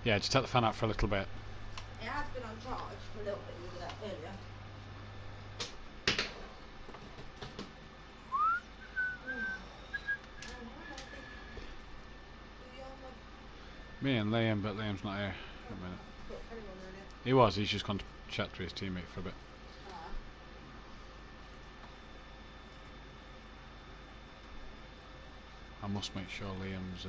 Yeah, just take the fan out for a little bit. It has been on charge for a little bit earlier. Me and Liam, but Liam's not here at the minute. He was, he's just gone to chat to his teammate for a bit. I must make sure Liam's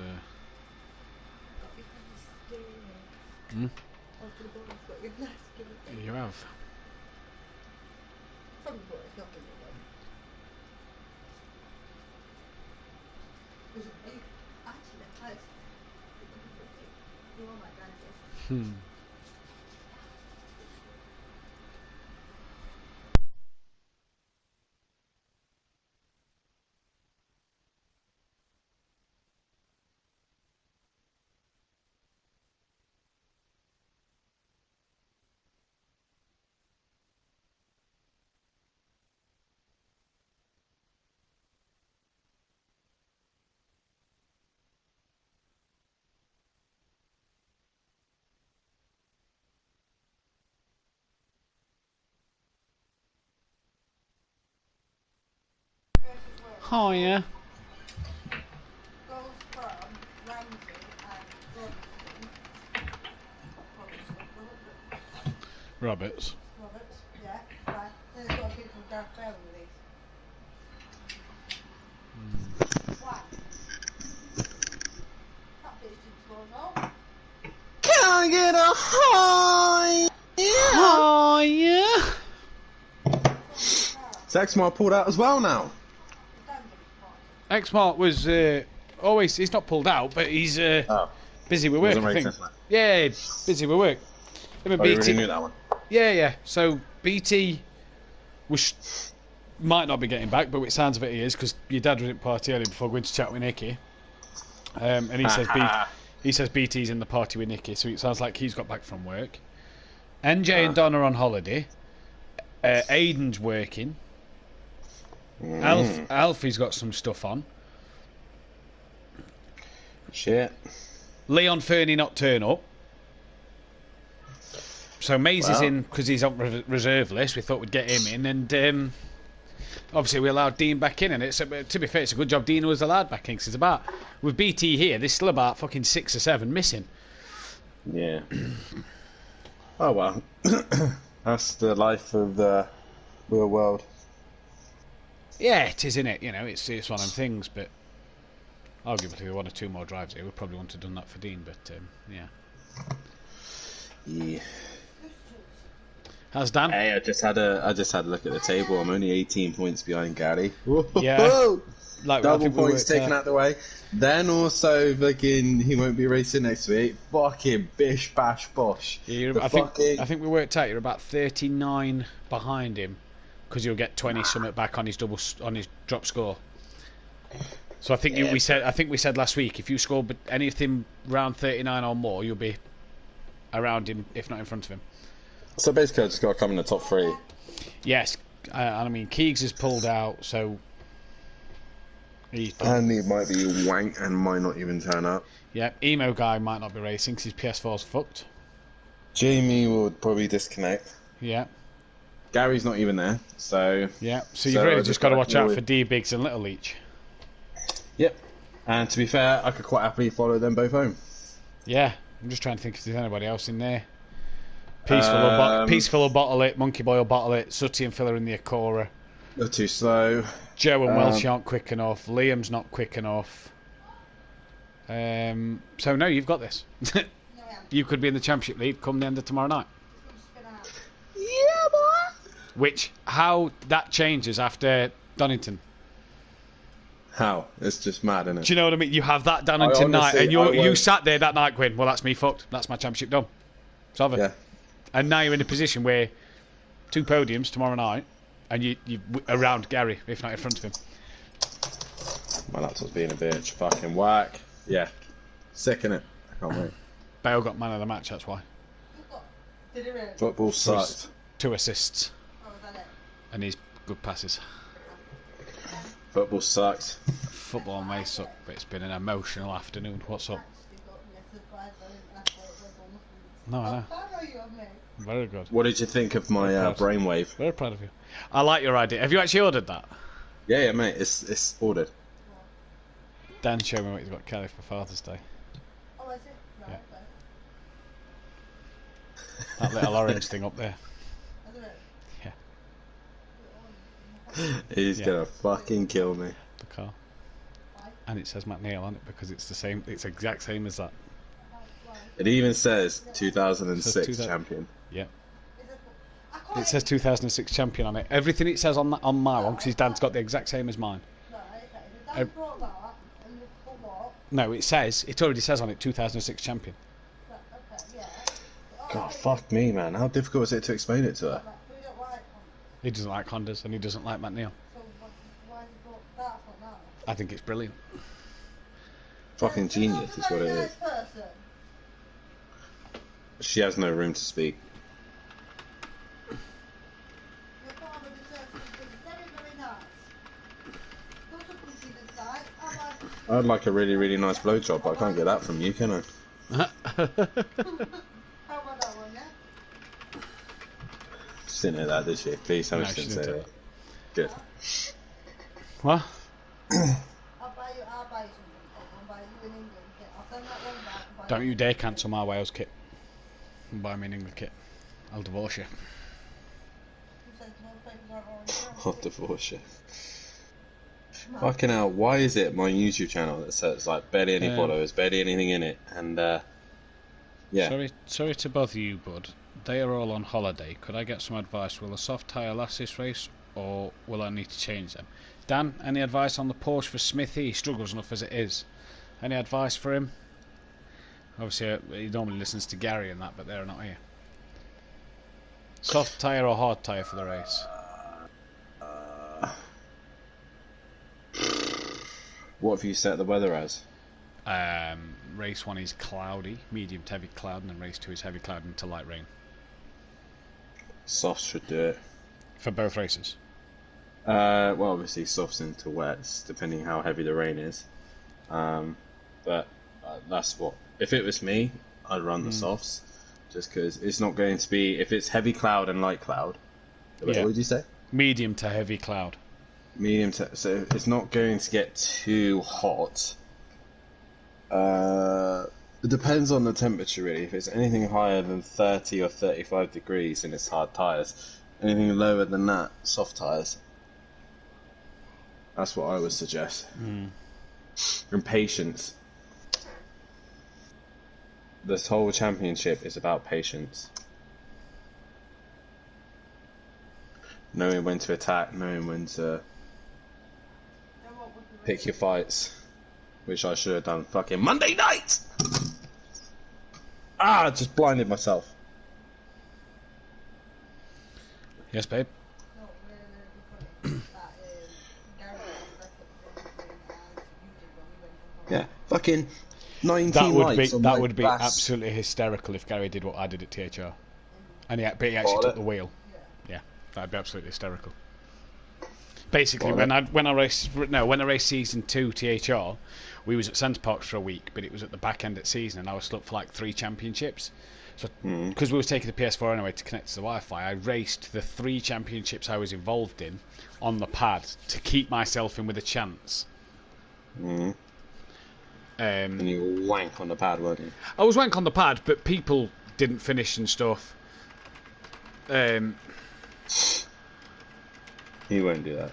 You have. Oh yeah. Roberts. Roberts, yeah, right. Then it's got a bit from Gareth Bale with these. Why? That bitch didn't score a goal. Can I get a hi? Oh yeah. Is Exmar pulled out as well now? Exmart was always, he's not pulled out, but he's busy with work, I think. Yeah, busy with work. You really knew that one? Yeah. So BT might not be getting back, but it sounds of it he is, because your dad was at party earlier before going to chat with Nicky. And he says BT's in the party with Nicky, so it sounds like he's got back from work. NJ and Don are on holiday. Aiden's working. Alfie's got some stuff on. Shit. Leon Fernie not turn up. So Maze is in because he's on reserve list. We thought we'd get him in, and obviously we allowed Dean back in. And it's to be fair, it's a good job Dean was allowed back in, because it's about, with BT here, there's still about fucking 6 or 7 missing. Yeah. Oh well, that's the life of the real world. Yeah, it is, innit? You know, it's one of them things. But arguably, 1 or 2 more drives here, we probably wouldn't have done that for Dean. But yeah. Yeah. How's Dan? Hey, I just had a look at the table. I'm only 18 points behind Gary. Yeah. Like, double points taken out the way. Then also, fucking, he won't be racing next week. Fucking bish bash bosh. Yeah, I think we worked out you're about 39 behind him, because you'll get 20 something back on his drop score. So I think we said last week, if you score anything around 39 or more, you'll be around him, if not in front of him. So basically, I just got to come in the top 3. Yes, I mean Keegs has pulled out, so he's done. And he might be wank and might not even turn up. Yeah, emo guy might not be racing because his PS4's fucked. Jamie will probably disconnect. Yeah. Gary's not even there, so... Yeah, so you've really just got to watch out for D-Biggs and Little Leach. Yep. And to be fair, I could quite happily follow them both home. Yeah, I'm just trying to think if there's anybody else in there. Peaceful will bottle it, Monkey Boy will bottle it, Sutty and Phil are in the Acora. They're too slow. Joe and Welsh aren't quick enough, Liam's not quick enough. So no, you've got this. You could be in the Championship League come the end of tomorrow night. Yeah, boy! How that changes after Donington. How? It's just mad, isn't it? Do you know what I mean? You have that Donington night, and you sat there that night going, well, that's me fucked. That's my Championship done. It's over. Yeah. And now you're in a position where 2 podiums tomorrow night, and you around Gary, if not in front of him. My laptop's being a bitch. Fucking whack. Yeah. Sick, innit? I can't wait. Bale got man of the match, that's why. Did it really? Football sucked. 2 assists. Oh, was that it? And he's good passes. Football sucked. Football may suck, but it's been an emotional afternoon. What's up? No, I know. Very good. What did you think of my brainwave? Very proud of you. I like your idea. Have you actually ordered that? Yeah, mate. It's ordered. Dan showed me what he's got Kelly for Father's Day. Oh, is it? Right, Yeah. That little orange thing up there. Yeah. He's gonna fucking kill me. The car. And it says McNeil on it because it's the same. It's exact same as that. It even says 2006 It says champion. Yeah. It says 2006 champion on it. Everything it says on my one, because his dad's got the exact same as mine. No, it already says on it 2006 champion. God, fuck me, man. How difficult is it to explain it to her? He doesn't like Hondas and he doesn't like McNeil. I think it's brilliant. Fucking genius is what it is. She has no room to speak. I'd like a really, really nice blowjob, but I can't get that from you, can I? She didn't know that, did she? Please tell me she didn't say that. Good. What? Don't you dare cancel my Wales kit and buy me an England kit. I'll divorce you. I'll divorce you. Fucking hell, why is it my YouTube channel that says like barely any followers, barely anything in it, and yeah. Sorry to bother you, bud. They are all on holiday. Could I get some advice? Will a soft tyre last this race, or will I need to change them? Dan, any advice on the Porsche for Smithy? He struggles enough as it is. Any advice for him? Obviously, he normally listens to Gary and that, but they're not here. Soft tyre or hard tyre for the race? What have you set the weather as? Race 1 is cloudy, medium to heavy cloud, and then race 2 is heavy cloud into light rain. Softs should do it. For both races? Well, obviously softs into wets, depending how heavy the rain is. But that's what. If it was me, I'd run the softs, just because it's not going to be. If it's heavy cloud and light cloud, what did you say? Medium to heavy cloud. Medium to, so it's not going to get too hot. It depends on the temperature, really. If it's anything higher than 30 or 35 degrees, then it's hard tyres. Anything lower than that, soft tyres. That's what I would suggest. And patience. This whole championship is about patience. Knowing when to attack, knowing when to pick your fights. Which I should have done fucking Monday night! I just blinded myself. Yes, babe? Yeah, fucking 19 likes. That would be absolutely hysterical if Gary did what I did at THR. And but he actually took the wheel. Yeah, that'd be absolutely hysterical. Basically, when I raced season 2 THR, we was at Centre Parks for a week, but it was at the back end of season, and I was stuck for like 3 championships. So, because we was taking the PS4 anyway to connect to the Wi-Fi, I raced the 3 championships I was involved in on the pad to keep myself in with a chance. And you were wank on the pad, weren't you? I was wank on the pad, but people didn't finish and stuff. He won't do that.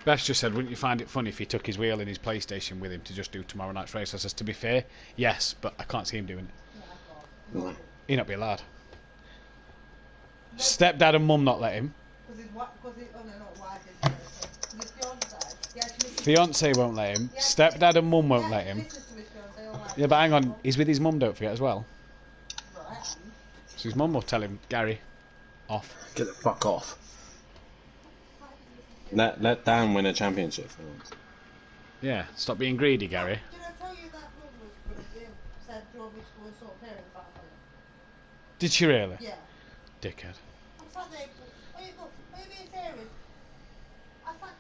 Beth just said, wouldn't you find it funny if he took his wheel and his PlayStation with him to just do tomorrow night's race? I says, to be fair, yes, but I can't see him doing it. No. He'd not be allowed. Stepdad and mum not let him. Fiance won't let him. Stepdad and mum won't let him. Yeah, but hang on, he's with his mum, don't forget, as well. So his mum will tell him, Gary, off. Get the fuck off. Let Dan win a championship for once. Yeah, stop being greedy, Gary. Did I tell you that mum was said drove me to a sort of parent about it? Did she really? Yeah. Dickhead. I'm sat there, are you being serious? I thought,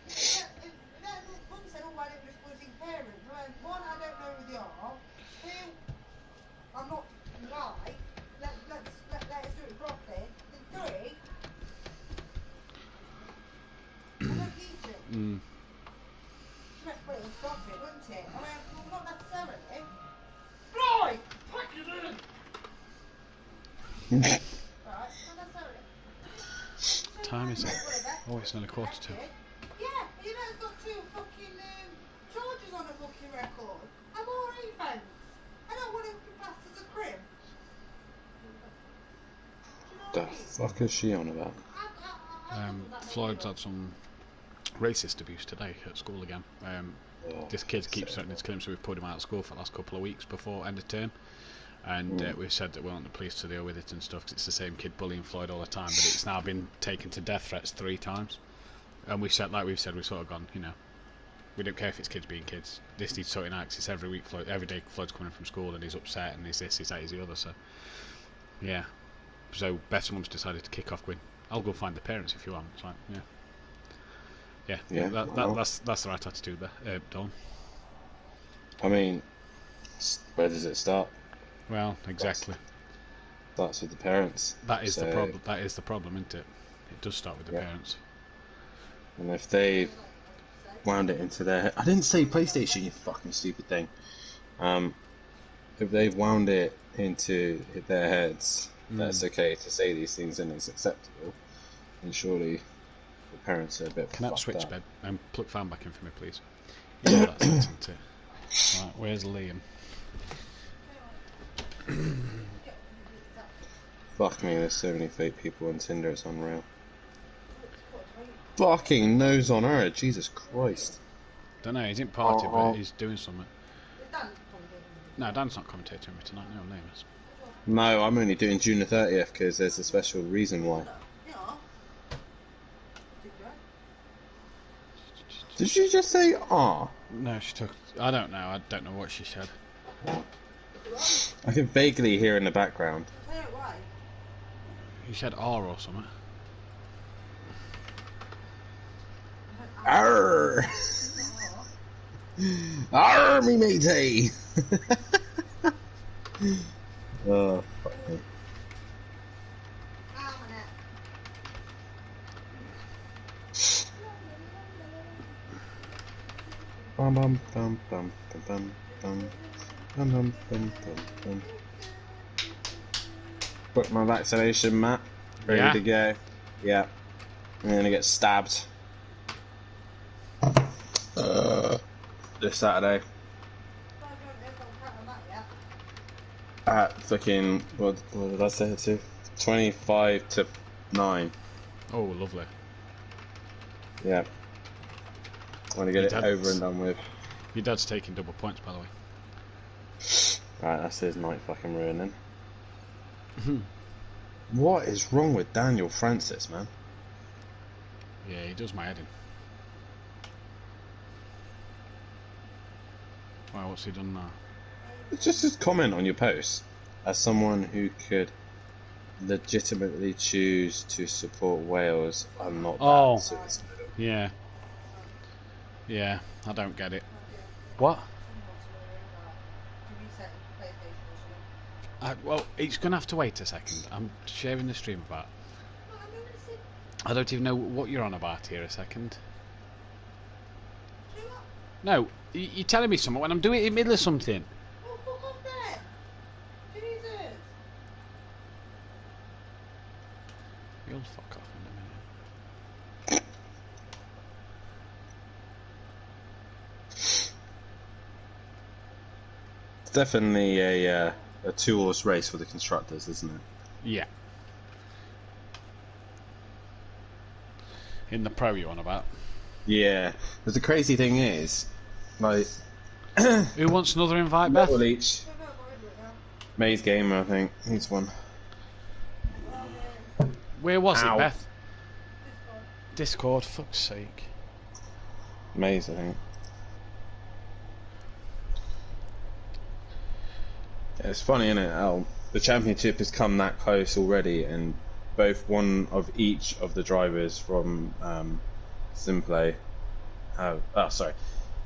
mum said, oh, why don't you just put in parents? I went, one, I don't know who they are. Two, Right, not necessarily. Time is it? Whatever. Oh, it's nearly quarter to. Yeah, you know it's got two fucking charges on a fucking record. I'm alright, thanks. I don't want to be passed as a crib. Do you know The what I mean? fuck is she on about? Floyd's had some racist abuse today at school again. This kid keeps threatening to kill him, so we've put him out of school for the last couple of weeks before end of term. And we've said that we want the police to deal with it and stuff, 'cause it's the same kid bullying Floyd all the time, but it's now been taken to death threats 3 times. And we've said, we've sort of gone, you know, we don't care if it's kids being kids. This needs sorting out, 'cause it's every week, every day Floyd's coming from school and he's upset and he's this, he's that, he's the other. So, yeah. So, Better Mum's decided to kick off going, I'll go find the parents if you want. It's like, yeah. That's the right attitude there, Dawn. I mean, where does it start? Well, exactly. Starts with the parents. That is the problem. That is the problem, isn't it? It does start with the parents. And if they wound it into their... I didn't say PlayStation, you fucking stupid thing. If they've wound it into their heads, that's okay to say these things and it's acceptable, then surely the parents are a bit Can I fucked switch up. bed and plug fan back in for me, please? Yeah, that's it, isn't it? Right, where's Liam? Fuck me, there's so many fake people on Tinder, it's unreal. Fucking nose on her, Jesus Christ. Don't know, he's in party, but he's doing something. Is Dan No, Dan's not commentating with me tonight, no, Liam is. No, I'm only doing June the 30th because there's a special reason why. Yeah. Did you just say ah? No, she took... I don't know what she said. I can vaguely hear in the background. Tell you why. He said R or something. Arr! Arr, me matey! Oh, fuck me. Bum bum bum bum bum bum bum bum bum bum bum. Put my vaccination mat ready to go. Yeah. I'm gonna get stabbed. This Saturday. At fucking what did I say it to? 25 to 9. Oh, lovely. Yeah. I want to get it over and done with. Your dad's taking double points, by the way. Right, that's his night fucking ruining. What is wrong with Daniel Francis, man? Yeah, he does my head in. Right, what's he done now? It's just his comment on your post. As someone who could legitimately choose to support Wales, I'm not that suicidal. Yeah. Yeah, I don't get it. What? Well, it's going to have to wait a second. I'm sharing the stream about. I don't even know what you're on about here a second. No, you're telling me something when I'm doing it in the middle of something. Oh, fuck off there! Jesus! You'll fuck off in a minute. It's definitely a 2-horse race for the constructors, isn't it? Yeah. In the pro you're on about. Yeah. But the crazy thing is, like... Who wants another invite, Beth? Little each. Maze Gamer, I think. He's one. Where was Ow. it, Beth? Discord, fuck's sake. Maze, I think. Yeah, it's funny, isn't it? How the championship has come that close already, and both one of each of the drivers from SimPlay have... Oh, sorry.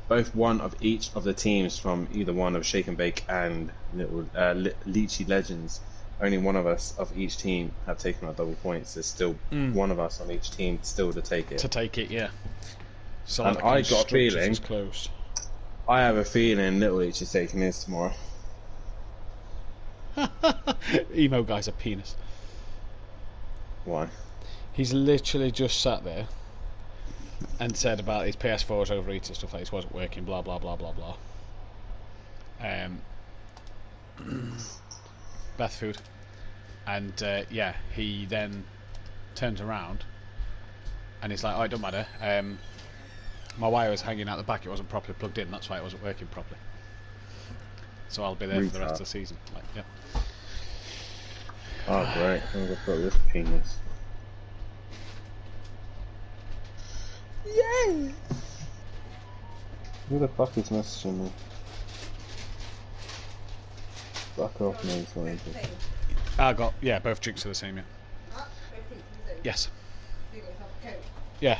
Both one of each of the teams from either one of Shake and Bake and Lychee Legends, only one of us of each team have taken our double points. There's still one of us on each team still to take it. To take it, yeah. So And I got a feeling... Close. I have a feeling Little Leech is taking his tomorrow. Emo guy's a penis. Why? He's literally just sat there and said about his PS4's overheating, stuff like this wasn't working, blah blah blah blah blah. Bath food, and yeah, he then turns around and he's like, "Oh, it don't matter. My wire was hanging out the back; it wasn't properly plugged in. That's why it wasn't working properly. So I'll be there for the rest of the season." Like, yeah. Oh, great! I'm gonna put this penis. Yay! Who the fuck is messaging me? Fuck off, mate. I got both drinks are the same. Yeah. Yes. Yeah.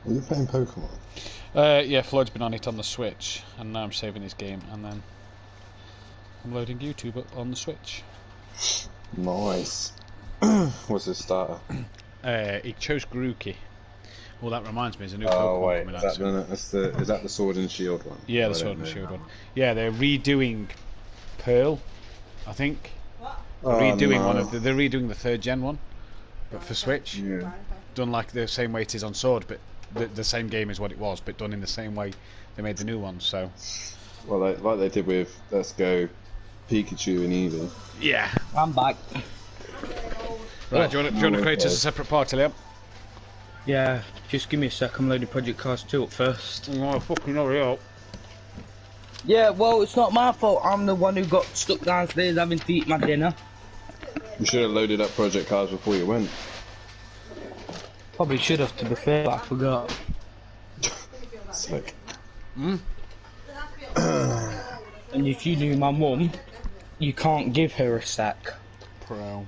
Are you playing Pokemon? Yeah, Floyd's been on it on the Switch, and now I'm saving his game, and then I'm loading YouTube up on the Switch. Nice. What's his starter? He chose Grookey. Well, that reminds me, there's a new Oh Pokemon wait, coming is out. is that the Sword and Shield one? Yeah, the I Sword don't and know. Shield one. Yeah, they're redoing Pearl, I think. Oh, Redoing no. one of they're redoing the 3rd gen one, but for Switch. Yeah. Done like the same way it is on Sword, but the same game as what it was, but done in the same way they made the new one. So, Well, like they did with Let's Go, Pikachu and Eevee. yeah. I'm back. Right, do you want to create us a separate party, Liam? Yeah, just give me a sec. I'm loading Project Cars 2 up first. Oh, fucking hurry up. Yeah, well, it's not my fault. I'm the one who got stuck downstairs having to eat my dinner. You should have loaded up Project Cars before you went. Probably should have, to be fair, but I forgot. Sick. And if you knew my mum, you can't give her a sack. Pro.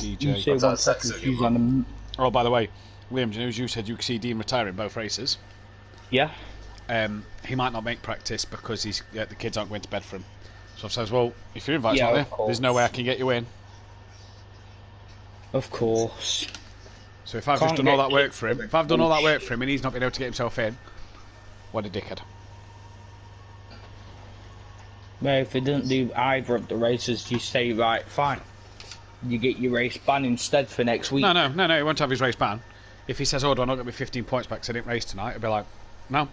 You DJ. say 1 second, she's on Oh, by the way, Liam, do you know as you said you could see Dean retiring both races? Yeah? He might not make practice because the kids aren't going to bed for him. So I says, well, if your invite's Yeah, not of there, course. there's no way I can get you in. Of course. So if I've Can't just done all get that work kids for him, if I've done all that work for him and he's not been able to get himself in, what a dickhead. Well, if he doesn't do either of the races, you say, right, fine. You get your race ban instead for next week. No, he won't have his race ban. If he says, oh, do I not get me 15 points back because I didn't race tonight, I'll be like, no.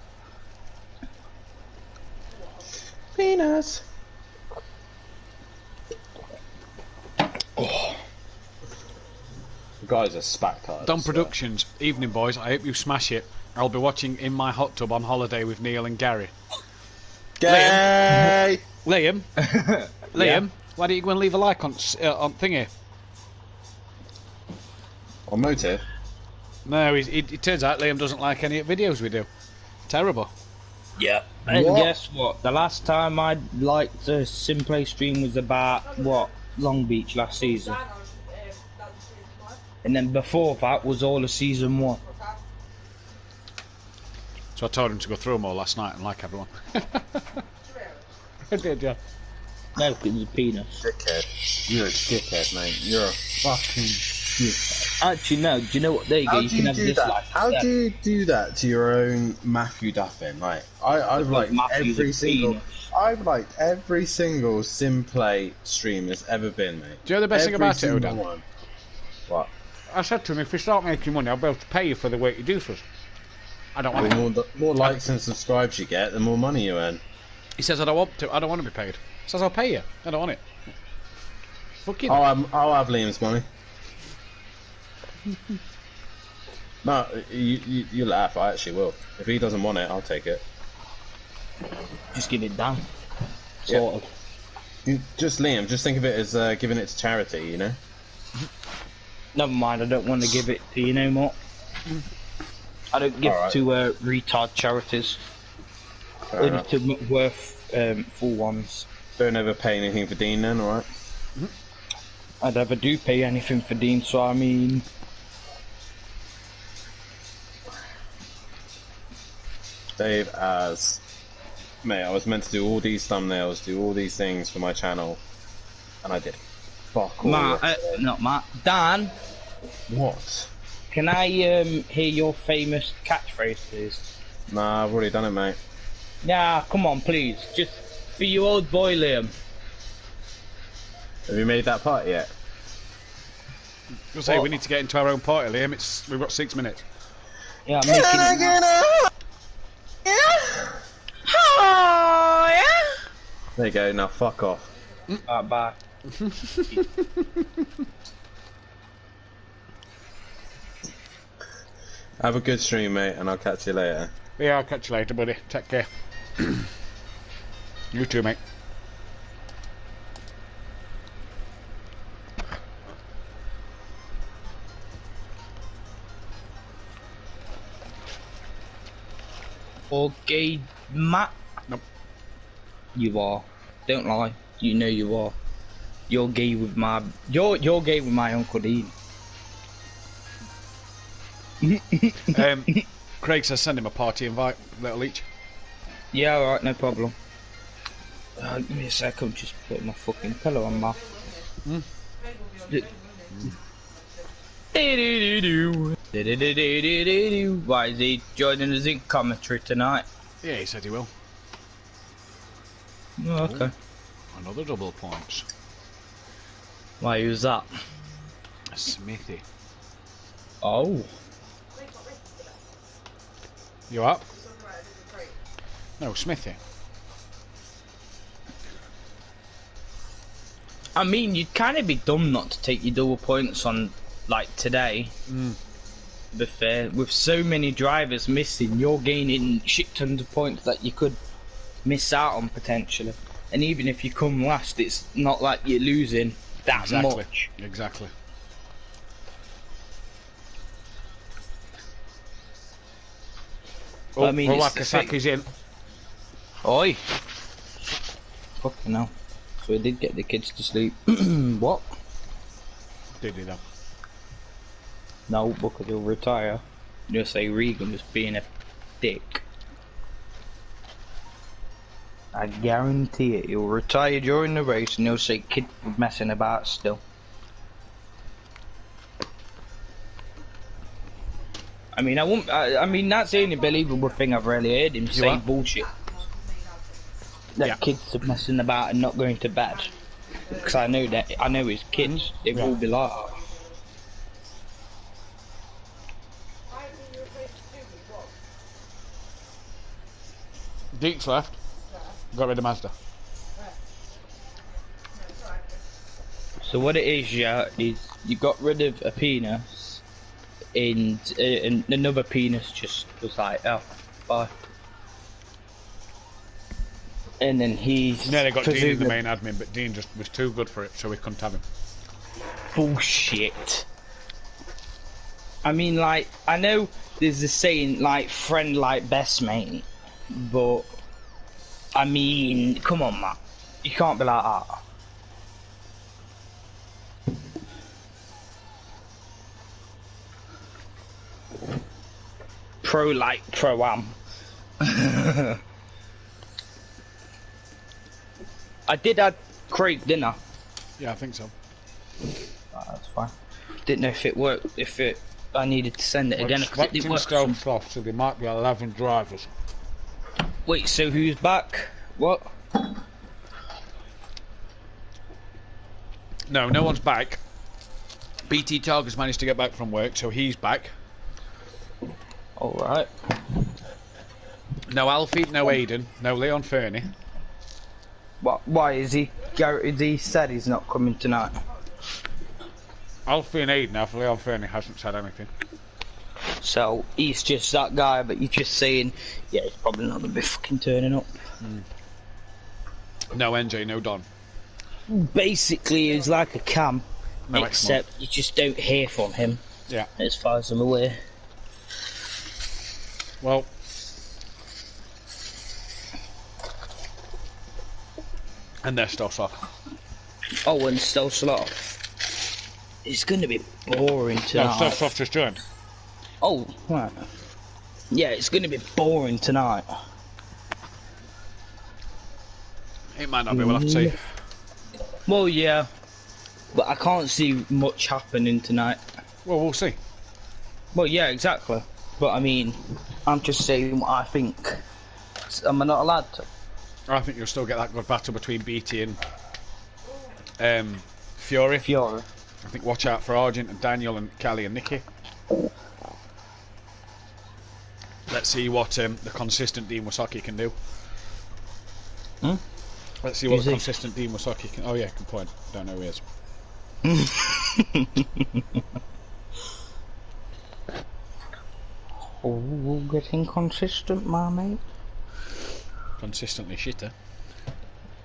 Penis. The guy's a spat card. Done Productions, evening boys, I hope you smash it. I'll be watching in my hot tub on holiday with Neil and Gary. Gay! Liam, why don't you go and leave a like on thingy? On Motive? No, it turns out Liam doesn't like any videos we do. Terrible. Yeah. And What? guess what? The last time I liked a SimPlay stream was about, what, Long Beach last season. And then before that was all of season 1. So I told him to go through them all last night and like everyone. I did, yeah. No, it was a penis. Dickhead. You're a dickhead, mate. You're a fucking dickhead. Actually, no. Do you know what? There you go. How You do can you have do this that? like. How do you do that to your own Matthew Duffin? Like, I've liked Matthew's every a single. penis. I've liked every single SimPlay stream there's ever been, mate. Do you know the best thing about it, single Odan? one. What? I said to him, if we start making money, I'll be able to pay you for the work you do for us. I don't want The it. more likes and subscribes you get, the more money you earn. He says, I don't want to be paid. He says, I'll pay you. I don't want it. Fuck you. I'll have Liam's money. No, you laugh. I actually will. If he doesn't want it, I'll take it. Just give it down. Yeah. Sort of. Just Liam. Just think of it as giving it to charity. You know. Never mind. I don't want to give it to you no more. I don't give Alright. to retard charities. Fair Only enough. to worth full ones. Don't ever pay anything for Dean then, alright? I'd ever do pay anything for Dean, so I mean... Dave as... Mate, I was meant to do all these thumbnails, do all these things for my channel, and I did fuck all. Not Matt. Dan, What? can I hear your famous catchphrase, please? Nah, I've already done it, mate. Nah, come on, please. Just for your old boy, Liam. Have you made that part yet? You'll say we need to get into our own party, Liam. We've got 6 minutes. Yeah, I'm making it. Oh, yeah? There you go, now fuck off. Bye. Have a good stream, mate, and I'll catch you later. Yeah, I'll catch you later, buddy. Take care. You too, mate. Okay, Matt. Nope. You are. Don't lie. You know you are. You're gay with my. You're gay with my Uncle Dean. Craig says send him a party invite, little each. Yeah, alright, no problem. Give me a sec, I'm just putting my fucking pillow on my... Why is he joining us in commentary tonight? Yeah, he said he will. Oh, okay. Another double points. Why, who's that? Smithy. Oh. You up? No, Smithy. I mean, you'd kind of be dumb not to take your double points on, like, today. To be fair, with so many drivers missing, you're gaining shit tons of points that you could miss out on potentially. And even if you come last, it's not like you're losing that much. Exactly. Oh, I mean, Wakasaki's in. Oi! Fucking hell. So we did get the kids to sleep. What? Did he though? No, because he'll retire. You'll say Regan was being a dick. I guarantee it. He'll retire during the race and he'll say kid was messing about still. I mean, I mean, that's the only believable thing I've really heard him say bullshit. That kids are messing about and not going to bed. Because I know his kids. They will be like that. Deeks left. Got rid of Mazda. So what it is, yeah, is you got rid of a penis, and another penis just was like, oh, bye. And then he's nearly got Dean as the main admin, but Dean just was too good for it, so we couldn't have him. Bullshit. I mean, like, I know there's this saying, like, friend like best mate, but, I mean, come on, Matt. You can't be like that. Pro like pro-am. I did add Craig, didn't I? Yeah, I think so. That's fine. Didn't know if it worked, I needed to send it again because it didn't work. Off, so there might be 11 drivers. Wait, so who's back? What? No one's back. BT Target's managed to get back from work, so he's back. Alright. No Alfie, no Aiden, no Leon Fernie. What? Why is he? He said he's not coming tonight. Alfie and Aiden have. Leon Fernie hasn't said anything. So he's just that guy, but you're just saying, yeah, he's probably not gonna be fucking turning up. No NJ, no Don. Basically, he's like a Cam, No except you just don't hear from him. Yeah. As far as I'm aware. Well. And they're still soft. Oh, and still slot. It's going to be boring No, tonight. stuff just joined. Oh, right. Yeah, it's going to be boring tonight. It might not be, we'll have to see. Well, yeah. But I can't see much happening tonight. Well, we'll see. Well, yeah, exactly. But I mean, I'm just saying what I think. Am I not allowed to? I think you'll still get that good battle between BT and Fury. Fiora. I think watch out for Argent and Daniel and Callie and Nikki. Let's see what the consistent Dean Wasaki can do. Hmm? Let's see what Who's the he? consistent Dean Wasaki can... Oh yeah, good point. Don't know who he is. Oh, getting consistent, my mate. Consistently shitter.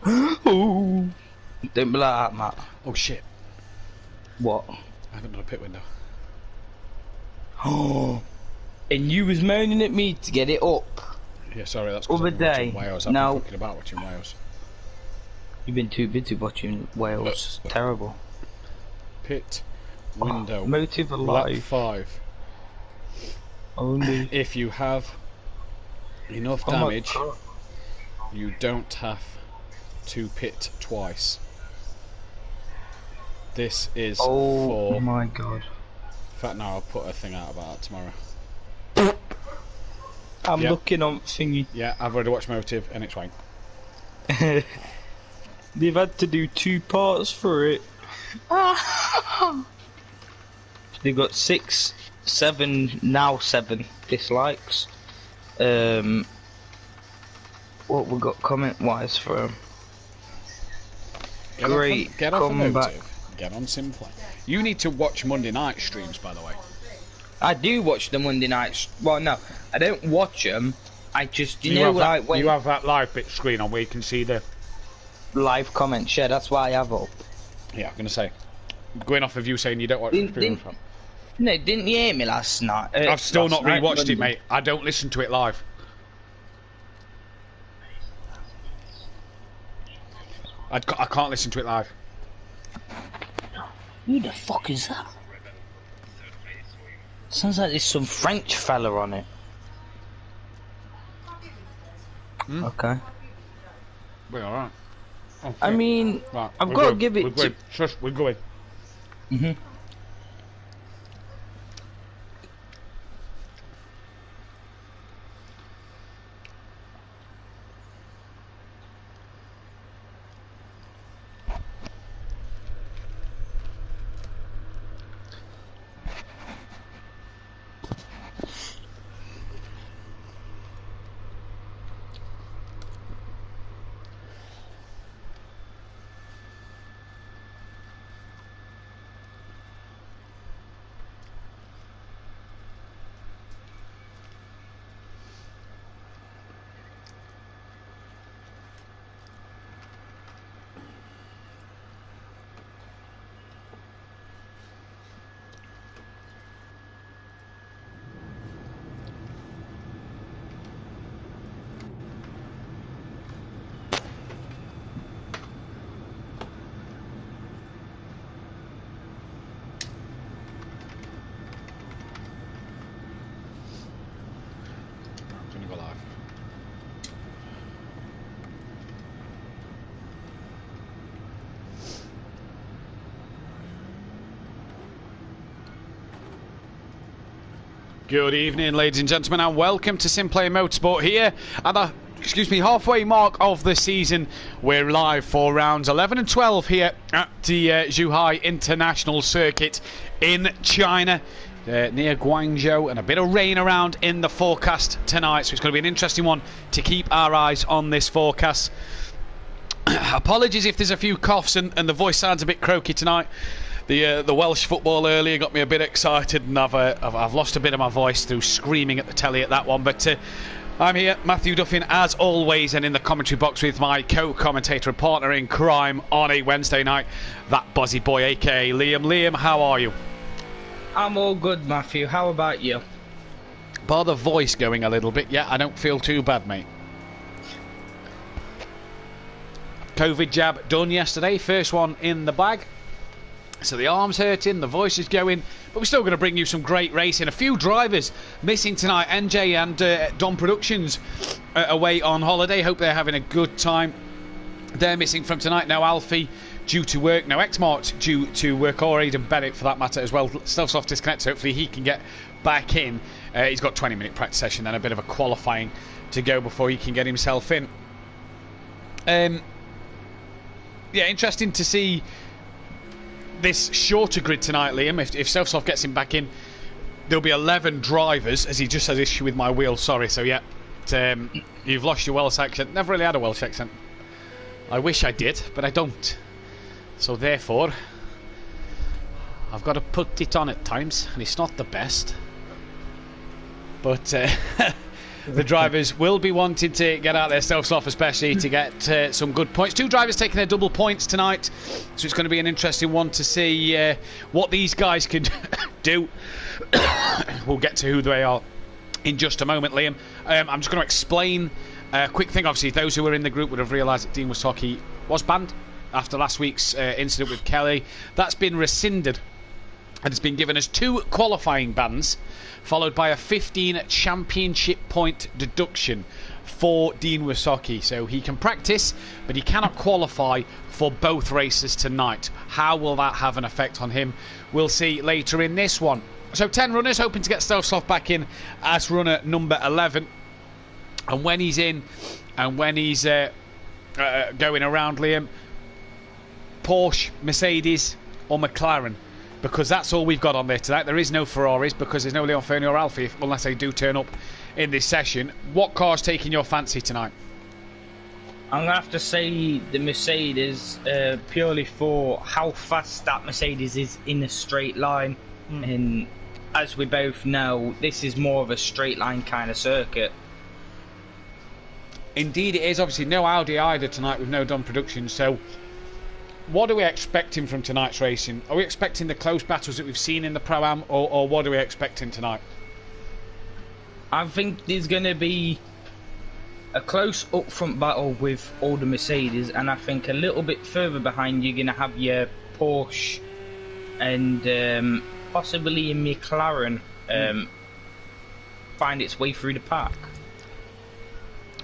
Oh, don't be like that, Matt. Oh shit. What? I haven't done a pit window. Oh, and you was moaning at me to get it up. Yeah, sorry, that's because Other I've been watching day. Wales. I've No. been fucking about watching Wales. You've been too busy watching Wales. Terrible. Pit window. Motive Lap alive. 5. Only. If you have enough Oh my damage, God. you don't have to pit twice. This is Oh for... my God. In fact, no, I'll put a thing out about that tomorrow. I'm Yep. looking on thingy. Yeah, I've already watched Motive, and it's fine. They've had to do 2 parts for it. They've got 6, 7, now 7 dislikes. What we got comment wise for them? Great Get off of comeback. Motive. Get on SimPlay. You need to watch Monday night streams, by the way. I do watch the Monday nights. Well, no, I don't watch them. I just, you know, have like that, when you have that live bit screen on where you can see the... live comments. Yeah, that's why I have up. Yeah, I'm going to say. Going off of you saying you don't watch the stream. No, didn't you hear me last night? I've still Last not night, rewatched it, Monday. mate. I don't listen to it live. I can't listen to it live. Who the fuck is that? Sounds like there's some French fella on it. Hmm? Okay. We're alright. Oh, I shit. mean, Right, I've we're got to good. give We're it to. good. Shush, we're going. Mhm. I'm gonna go live. Good evening, ladies and gentlemen, and welcome to SimPlay Motorsport here at the halfway mark of the season. We're live for rounds 11 and 12 here at the Zhuhai International Circuit in China, near Guangzhou, and a bit of rain around in the forecast tonight, so it's going to be an interesting one to keep our eyes on this forecast. Apologies if there's a few coughs and the voice sounds a bit croaky tonight. The Welsh football earlier got me a bit excited, and I've lost a bit of my voice through screaming at the telly at that one. But I'm here, Matthew Duffin, as always, and in the commentary box with my co-commentator and partner in crime on a Wednesday night, that buzzy boy, aka Liam. Liam, how are you? I'm all good, Matthew. How about you? Bar the voice going a little bit, yeah, I don't feel too bad, mate. COVID jab done yesterday, first one in the bag. So the arm's hurting, the voice is going, but we're still going to bring you some great racing. A few drivers missing tonight. NJ and Don Productions away on holiday. Hope they're having a good time. They're missing from tonight. No Alfie due to work. No X-Mart due to work, or Aidan Bennett for that matter as well. Self-soft disconnected. Hopefully he can get back in. He's got 20-minute practice session and a bit of a qualifying to go before he can get himself in. Yeah, interesting to see this shorter grid tonight, Liam. If Selfsoft gets him back in, there'll be 11 drivers, as he just has issue with my wheel. Sorry, so yeah, you've lost your Welsh accent. Never really had a Welsh accent. I wish I did, but I don't. So therefore, I've got to put it on at times, and it's not the best. But the drivers will be wanting to get out their Selfsoft, especially to get some good points. 2 drivers taking their double points tonight, so it's going to be an interesting one to see what these guys can do. We'll get to who they are in just a moment, Liam. I'm just going to explain a quick thing. Obviously, those who were in the group would have realised that Dean Wysocki was banned after last week's incident with Kelly. That's been rescinded, and it's been given as 2 qualifying bans, followed by a 15 championship point deduction for Dean Wysocki. So he can practice, but he cannot qualify for both races tonight. How will that have an effect on him? We'll see later in this one. So 10 runners hoping to get Selfsoft back in as runner number 11. And when he's in, and when he's going around, Liam, Porsche, Mercedes or McLaren, because that's all we've got on there tonight. There is no Ferraris because there's no Leon Fernie or Alfie, unless they do turn up in this session. What car's taking your fancy tonight? I'm going to have to say the Mercedes, purely for how fast that Mercedes is in a straight line. And as we both know, this is more of a straight line kind of circuit. Indeed it is. Obviously no Audi either tonight with no Don Productions, so what are we expecting from tonight's racing? Are we expecting the close battles that we've seen in the Pro-Am, or what are we expecting tonight? I think there's going to be a close up-front battle with all the Mercedes, and I think a little bit further behind you're going to have your Porsche and possibly a McLaren find its way through the pack.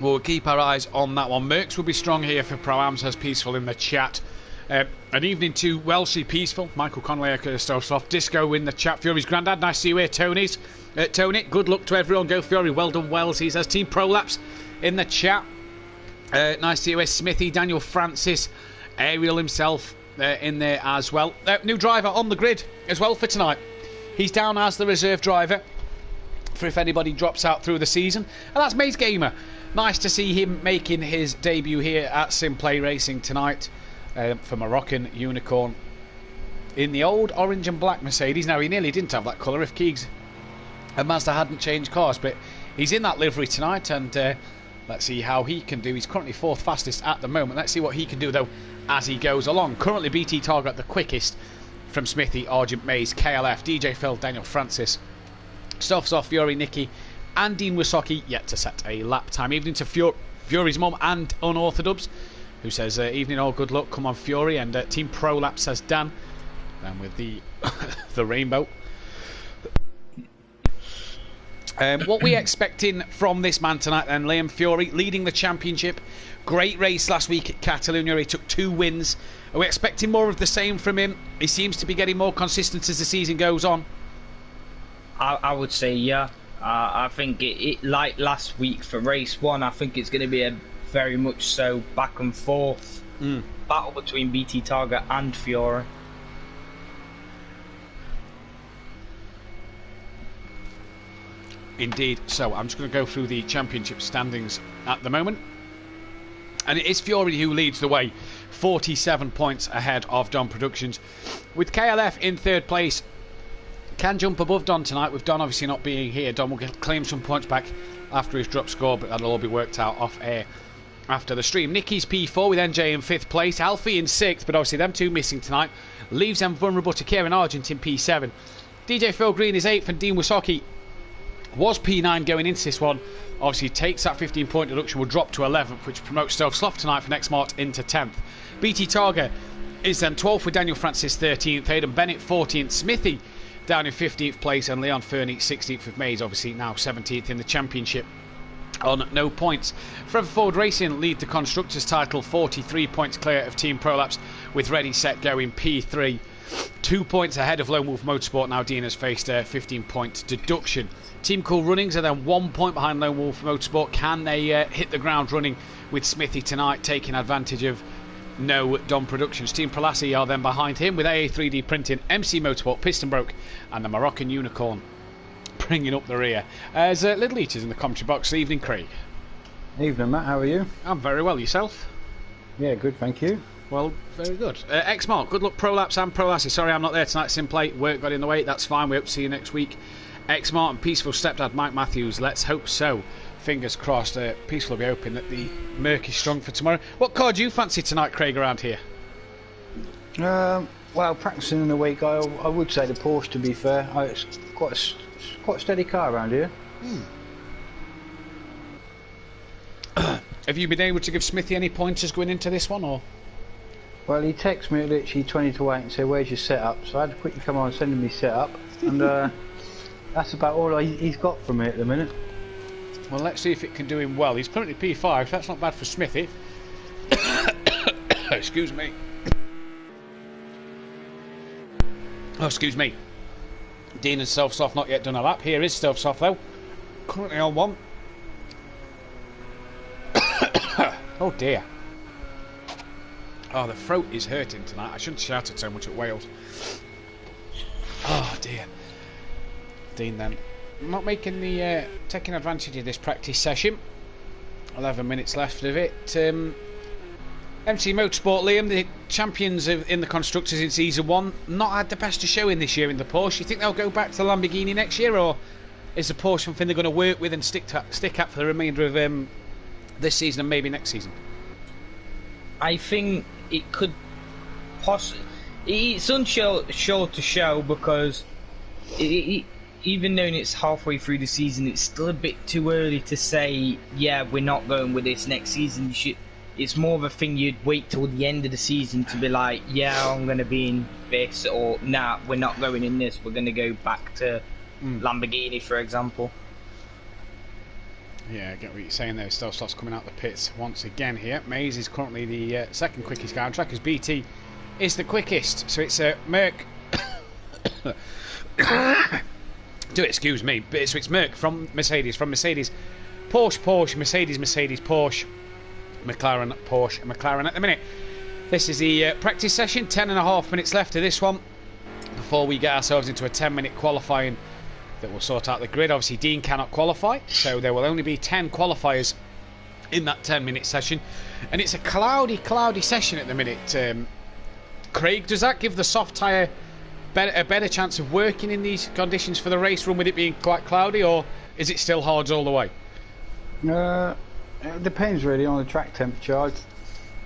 We'll keep our eyes on that one. Mercs will be strong here for Pro-Am, says Peaceful in the chat. An evening to Welshie Peaceful. Michael Conway, Soft Disco in the chat. Fury's granddad, nice to see you here. Tony, good luck to everyone. Go Fury, well done Wells. He says Team Prolapse in the chat. Nice to see you here. Smithy, Daniel Francis, Ariel himself in there as well. New driver on the grid as well for tonight. He's down as the reserve driver for if anybody drops out through the season, and that's Maze Gamer. Nice to see him making his debut here at SimPlay Racing tonight. For Moroccan Unicorn in the old orange and black Mercedes. Now he nearly didn't have that colour if Keegs and Mazda hadn't changed cars, but he's in that livery tonight, and let's see how he can do. He's currently 4th fastest at the moment. Let's see what he can do though as he goes along. Currently BT Target the quickest from Smithy, Argent Maze, KLF, DJ Phil, Daniel Francis, Selfsoft, Fury, Nicky and Dean Wysocki yet to set a lap time. Evening to Fury's mum and Unorthodox, who says, evening all, good luck, come on Fury. And Team Prolapse says Dan, and with the the rainbow. What we expecting from this man tonight then, Liam? Fury leading the championship. Great race last week at Catalunya, he took 2 wins. Are we expecting more of the same from him? He seems to be getting more consistent as the season goes on. I would say yeah. I think it like last week for race 1, I think it's going to be a very much so back and forth battle between BT Target and Fiora. Indeed. So I'm just going to go through the championship standings at the moment, and it is Fury who leads the way, 47 points ahead of Don Productions, with KLF in 3rd place. Can jump above Don tonight, with Don obviously not being here. Don will claim some points back after his drop score, but that'll all be worked out off air after the stream. Nicky's P4 with NJ in 5th place, Alfie in 6th, but obviously them 2 missing tonight leaves them vulnerable to Kieran Argent in P7. DJ Phil Green is 8th, and Dean Wysocki was P9 going into this one. Obviously takes that 15 point deduction, will drop to 11th, which promotes Self-Sloth tonight for next Mart into 10th. BT Target is then 12th with Daniel Francis 13th, Aidan Bennett 14th, Smithy down in 15th place, and Leon Fernie 16th with Mays, obviously now 17th in the championship on no points. Forever Ford Racing lead the Constructors title, 43 points clear of Team Prolapse, with Ready Set Go in P3. 2 points ahead of Lone Wolf Motorsport. Now Dean has faced a 15-point deduction. Team Cool Runnings are then 1 point behind Lone Wolf Motorsport. Can they hit the ground running with Smithy tonight, taking advantage of no Dom Productions? Team Pralassi are then behind him with AA3D Printing, MC Motorsport, Piston Broke, and the Moroccan Unicorn bringing up the rear. As Little Eaters in the commentary box. Evening, Craig. Evening, Matt. How are you? I'm very well. Yourself? Yeah, good, thank you. Well, very good. X-Mark, good luck Prolapse and Prolassi. Sorry I'm not there tonight, SimPlay. Work got in the way, that's fine. We hope to see you next week. X-Mark and Peaceful Stepdad Mike Matthews, let's hope so. Fingers crossed. Peaceful will be hoping that the Merc is strong for tomorrow. What car do you fancy tonight, Craig, around here? Well, practicing in the week, I would say the Porsche, to be fair. It's quite a steady car around here. Have you been able to give Smithy any pointers going into this one, or...? Well, he texted me at literally 20 to 8 and said, "Where's your setup?" So I had to quickly come on and send him his setup, and that's about all he's got from me at the minute. Well, let's see if it can do him well. He's currently P5, so that's not bad for Smithy. Excuse me. Oh, excuse me. Dean and Self-Soft not yet done a lap. Here is Self-Soft, though. Currently on one. Oh, dear. Oh, the throat is hurting tonight. I shouldn't shout it so much at Wales. Oh, dear. Dean, then. Not taking advantage of this practice session. 11 minutes left of it. MC Motorsport, Liam, the champions in the Constructors in Season 1, not had the best of showing this year in the Porsche. You think they'll go back to the Lamborghini next year, or is the Porsche something they're going to work with and stick at for the remainder of this season and maybe next season? I think it could possibly... It's unsure to show because even though it's halfway through the season, it's still a bit too early to say, yeah, we're not going with this next season. It's more of a thing you'd wait till the end of the season to be like, yeah, I'm going to be in this, or nah, we're not going in this, we're going to go back to Lamborghini, for example. Yeah, I get what you're saying there. Self-Soft's coming out the pits once again here. Mays is currently the second quickest car on track, as BT is the quickest. So it's Merc. Do excuse me. So it's Merc from Mercedes, Porsche, Mercedes, Porsche, McLaren, Porsche, McLaren at the minute. This is the practice session. 10.5 minutes left of this one before we get ourselves into a 10-minute qualifying that will sort out the grid. Obviously Dean cannot qualify, so there will only be 10 qualifiers in that 10-minute session, and it's a cloudy session at the minute. Craig, does that give the soft tyre a better chance of working in these conditions for the race run with it being quite cloudy, or is it still hards all the way? It depends really on the track temperature.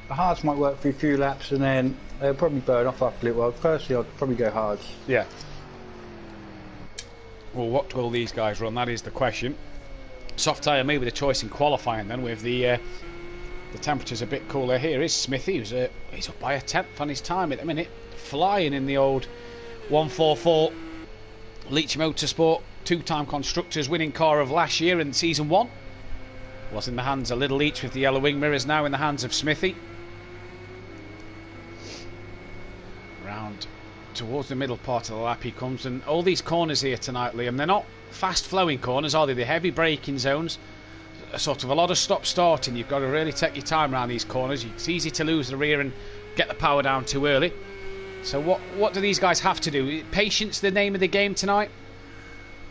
The hards might work for a few laps and then they'll probably burn off after a little while. Personally, I'd probably go hards. Yeah. Well, what will these guys run? That is the question. Soft tyre maybe the choice in qualifying then, with the temperatures a bit cooler. Here is Smithy, who's he's up by a tenth on his time at the minute, flying in the old 144 Leach Motorsport, two-time Constructors winning car of last year in Season 1. Was in the hands of Little Leach with the yellow wing mirrors, now in the hands of Smithy. Round towards the middle part of the lap he comes, and all these corners here tonight, Liam, they're not fast flowing corners, are they? They're heavy braking zones, sort of a lot of stop starting. You've got to really take your time around these corners. It's easy to lose the rear and get the power down too early. So what do these guys have to do? Patience the name of the game tonight?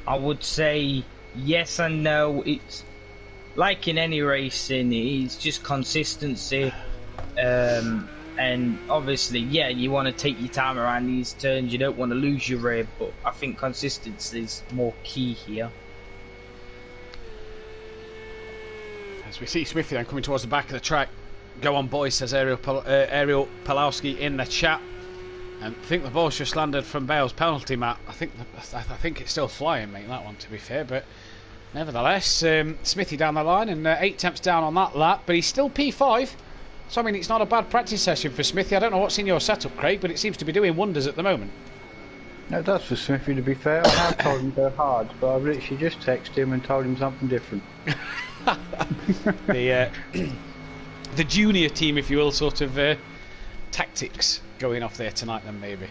I would say yes and no. It's like in any racing, it's just consistency. And obviously, yeah, you want to take your time around these turns. You don't want to lose your rear, but I think consistency is more key here. As we see Smithy then coming towards the back of the track. Go on, boys, says Ariel Palowski in the chat. And I think the ball's just landed from Bale's penalty, Matt. I think it's still flying, mate, that one, to be fair. But nevertheless, Smithy down the line and 8 attempts down on that lap, but he's still P5. So I mean, it's not a bad practice session for Smithy. I don't know what's in your setup, Craig, but it seems to be doing wonders at the moment. No, it does for Smithy, to be fair. I have told him to go hard, but I've literally just texted him and told him something different. The junior team, if you will, sort of tactics going off there tonight then, maybe.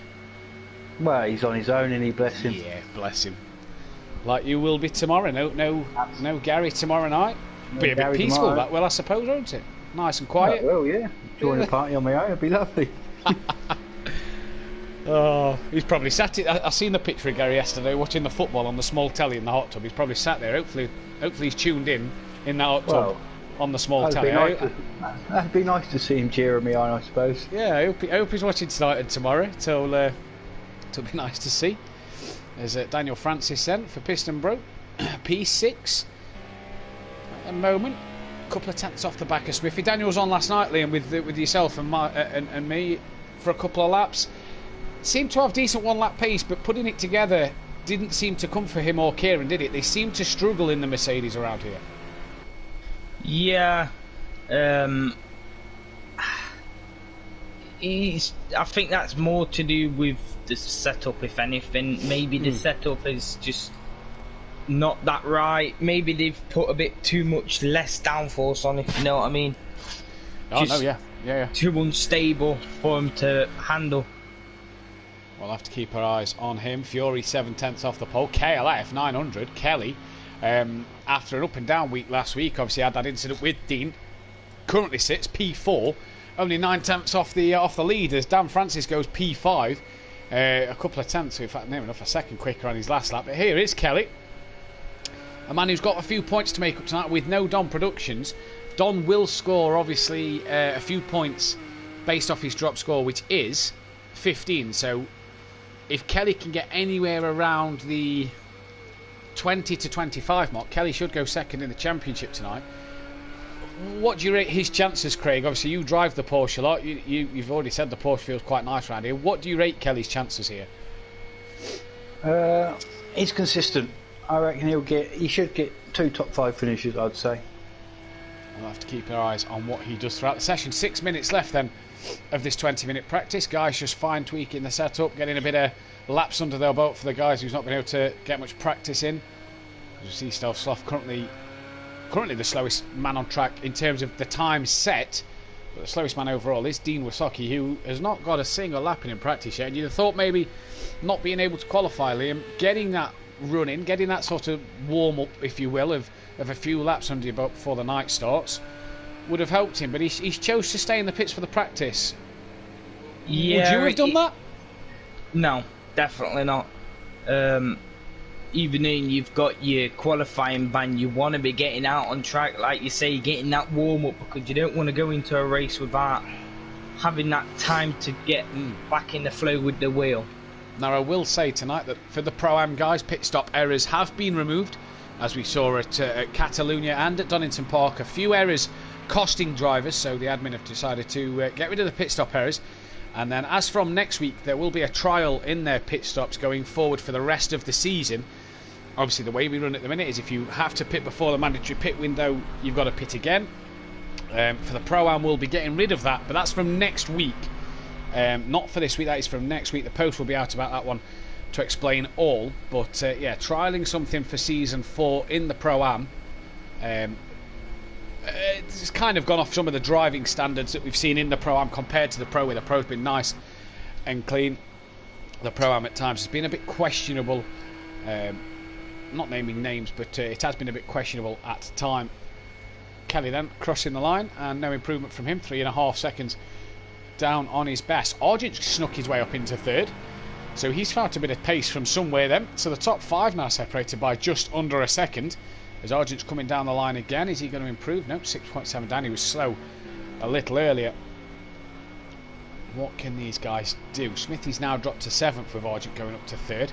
Well, he's on his own, and he bless him. Yeah, bless him. Like you will be tomorrow. No Gary tomorrow night. No Be a bit Gary peaceful tomorrow. that will, I suppose, won't it? Nice and quiet. Well, yeah. Join the party on my own, it'd be lovely. Oh, he's probably sat it. I seen the picture of Gary yesterday watching the football on the small telly in the hot tub. He's probably sat there. Hopefully he's tuned in that hot tub on the small telly. That'd be nice to see him cheering me on, I suppose. Yeah, I hope he's watching tonight and tomorrow. It'll be nice to see. There's Daniel Francis then for Piston Bro. P6 at the moment. A couple of tenths off the back of Smithy. Daniel was on last night, Liam, with yourself and me for a couple of laps. Seemed to have decent one-lap pace, but putting it together didn't seem to come for him or Kieran, did it? They seemed to struggle in the Mercedes around here. Yeah. I think that's more to do with the setup, if anything. Maybe the setup is just not that right. Maybe they've put a bit too much less downforce on, if you know what I mean. Oh, no, yeah. Too unstable for him to handle. We'll have to keep our eyes on him. Fury 7/10 off the pole. KLF 900. Kelly, after an up and down week last week, obviously had that incident with Dean. Currently sits P4, only 9/10 off the lead as Dan Francis goes P5. A couple of tenths, in fact, near enough a second quicker on his last lap. But here is Kelly, a man who's got a few points to make up tonight with no Don Productions. Don will score, obviously, a few points based off his drop score, which is 15. So if Kelly can get anywhere around the 20 to 25 mark, Kelly should go second in the championship tonight. What do you rate his chances, Craig? Obviously, you drive the Porsche a lot. You've already said the Porsche feels quite nice around here. What do you rate Kelly's chances here? He's consistent. I reckon he should get 2 top 5 finishes, I'd say. We'll have to keep our eyes on what he does throughout the session. 6 minutes left then of this 20-minute practice. Guys just fine tweaking the setup, getting a bit of laps under their belt for the guys who's not been able to get much practice in. As you see, Stealth Sloth currently the slowest man on track in terms of the time set, but the slowest man overall is Dean Wasocki, who has not got a single lap in practice yet. And you'd have thought maybe not being able to qualify, Liam, getting that run in, getting that sort of warm up, if you will, of a few laps under your belt before the night starts would have helped him, but he's chose to stay in the pits for the practice. Yeah, would you have done that? No, definitely not. Even then, you've got your qualifying ban, you want to be getting out on track, like you say, getting that warm up, because you don't want to go into a race without having that time to get back in the flow with the wheel. Now, I will say tonight that for the Pro-Am guys, pit stop errors have been removed, as we saw at Catalunya and at Donington Park. A few errors costing drivers, so the admin have decided to get rid of the pit stop errors. And then as from next week, there will be a trial in their pit stops going forward for the rest of the season. Obviously, the way we run at the minute is if you have to pit before the mandatory pit window, you've got to pit again. For the Pro-Am, we'll be getting rid of that, but that's from next week. Not for this week, that is from next week. The post will be out about that one to explain all. But yeah, trialling something for Season 4 in the Pro-Am. It's kind of gone off some of the driving standards that we've seen in the Pro-Am compared to the Pro, where the Pro's been nice and clean. The Pro-Am at times has been a bit questionable. Not naming names, but it has been a bit questionable at the time. Kelly then crossing the line, and no improvement from him. 3.5 seconds down on his best. Argent snuck his way up into third, so he's found a bit of pace from somewhere then. So the top 5 now separated by just under a second. As Argent's coming down the line again, is he going to improve? No, 6.7 down. He was slow a little earlier. What can these guys do? Smithy's now dropped to 7th with Argent going up to 3rd.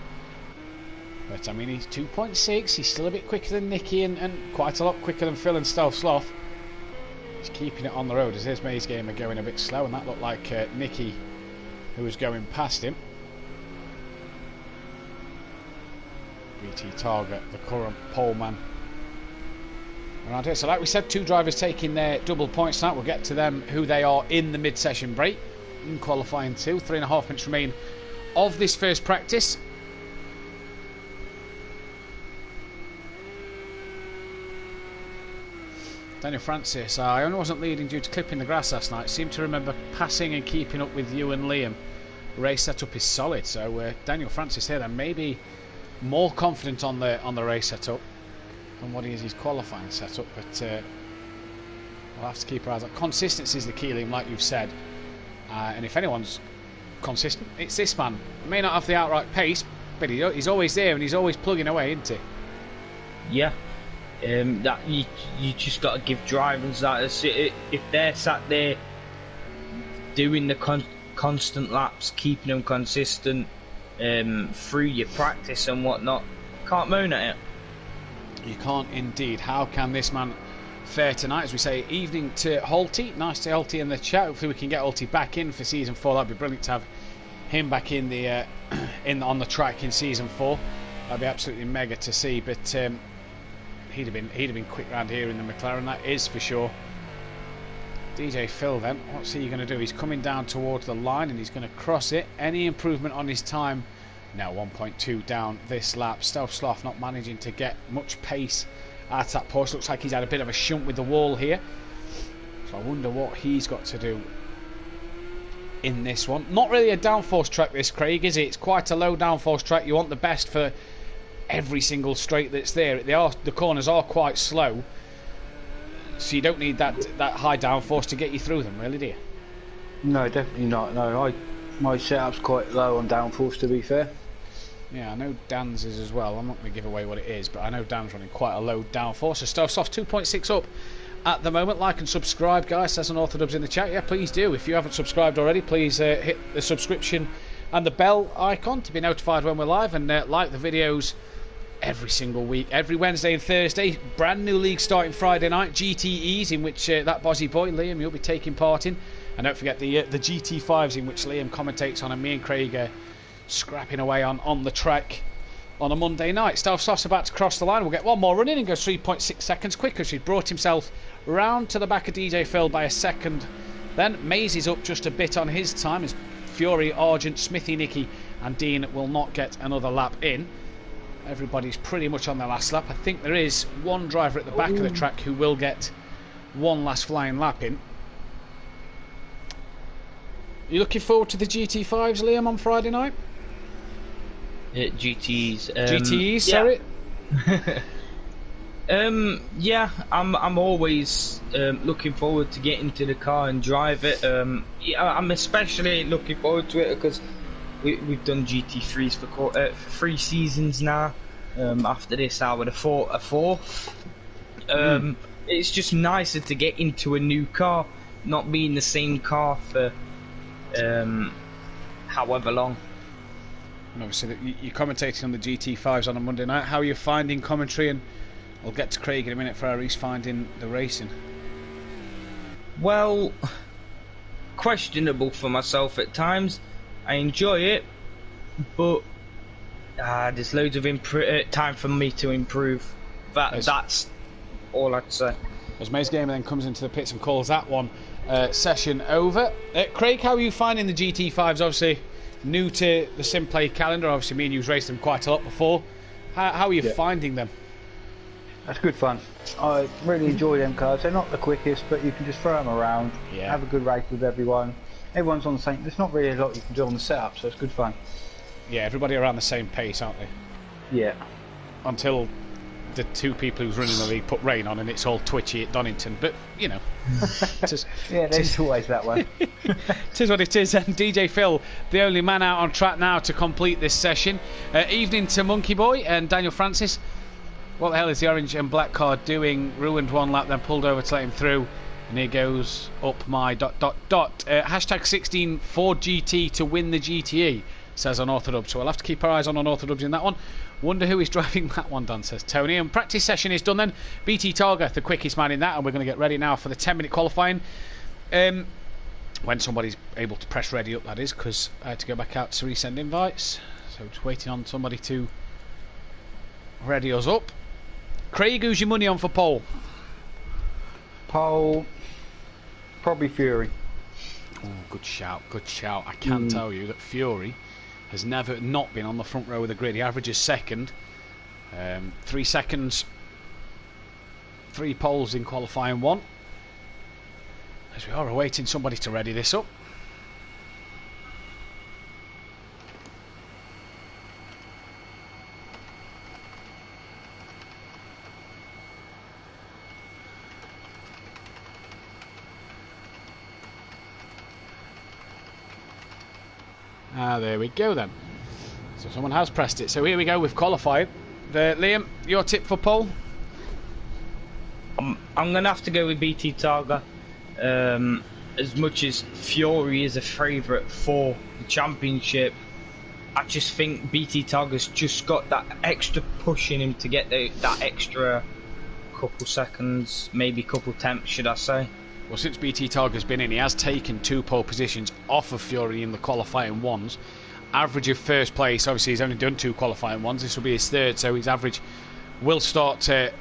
But I mean, he's 2.6. He's still a bit quicker than Nicky and quite a lot quicker than Phil and Stealth Sloth. He's keeping it on the road as his Maze Gamer going a bit slow, and that looked like Nicky who was going past him. BT Target, the current pole man around here. So like we said, 2 drivers taking their double points tonight. We'll get to them, who they are in the mid-session break in qualifying 2. 3.5 minutes remain of this first practice. Daniel Francis, I only wasn't leading due to clipping the grass last night. Seemed to remember passing and keeping up with you and Liam. Race setup is solid. So Daniel Francis here then maybe more confident on the race setup than what he is his qualifying setup. But we'll have to keep our eyes on. Consistency is the key, Liam, like you've said. And if anyone's consistent, it's this man. He may not have the outright pace, but he's always there and he's always plugging away, isn't he? Yeah. That you just got to give drivers that. If they're sat there doing the constant laps, keeping them consistent through your practice and whatnot, can't moan at it. You can't indeed. How can this man fare tonight? As we say, evening to Holty. Nice to Holty in the chat. Hopefully we can get Holty back in for season 4. That'd be brilliant to have him back in the on the track in season 4. That'd be absolutely mega to see. But he'd have been quick round here in the McLaren, that is for sure. DJ Phil then, what's he going to do? He's coming down towards the line and he's going to cross it. Any improvement on his time? Now 1.2 down this lap. Stealth Sloth not managing to get much pace at that push. Looks like he's had a bit of a shunt with the wall here. So I wonder what he's got to do in this one. Not really a downforce track this, Craig, is it? It's quite a low downforce track. You want the best for every single straight that's there. The corners are quite slow, so you don't need that high downforce to get you through them, really, do you? No, definitely not. No, my setup's quite low on downforce, to be fair. Yeah, I know Dan's is as well. I'm not going to give away what it is, but I know Dan's running quite a low downforce. So Stealth Soft 2.6 up at the moment. Like and subscribe, guys. Says an Orthodubs in the chat. Yeah, please do. If you haven't subscribed already, please hit the subscription and the bell icon to be notified when we're live, and like the videos every single week, every Wednesday and Thursday. Brand new league starting Friday night, GTEs, in which that Bozzy boy Liam, you'll be taking part in, and don't forget the GT5s, in which Liam commentates on, and me and Craig scrapping away on the track on a Monday night. Stealth Soft's about to cross the line. We'll get one more run in and go 3.6 seconds quicker. He's brought himself round to the back of DJ Phil by a second. Then Maze is up just a bit on his time as Fury, Argent, Smithy, Nicky and Dean will not get another lap in. Everybody's pretty much on their last lap. I think there is one driver at the back of the track who will get one last flying lap in. Are you looking forward to the GT5s, Liam, on Friday night? GTs. GTEs, sorry. Yeah, I'm always looking forward to getting into the car and drive it. Yeah, I'm especially looking forward to it because we've done GT3s for 3 seasons now. After this, I would have thought a 4th. It's just nicer to get into a new car, not be in the same car for however long. And obviously, you're commentating on the GT5s on a Monday night. How are you finding commentary? And I'll get to Craig in a minute for how he's finding the racing. Well, questionable for myself at times. I enjoy it, but there's loads of time for me to improve. That's all I'd say. As Maze Gamer then comes into the pits and calls that one session over. Craig, how are you finding the GT5s? Obviously new to the SimPlay calendar. Obviously me and you've raced them quite a lot before. How are you finding them? That's good fun. I really enjoy them cars. They're not the quickest, but you can just throw them around, have a good race with everyone. Everyone's on the same. There's not really a lot you can do on the setup, so it's good fun. Yeah, everybody around the same pace, aren't they? Yeah. Until the 2 people who's running the league put rain on and it's all twitchy at Donington, but you know. Yeah, there's always that way. It is what it is. And DJ Phil, the only man out on track now to complete this session. Evening to Monkey Boy and Daniel Francis. What the hell is the orange and black car doing? Ruined 1 lap, then pulled over to let him through. And here goes up my ... Hashtag 16 Ford GT to win the GTE, says Unorthodox. So we'll have to keep our eyes on Unorthodox in that one. Wonder who is driving that one, Dan, says Tony. And practice session is done then. BT Targa, the quickest man in that, and we're going to get ready now for the 10-minute qualifying. When somebody's able to press ready up, that is, because I had to go back out to resend invites. So just waiting on somebody to ready us up. Craig, who's your money on for pole? Pole, probably Fury. Oh, good shout, good shout. I can tell you that Fury has never not been on the front row of the grid. He averages second. 3 seconds, 3 poles in qualifying 1. As we are awaiting somebody to ready this up. There we go then. So someone has pressed it. So here we go, we've qualified. Liam, your tip for pole? I'm going to have to go with BT Targa. As much as Fury is a favourite for the championship, I just think BT Targa's just got that extra push in him to get that extra couple seconds, maybe couple tenths, should I say. Well, since BT Targa's been in, he has taken 2 pole positions off of Fury in the qualifying 1s. Average of first place, obviously he's only done 2 qualifying 1s, this will be his 3rd, so his average will start to,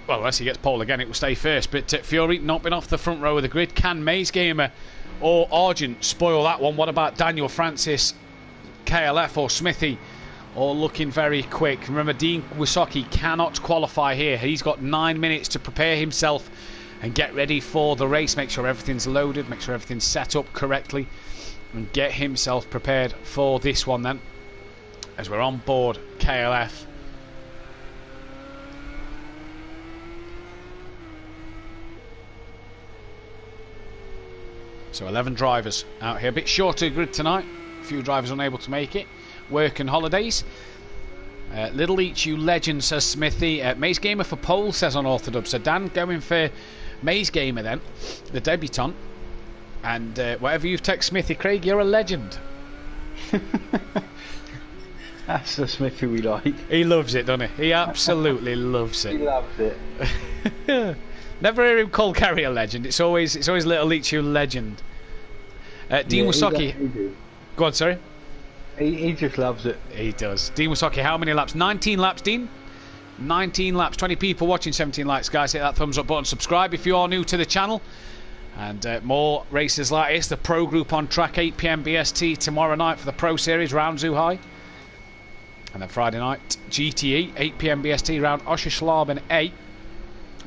well, unless he gets pole again, it will stay first. But Fury not been off the front row of the grid. Can Maze Gamer or Argent spoil that one? What about Daniel Francis, KLF or Smithy? All looking very quick. Remember, Dean Wysocki cannot qualify here. He's got 9 minutes to prepare himself and get ready for the race. Make sure everything's loaded, make sure everything's set up correctly, and get himself prepared for this one then, as we're on board KLF. So 11 drivers out here, a bit shorter grid tonight, a few drivers unable to make it, work and holidays. Little Each You Legend, says Smithy. Maze Gamer for pole, says on Orthodub. So Dan going for Maze Gamer then, the debutant. And whatever you've texted Smithy, Craig, you're a legend. That's the Smithy we like. He loves it, doesn't he? He absolutely loves it. He loves it. Never hear him call Carrie a legend. It's always Little Each You Legend. Dean Wysocki. Go on, sorry. He just loves it. He does. Dean Wysocki, how many laps? 19 laps, Dean. 19 laps. 20 people watching, 17 likes. Guys, hit that thumbs up button. Subscribe if you are new to the channel. And more races like this. The Pro Group on track, 8 PM BST tomorrow night for the Pro Series, round Zhuhai. And then Friday night, GTE, 8 PM BST, round Oscherschlaben A.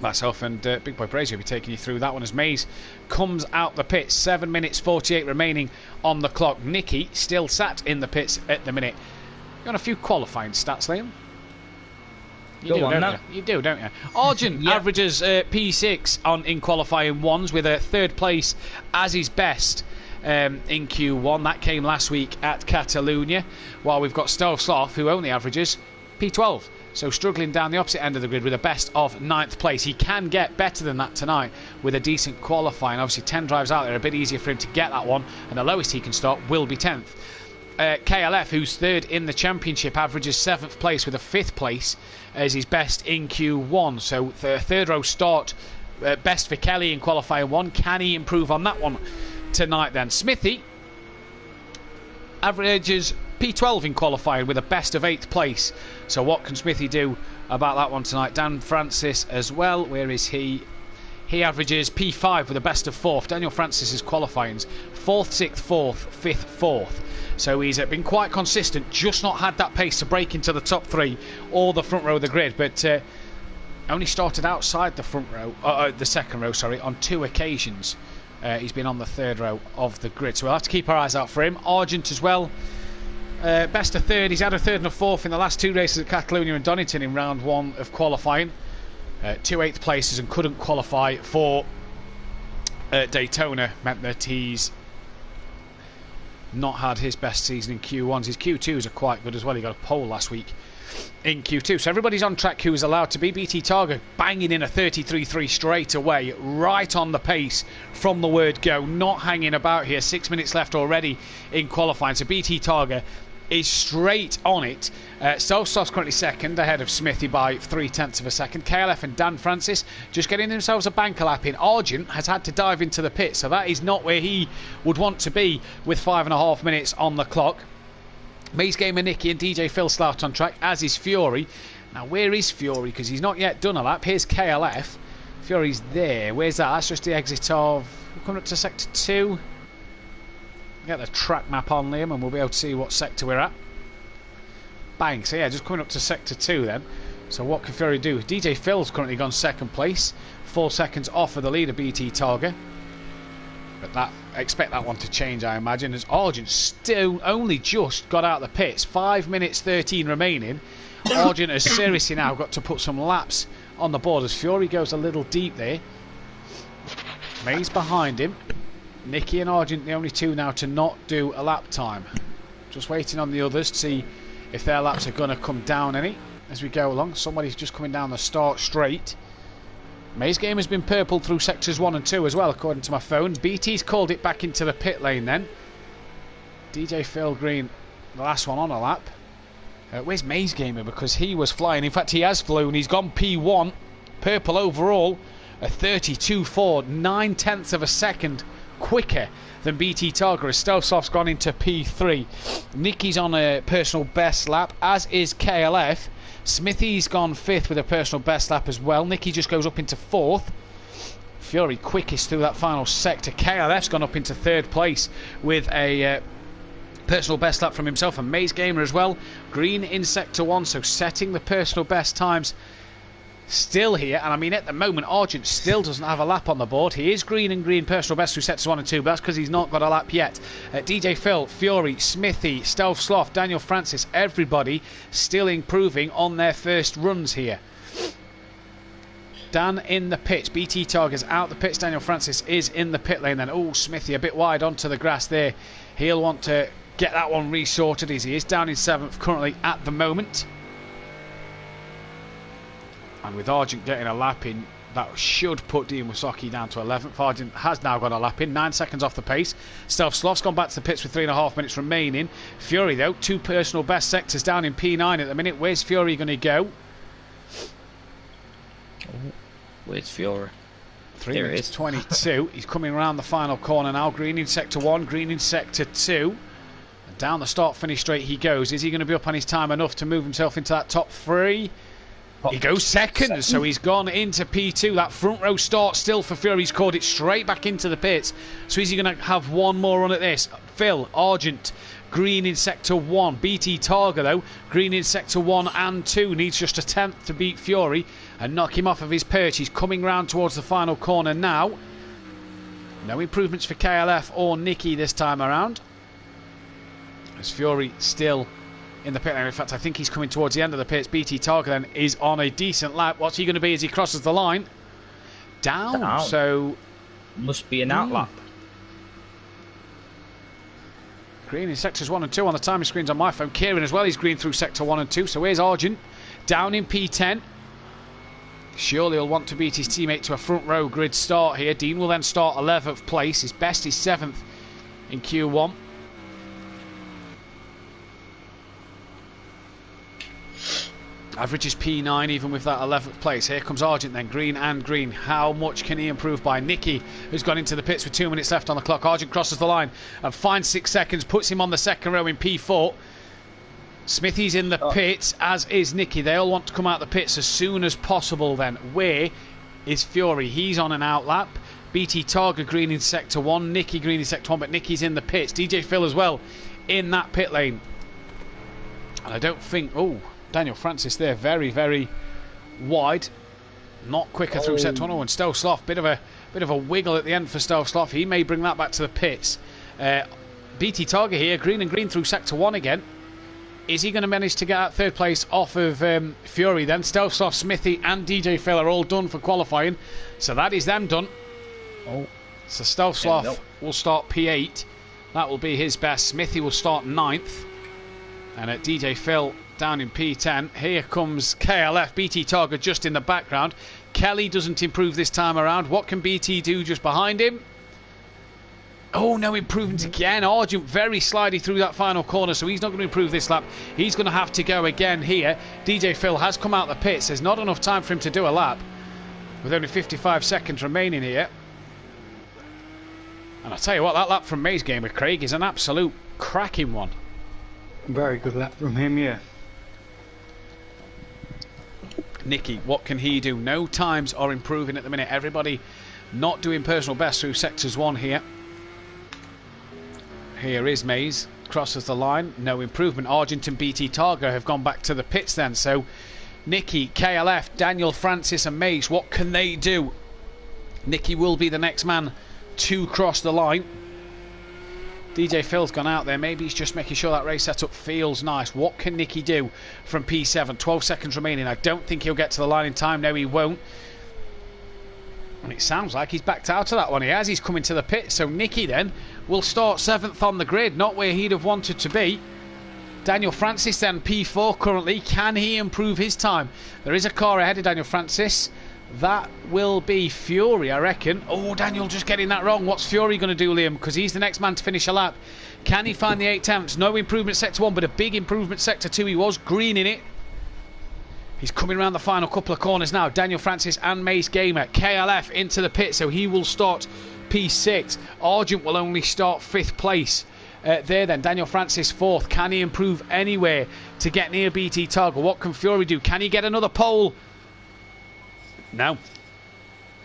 Myself and Big Boy Brazy will be taking you through that one as Maze comes out the pits. 7 minutes 48 remaining on the clock. Nicky still sat in the pits at the minute. You want a few qualifying stats, Liam? You do, don't you? Argent averages P6 in qualifying 1s with a 3rd place as his best in Q1. That came last week at Catalonia. While we've got Sloth, who only averages P12. So struggling down the opposite end of the grid with a best of 9th place. He can get better than that tonight with a decent qualifying. Obviously 10 drives out there, a bit easier for him to get that one, and the lowest he can start will be 10th. KLF, who's 3rd in the championship, averages 7th place with a 5th place as his best in Q1. So the 3rd row start, best for Kelly in qualifying 1. Can he improve on that one tonight then? Smithy averages P12 in qualifying with a best of 8th place. So what can Smithy do about that one tonight? Dan Francis as well. Where is he? He averages P5 with a best of 4th. Daniel Francis's qualifyings 4th, 6th, 4th, 5th, 4th. So he's been quite consistent, just not had that pace to break into the top 3 or the front row of the grid. But only started outside the front row, the 2nd row, sorry, on 2 occasions. He's been on the 3rd row of the grid. So we'll have to keep our eyes out for him. Argent as well. Best of 3rd. He's had a 3rd and a 4th in the last 2 races at Catalonia and Donington in round 1 of qualifying. 2 8th places and couldn't qualify for Daytona. Meant that he's not had his best season in Q1s. His Q2s are quite good as well. He got a pole last week in Q2. So everybody's on track who is allowed to be. BT Targa banging in a 33.3 straight away, right on the pace from the word go. Not hanging about here. 6 minutes left already in qualifying. So BT Targa is straight on it. Solstoff's currently 2nd, ahead of Smithy by 0.3 of a second. KLF and Dan Francis just getting themselves a banker lap in. Argent has had to dive into the pit, so that is not where he would want to be with 5.5 minutes on the clock. Maze Gamer Nicky and DJ Phil Slout on track, as is Fury. Now, where is Fury? Because he's not yet done a lap. Here's KLF. Fury's there. Where's that? That's just the exit of... We're coming up to Sector 2. Get the track map on, Liam, and we'll be able to see what sector we're at. Bang. So yeah, just coming up to Sector 2 then. So what can Fury do? DJ Phil's currently gone second place. 4 seconds off of the leader, BT Targa. But that, expect that one to change, I imagine, as Argent still only just got out of the pits. 5 minutes 13 remaining. Argent has seriously now got to put some laps on the board as Fury goes a little deep there. May's behind him. Nicky and Argent the only two now to not do a lap time. Just waiting on the others to see if their laps are going to come down any as we go along. Somebody's just coming down the start straight. May's game has been purpled through sectors 1 and 2 as well, according to my phone. BT's called it back into the pit lane then. DJ Phil Green, the last one on a lap. Where's May's gamer? Because he was flying. In fact, he has flown. He's gone P1. Purple overall. A 32.4. 9/10 of a second quicker than BT Targa. Stelsoft's gone into P3. Nicky's on a personal best lap, as is KLF. Smithy's gone 5th with a personal best lap as well. Nicky just goes up into 4th. Fury quickest through that final sector. KLF's gone up into 3rd place with a personal best lap from himself, and May's gamer as well. Green in sector 1, so setting the personal best times still here. And I mean, at the moment, Argent still doesn't have a lap on the board. He is green and green personal best through sectors 1 and 2, but that's because he's not got a lap yet. DJ Phil, Fury, Smithy, Stealth Sloth, Daniel Francis, everybody still improving on their first runs here. Dan in the pits. BT Targa's out the pits. Daniel Francis is in the pit lane then. Oh, Smithy a bit wide onto the grass there. He'll want to get that one resorted as he is down in 7th currently at the moment. And with Argent getting a lap in, that should put Dean Wasaki down to 11th. Argent has now got a lap in, 9 seconds off the pace. Stealth Sloth's gone back to the pits with 3.5 minutes remaining. Fury, though, 2 personal best sectors down in P9 at the minute. Where's Fury going to go? Where's Fury? 3 minutes 22. He's coming around the final corner now. Green in sector 1, green in sector 2. And down the start-finish straight he goes. Is he going to be up on his time enough to move himself into that top 3? He goes second, so he's gone into P2. That front row start still for Fury. He's caught it straight back into the pits. So is he going to have one more run at this? Phil, Argent, green in sector 1. BT Targa, though, green in sector 1 and 2. Needs just a 10th to beat Fury and knock him off of his perch. He's coming round towards the final corner now. No improvements for KLF or Nicky this time around, as Fury still in the pit lane. In fact, I think he's coming towards the end of the pits. BT Targa then is on a decent lap. What's he going to be as he crosses the line? Down. So must be an outlap. Green in sectors 1 and 2 on the timing screens on my phone. Kieran as well, he's green through sector 1 and 2. So here's Argent down in P10. Surely he'll want to beat his teammate to a front row grid start here. Dean will then start 11th place. His best is 7th in Q1. Average is P9 even with that 11th place. Here comes Argent then, green and green. How much can he improve by? Nicky, who's gone into the pits with 2 minutes left on the clock. Argent crosses the line and finds 6 seconds, puts him on the second row in P4. Smithy's in the pits, as is Nicky. They all want to come out the pits as soon as possible then. Where is Fury? He's on an outlap. BT Targa green in sector 1, Nicky green in sector 1, but Nicky's in the pits. DJ Phil as well in that pit lane. And I don't think... Oh, Daniel Francis there, very, very wide. Not quicker through sector 1. Oh, and Stealth Sloth, bit of a wiggle at the end for Stealth Sloth. He may bring that back to the pits. BT Targa here, green and green through sector 1 again. Is he going to manage to get that 3rd place off of Fury then? Stealth Sloth, Smithy and DJ Phil are all done for qualifying. So that is them done. Oh. So Stealth Sloth will start P8. That will be his best. Smithy will start 9th. And at DJ Phil down in P10. Here comes KLF. BT Targa just in the background. Kelly doesn't improve this time around. What can BT do just behind him? Oh, no improvement again. Argent very slidey through that final corner, so he's not going to improve this lap. He's going to have to go again here. DJ Phil has come out the pits. There's not enough time for him to do a lap, with only 55 seconds remaining here. And I'll tell you what, that lap from May's game with Craig is an absolute cracking one. Very good lap from him, yeah. Nicky, what can he do? No times are improving at the minute. Everybody not doing personal best through sectors 1 here. Here is Mays, crosses the line, no improvement. Argent and BT Targa have gone back to the pits then. So Nicky, KLF, Daniel Francis and Mays, what can they do? Nicky will be the next man to cross the line. DJ Phil's gone out there. Maybe he's just making sure that race setup feels nice. What can Nicky do from P7? 12 seconds remaining. I don't think he'll get to the line in time. No, he won't. And it sounds like he's backed out of that one. He has. He's coming to the pit. So Nicky then will start 7th on the grid. Not where he'd have wanted to be. Daniel Francis then P4 currently. Can he improve his time? There is a car ahead of Daniel Francis. That will be Fury, I reckon. Oh, Daniel just getting that wrong. What's Fury going to do, Liam? Because he's the next man to finish a lap. Can he find the 8 tenths? No improvement sector 1, but a big improvement sector 2. He was green in it. He's coming around the final couple of corners now. Daniel Francis and Mace Gamer. KLF into the pit, so he will start P6. Argent will only start 5th place. There then, Daniel Francis 4th. Can he improve anywhere to get near BT Targa? What can Fury do? Can he get another pole? No.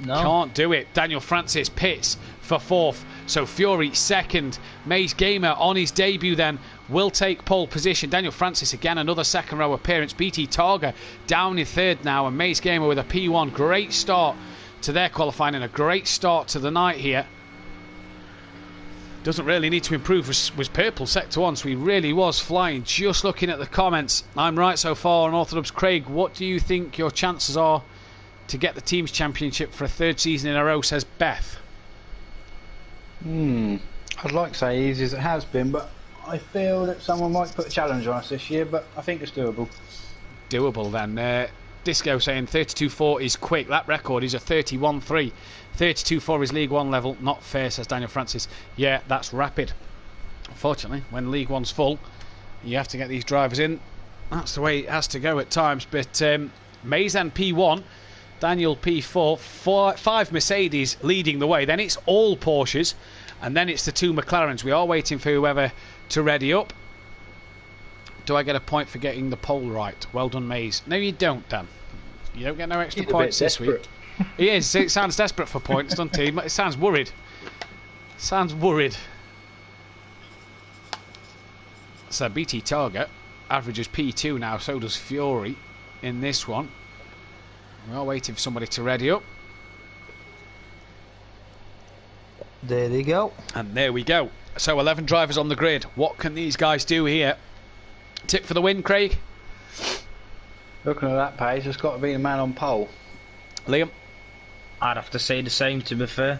Can't do it. Daniel Francis pits for 4th. So Fury 2nd. Mace Gamer on his debut then will take pole position. Daniel Francis again, another second row appearance. BT Targa down in 3rd now, and Mace Gamer with a P1. Great start to their qualifying and a great start to the night here. Doesn't really need to improve. Was purple sector 1, so he really was flying. Just looking at the comments, I'm right so far on Orthodox. Craig, what do you think your chances are to get the team's championship for a 3rd season in a row, says Beth? I'd like to say easy as it has been, but I feel that someone might put a challenge on us this year, but I think it's doable. Doable then. Disco saying 32.4 is quick. That record is a 31.3. 32.4 is League 1 level. Not fair, says Daniel Francis. Yeah, that's rapid. Unfortunately, when League 1's full, you have to get these drivers in. That's the way it has to go at times. But Mays and P1, Daniel P4, 5 Mercedes leading the way. Then it's all Porsches, and then it's the 2 McLarens. We are waiting for whoever to ready up. Do I get a point for getting the pole right? Well done, Mays. No, you don't, Dan. You don't get no extra points this week. He is. It sounds desperate for points, doesn't he? It sounds worried. Sounds worried. So BT Target averages P2 now. So does Fury in this one. We are waiting for somebody to ready up. There they go. And there we go. So 11 drivers on the grid. What can these guys do here? Tip for the win, Craig? Looking at that pace, it's got to be the man on pole. Liam? I'd have to say the same, to be fair.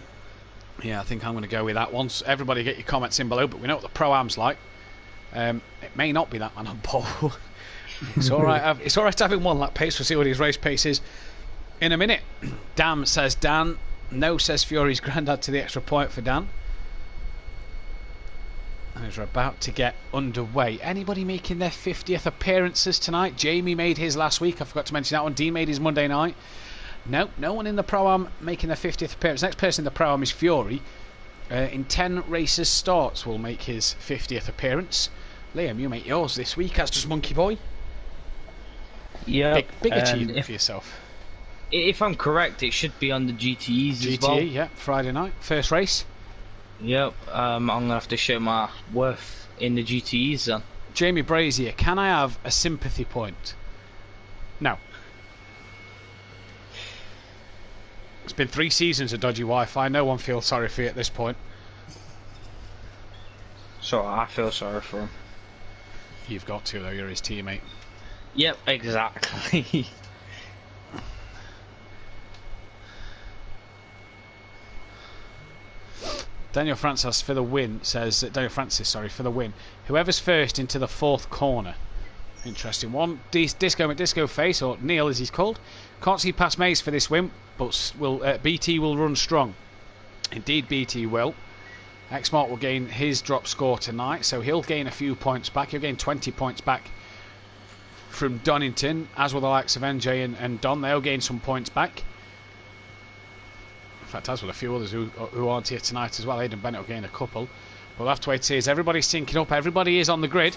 Yeah, I think I'm going to go with that one. So everybody get your comments in below, but we know what the Pro-Am's like. It may not be that man on pole. It's alright. It's alright having one lap pace. We'll see what his race pace is in a minute. Damn, says Dan. No, says Fury's granddad, to the extra point for Dan. As we're about to get underway. Anybody making their 50th appearances tonight? Jamie made his last week. I forgot to mention that one. Dean made his Monday night. No, no one in the Pro-Am making their 50th appearance. Next person in the Pro-Am is Fury. In 10 races starts will make his 50th appearance. Liam, you make yours this week, as does Monkey Boy. Yeah, big achievement for yourself. If I'm correct, it should be on the GTEs as well. GTE, yeah, Friday night, first race. Yep, I'm going to have to show my worth in the GTEs then. Jamie Brazier, can I have a sympathy point? No. It's been 3 seasons of dodgy Wi-Fi. No one feels sorry for you at this point. So I feel sorry for him. You've got to, though. You're his teammate. Yep, exactly. Daniel Francis for the win, says Daniel Francis, sorry, for the win. Whoever's first into the 4th corner. Interesting one. Disco McDisco Face, or Neil as he's called. Can't see past Mace for this win, but BT will run strong. Indeed, BT will. Xmart will gain his drop score tonight, so he'll gain a few points back. He'll gain 20 points back from Donington, as will the likes of NJ and Don. They'll gain some points back. In fact, as will a few others who aren't here tonight as well. Aidan Bennett will gain a couple. But we'll have to wait to see as everybody's syncing up. Everybody is on the grid.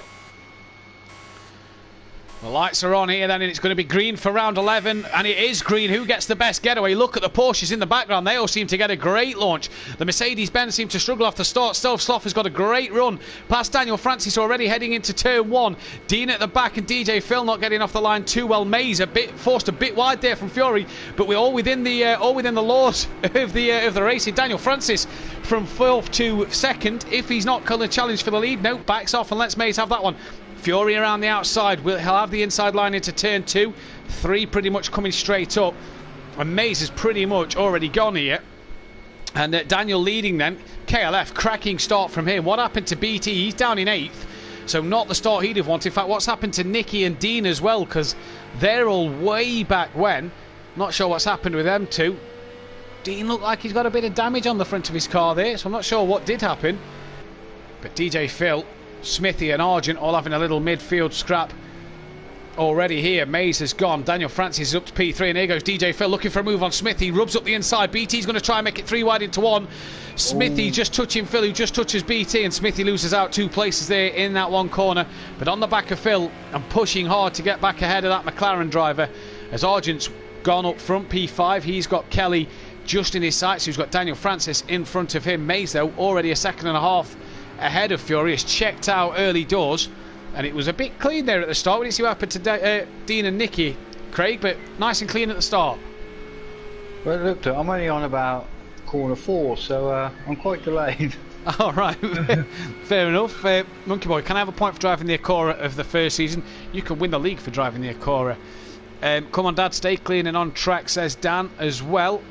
The lights are on here then, and it's going to be green for round 11, and it is green. Who gets the best getaway? Look at the Porsches in the background. They all seem to get a great launch. The Mercedes-Benz seem to struggle off the start. Stealth Sloth has got a great run past Daniel Francis, already heading into turn 1. Dean at the back and DJ Phil not getting off the line too well. Mays forced a bit wide there from Fury, but we're all within the laws of the racing. Daniel Francis from 4th to 2nd. If he's not going to challenge for the lead, no, backs off and lets Mays have that one. Fury around the outside. He'll have the inside line into turn 2. 3 pretty much coming straight up. And Mays has pretty much already gone here. And Daniel leading then. KLF, cracking start from him. What happened to BT? He's down in 8th. So not the start he'd have wanted. In fact, what's happened to Nicky and Dean as well? Because they're all way back when. Not sure what's happened with them two. Dean looked like he's got a bit of damage on the front of his car there. So I'm not sure what did happen. But DJ Phil, Smithy and Argent all having a little midfield scrap already here. Mays has gone. Daniel Francis is up to P3, and here goes DJ Phil looking for a move on Smithy. Rubs up the inside. BT's going to try and make it 3 wide into 1. Smithy just touching Phil, who just touches BT, and Smithy loses out 2 places there in that one corner. But on the back of Phil and pushing hard to get back ahead of that McLaren driver, as Argent's gone up front, P5. He's got Kelly just in his sights, who's got Daniel Francis in front of him. Mays, though, already a second and a half ahead of Fury, has checked out early doors, and it was a bit clean there at the start. We didn't see what happened to Dean and Nicky, Craig, but nice and clean at the start. Well, look, I'm only on about corner 4, so I'm quite delayed. All right, fair enough. Monkey Boy, can I have a point for driving the Acura of the first season? You can win the league for driving the Acura. Come on, Dad, stay clean and on track, says Dan as well.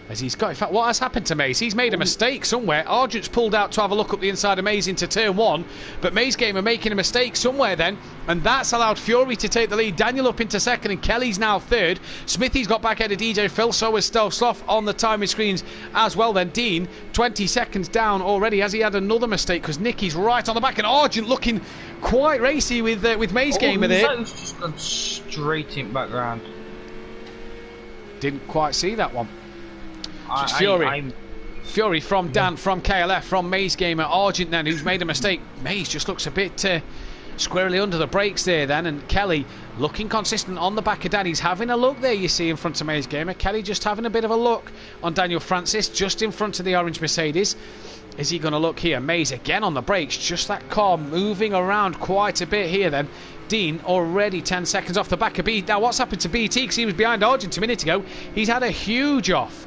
As he's got, in fact, what has happened to Mays? He's made a mistake somewhere. Argent's pulled out to have a look up the inside of Mays into turn 1, but Mays game are making a mistake somewhere then, and that's allowed Fury to take the lead. Daniel up into 2nd, and Kelly's now 3rd. Smithy's got back ahead of DJ Phil, so is Stealth Sloth on the timing screens as well. Then Dean, 20 seconds down already. Has he had another mistake? Because Nicky's right on the back, and Argent looking quite racy with Mays gamer there. That was just gone straight in background. Didn't quite see that one. It's Fury from Dan, from KLF, from Mays Gamer, Argent then, who's made a mistake. Mays just looks a bit squarely under the brakes there then, and Kelly looking consistent on the back of Dan. He's having a look there, you see, in front of Mays Gamer. Kelly just having a bit of a look on Daniel Francis, just in front of the orange Mercedes. Is he going to look here? Mays again on the brakes, just that car moving around quite a bit here then. Dean already 10 seconds off the back of BT. Now what's happened to BT? Because he was behind Argent a minute ago. He's had a huge off.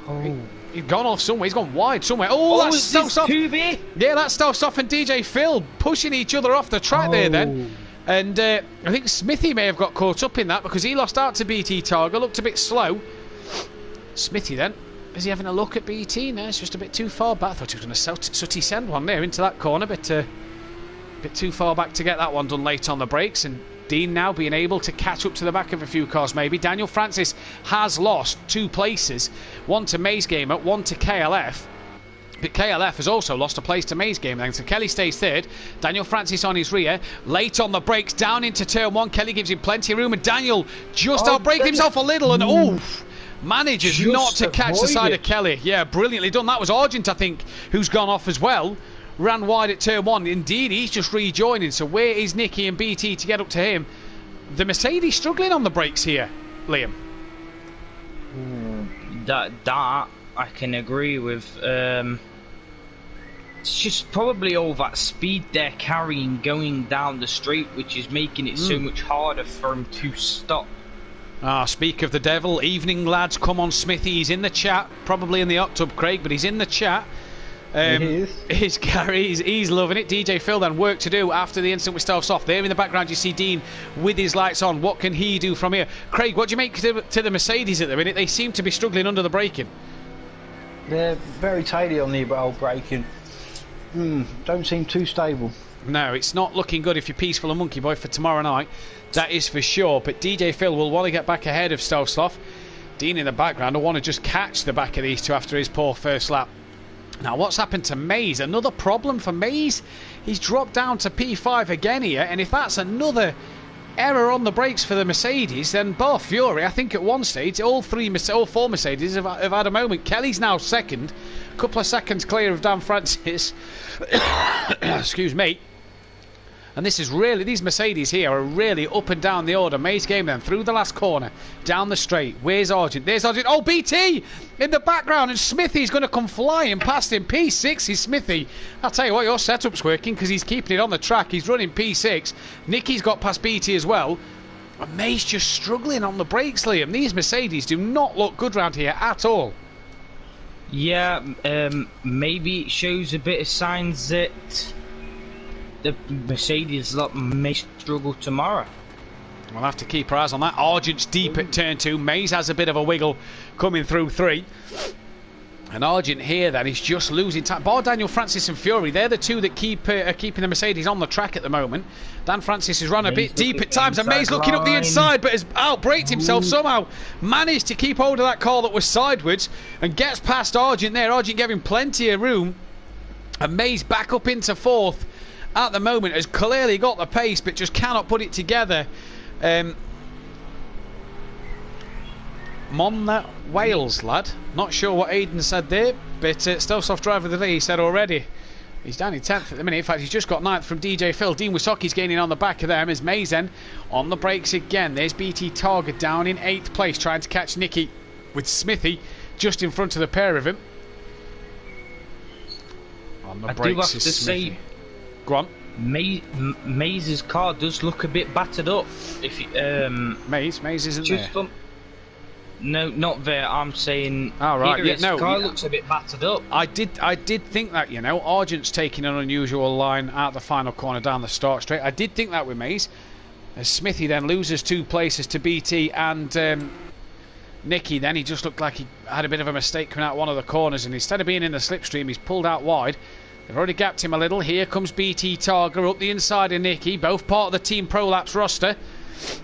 Oh. He's gone off somewhere. He's gone wide somewhere. Oh, that's Stealth Sloth. Yeah, that's Stealth Sloth and DJ Phil pushing each other off the track there then. And I think Smithy may have got caught up in that because he lost out to BT Targa. Looked a bit slow. Smithy then. Is he having a look at BT? No, it's just a bit too far back. I thought he was going to sooty send one there into that corner, but a bit too far back to get that one done late on the brakes. And Dean now being able to catch up to the back of a few cars maybe. Daniel Francis has lost 2 places. 1 to Mays Gamer, 1 to KLF. But KLF has also lost a place to Mays Gamer then. So Kelly stays 3rd. Daniel Francis on his rear. Late on the brakes, down into turn 1. Kelly gives him plenty of room, and Daniel just outbraked himself a little, and manages just not to catch the side of Kelly. Yeah, brilliantly done. That was Argent, I think, who's gone off as well. Ran wide at turn 1. Indeed, he's just rejoining. So where is Nicky and BT to get up to him? The Mercedes struggling on the brakes here, Liam. That I can agree with. It's just probably all that speed they're carrying going down the straight, which is making it so much harder for him to stop. Speak of the devil. Evening, lads. Come on, Smithy. He's in the chat. Probably in the hot tub, Craig, but he's in the chat. He's Gary, he's loving it. DJ Phil then work to do after the incident with Stealth Sloth. There in the background you see Dean with his lights on. What can he do from here? Craig, what do you make to the Mercedes at the minute? They seem to be struggling under the braking. They're very tidy on the old braking. Don't seem too stable. No, it's not looking good if you're Peaceful and Monkey Boy for tomorrow night. That is for sure. But DJ Phil will want to get back ahead of Stealth Sloth. Dean in the background will want to just catch the back of these two after his poor first lap. Now, what's happened to Mays? Another problem for Mays. He's dropped down to P5 again here, and if that's another error on the brakes for the Mercedes, then bar Fury, I think at one stage, all 4 Mercedes have had a moment. Kelly's now 2nd, a couple of seconds clear of Dan Francis. Excuse me. And this is really, these Mercedes here are really up and down the order. Mays game then through the last corner, down the straight. Where's Argent? There's Argent. Oh, BT in the background, and Smithy's going to come flying past him. P6 is Smithy. I'll tell you what, your setup's working because he's keeping it on the track. He's running P6. Nicky's got past BT as well. And Mays just struggling on the brakes, Liam. These Mercedes do not look good round here at all. Yeah, maybe it shows a bit of signs that the Mercedes lot may struggle tomorrow. We'll have to keep our eyes on that. Argent's deep at turn 2. Mays has a bit of a wiggle coming through 3. And Argent here then is just losing time. Bar Daniel Francis and Fury, they're the two that are keeping the Mercedes on the track at the moment. Dan Francis has run a bit deep at times, and Mays looking up the inside, but has outbraked himself somehow. Managed to keep hold of that car that was sideways and gets past Argent there. Argent gave him plenty of room. And Mays back up into 4th at the moment, has clearly got the pace but just cannot put it together. Mon Wales lad, not sure what Aidan said there, but Stelsoft driver of the day, he said already. He's down in 10th at the minute. In fact, he's just got 9th from DJ Phil. Dean Wisoki's gaining on the back of them as Mays then on the brakes again. There's BT Targa down in 8th place, trying to catch Nicky with Smithy just in front of the pair of him. On the brakes is Smithy. Go on. Mays' car does look a bit battered up. If Mays isn't there. No, not there. I'm saying. Oh, right. His car looks a bit battered up. I did think that, you know, Argent's taking an unusual line out the final corner down the start straight. I did think that with Mays. As Smithy then loses 2 places to BT and Nicky. Then he just looked like he had a bit of a mistake coming out one of the corners, and instead of being in the slipstream, he's pulled out wide. They've already gapped him a little. Here comes BT Targa up the inside of Nicky, both part of the Team Pro Laps roster.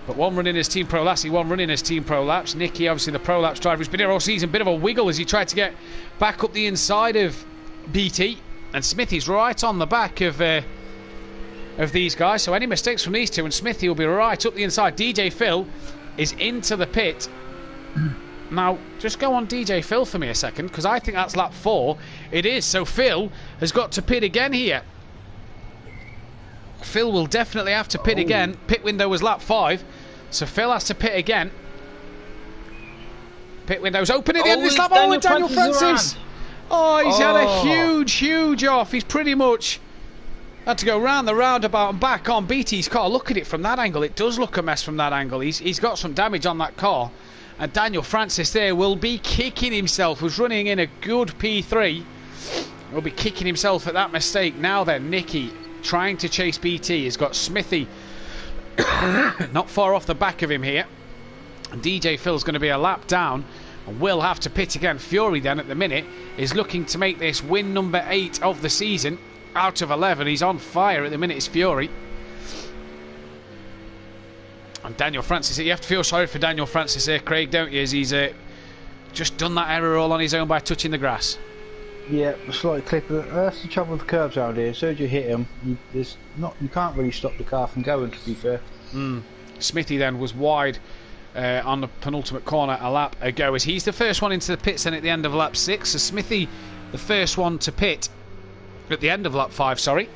But one running as Team Pro Lassie, one running as Team Pro Laps. Nicky, obviously the Pro Laps driver, who's been here all season. Bit of a wiggle as he tried to get back up the inside of BT. And Smithy's right on the back of these guys. So any mistakes from these two, and Smithy will be right up the inside. DJ Phil is into the pit. Now, just go on DJ Phil for me a second, because I think that's lap 4. It is. So Phil has got to pit again here. Phil will definitely have to pit again. Pit window was lap 5, so Phil has to pit again. Pit window's open at the end of this lap. Oh, and Daniel Francis! Oh, he's had a huge off. He's pretty much had to go round the roundabout and back on BT's car. Look at it from that angle. It does look a mess from that angle. He's got some damage on that car. And Daniel Francis there will be kicking himself. Was running in a good P3. Will be kicking himself at that mistake. Now then, Nicky trying to chase BT has got Smithy not far off the back of him here. And DJ Phil's going to be a lap down and will have to pit again. Fury then at the minute is looking to make this win number 8 of the season out of 11. He's on fire at the minute, is Fury. And Daniel Francis, you have to feel sorry for Daniel Francis here, Craig, don't you, as he's just done that error all on his own by touching the grass. Yeah, a slight clip. That's the trouble with the curbs out here. As soon as you hit them, you can't really stop the car from going, to be fair. Smithy then was wide on the penultimate corner a lap ago, as he's the first one into the pits then at the end of lap 6. So Smithy, the first one to pit at the end of lap 5, sorry.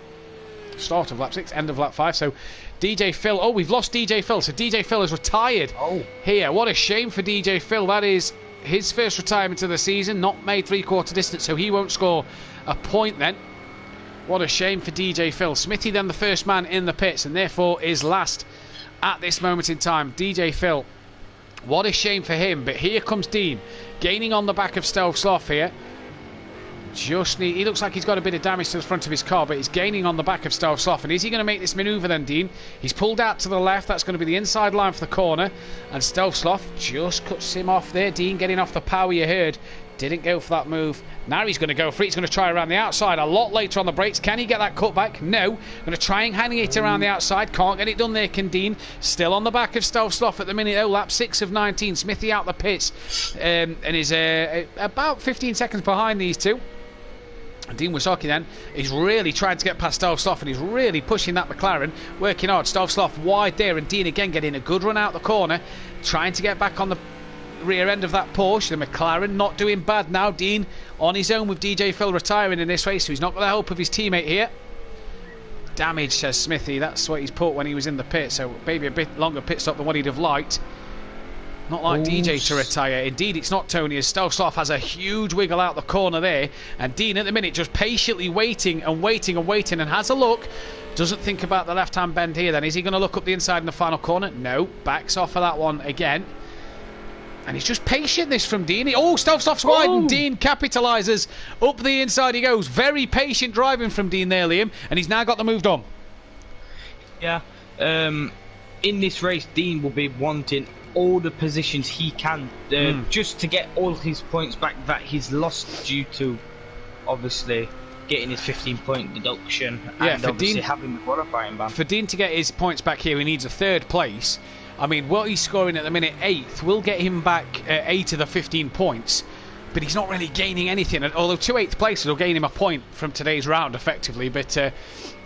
Start of lap 6, end of lap 5. So DJ Phil, oh, we've lost DJ Phil. So DJ Phil has retired here. What a shame for DJ Phil. That is his first retirement of the season, not made 3/4 distance, so he won't score a point then. What a shame for DJ Phil. Smithy then the first man in the pits, and therefore is last at this moment in time. DJ Phil, what a shame for him. But here comes Dean, gaining on the back of Stealth Sloth here. He looks like he's got a bit of damage to the front of his car, but he's gaining on the back of Stealth Sloth. And is he going to make this manoeuvre then, Dean? He's pulled out to the left. That's going to be the inside line for the corner. And Stealth Sloth just cuts him off there. Dean getting off the power, you heard. Didn't go for that move. Now he's going to go for it. He's going to try around the outside a lot later on the brakes. Can he get that cut back? No. Going to try and hang it around the outside. Can't get it done there, can Dean. Still on the back of Stealth Sloth at the minute. Oh, lap 6 of 19. Smithy out the pits. And is about 15 seconds behind these two. Dean Wisoki then is really trying to get past Stealth Sloth, and he's really pushing that McLaren, working hard. Stealth Sloth wide there, and Dean again getting a good run out the corner, trying to get back on the rear end of that Porsche. The McLaren not doing bad now. Dean on his own with DJ Phil retiring in this race, so he's not got the help of his teammate here. damage, says Smithy. That's what he's put when he was in the pit, so maybe a bit longer pit stop than what he'd have liked. Not like DJ to retire. Indeed, it's not Tony, as Stelsoff has a huge wiggle out the corner there, and Dean at the minute just patiently waiting and waiting and waiting, and has a look. Doesn't think about the left-hand bend here then. Is he going to look up the inside in the final corner? No. Backs off of that one again. And he's just patient, this from Dean. Stelsoff's wide, and Dean capitalises. Up the inside he goes. Very patient driving from Dean there, Liam. And he's now got the move done. Yeah. In this race, Dean will be wanting all the positions he can just to get all his points back that he's lost due to, obviously, getting his 15-point deduction and obviously having the qualifying ban. For Dean to get his points back here, he needs a third place. I mean, what he's scoring at the minute, 8th, will get him back 8 of the 15 points, but he's not really gaining anything. Although 2 8th places will gain him a point from today's round, effectively, but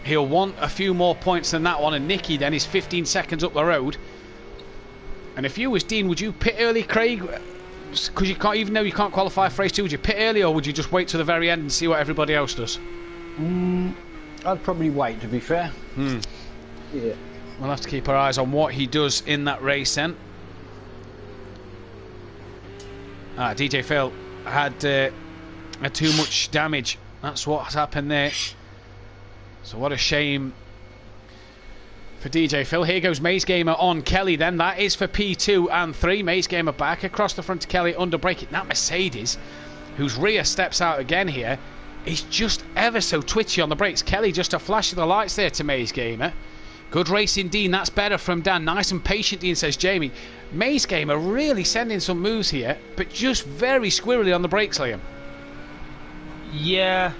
he'll want a few more points than that one. And Nicky then is 15 seconds up the road. And if you was Dean, would you pit early, Craig? Because you can't, even though you can't qualify for race 2, would you pit early, or would you just wait till the very end and see what everybody else does? I'd probably wait, to be fair. Yeah. We'll have to keep our eyes on what he does in that race then. DJ Phil had too much damage. That's what's happened there. So what a shame for DJ Phil. Here goes Maze Gamer on Kelly then. That is for P2 and 3. Maze Gamer back across the front of Kelly, under braking. That Mercedes, whose rear steps out again here, is just ever so twitchy on the brakes. Kelly just a flash of the lights there to Maze Gamer. Good racing, Dean. That's better from Dan. Nice and patient, Dean, says Jamie. Maze Gamer really sending some moves here, but just very squirrely on the brakes, Liam. Yeah.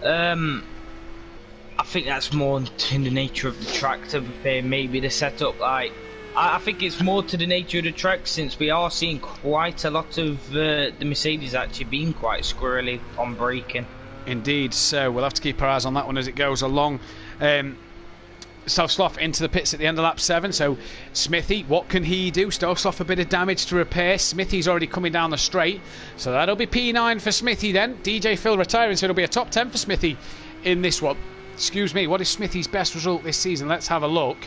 I think that's more in the nature of the track, to be fair. Maybe the setup. I think it's more to the nature of the track, since we are seeing quite a lot of the Mercedes actually being quite squirrely on braking. Indeed. So we'll have to keep our eyes on that one as it goes along. Stelsoff into the pits at the end of lap 7. So Smithy, what can he do? Stelsoff a bit of damage to repair. Smithy's already coming down the straight, so that'll be P9 for Smithy then. DJ Phil retiring, so it'll be a top 10 for Smithy in this one. Excuse me, what is Smithy's best result this season? Let's have a look.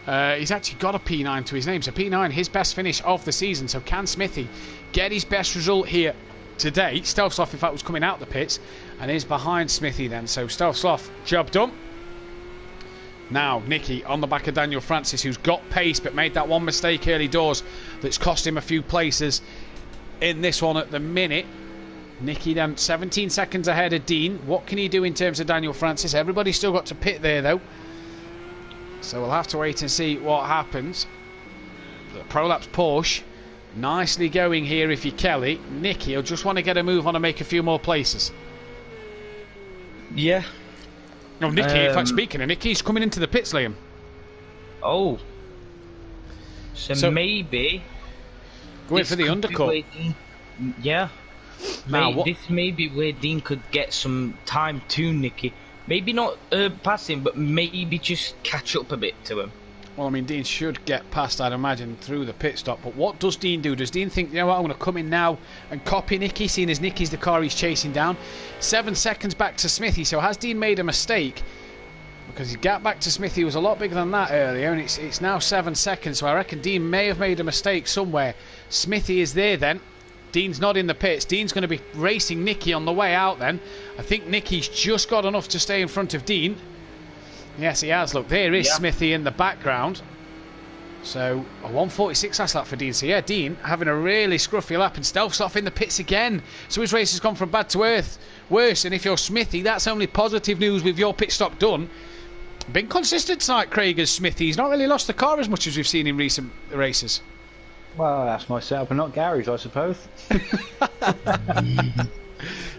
He's actually got a P9 to his name, so P9, his best finish of the season. So can Smithy get his best result here today? Stelsoff, in fact, was coming out the pits and is behind Smithy then. So Stelsoff, job done. Now, Nicky on the back of Daniel Francis, who's got pace but made that one mistake early doors that's cost him a few places in this one at the minute. Nicky then 17 seconds ahead of Dean. What can he do in terms of Daniel Francis? Everybody's still got to pit there, though. So we'll have to wait and see what happens. The Prolapse Porsche, nicely going here if you're Kelly. Nicky will just want to get a move on and make a few more places. Yeah. Oh, Nicky, in fact, speaking of Nicky, he's coming into the pits, Liam. Oh. So maybe... Going for the undercut. Yeah. This may be where Dean could get some time to Nicky. Maybe not passing, but maybe just catch up a bit to him. Well, I mean, Dean should get past, I'd imagine, through the pit stop. But what does Dean do? Does Dean think, you know what, I'm going to come in now and copy Nicky, seeing as Nicky's the car he's chasing down? 7 seconds back to Smithy. So has Dean made a mistake? Because his gap back to Smithy was a lot bigger than that earlier, and it's now 7 seconds. So I reckon Dean may have made a mistake somewhere. Smithy is there then. Dean's not in the pits. Dean's going to be racing Nicky on the way out then. I think Nicky's just got enough to stay in front of Dean. Yes, he has. Look, there is Smithy in the background. So, a 1:46 last lap for Dean. So, yeah, Dean having a really scruffy lap, and Stelsoff in the pits again. So his race has gone from bad to worse. And if you're Smithy, that's only positive news with your pit stop done. Been consistent tonight, Craig, as Smithy. He's not really lost the car as much as we've seen in recent races. Well, that's my setup and not Gary's, I suppose.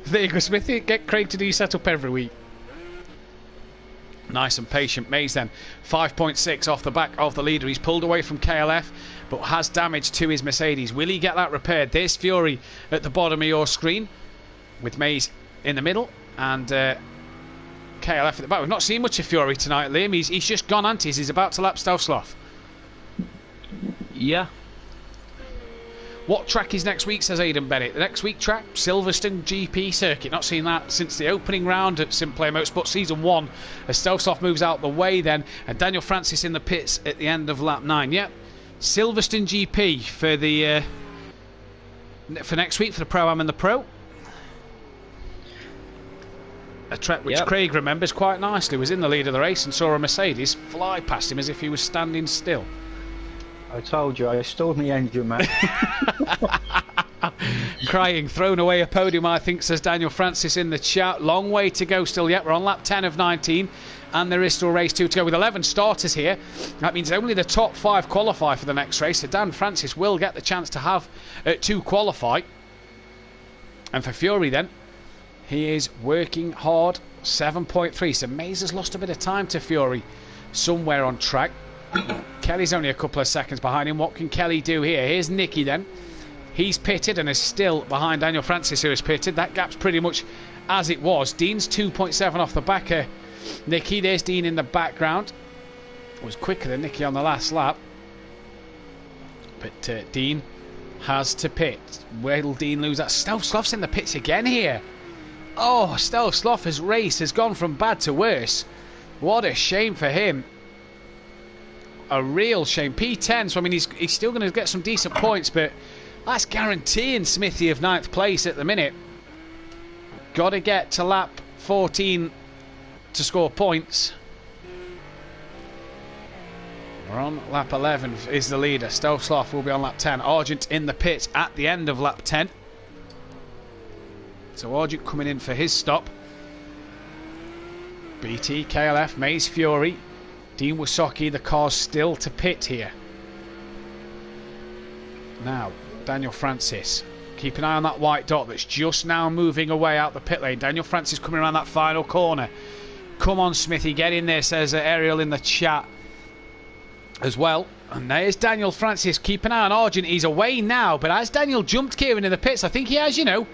There you go, Smithy. Get Craig to do your setup every week. Nice and patient Maze then. 5.6 off the back of the leader. He's pulled away from KLF, but has damage to his Mercedes. Will he get that repaired? There's Fury at the bottom of your screen, with Maze in the middle, and KLF at the back. We've not seen much of Fury tonight, Liam. He's just gone antis. He's about to lap Stelsoff. Yeah. What track is next week, says Aidan Bennett. The next week track, Silverstone GP circuit. Not seen that since the opening round at SimPlay Motorsport Season 1. As Stelsloff moves out the way then, and Daniel Francis in the pits at the end of lap 9. Yep, Silverstone GP for next week for the Pro-Am and the Pro. A track which Craig remembers quite nicely. Was in the lead of the race and saw a Mercedes fly past him as if he was standing still. I told you, I stalled my engine, man. Crying, thrown away a podium, I think, says Daniel Francis in the chat. Long way to go still yet. We're on lap 10 of 19, and there is still race 2 to go with 11 starters here. That means only the top 5 qualify for the next race, so Dan Francis will get the chance to have 2 qualify. And for Fury then, he is working hard. 7.3, so Mays has lost a bit of time to Fury somewhere on track. Kelly's only a couple of seconds behind him. What can Kelly do here? Here's Nicky then. He's pitted and is still behind Daniel Francis, who is pitted. That gap's pretty much as it was. Dean's 2.7 off the back of Nicky. There's Dean in the background. Was quicker than Nicky on the last lap. But Dean has to pit. Will Dean lose that? Stelsloff's in the pits again here. Oh, Stelsloff's race has gone from bad to worse. What a shame for him. A real shame. P10, so I mean he's still going to get some decent points, but that's guaranteeing Smithy of 9th place at the minute. Got to get to lap 14 to score points. We're on lap 11 is the leader. Stelsloff will be on lap 10. Argent in the pits at the end of lap 10. So Argent coming in for his stop. BT, KLF, Mays, Fury, Dean Wysocki, the car's still to pit here. Now, Daniel Francis. Keep an eye on that white dot that's just now moving away out the pit lane. Daniel Francis coming around that final corner. Come on, Smithy, get in there, says Ariel in the chat as well. And there's Daniel Francis. Keep an eye on Argent. He's away now, but has Daniel jumped Kieran in the pits? I think he has, you know.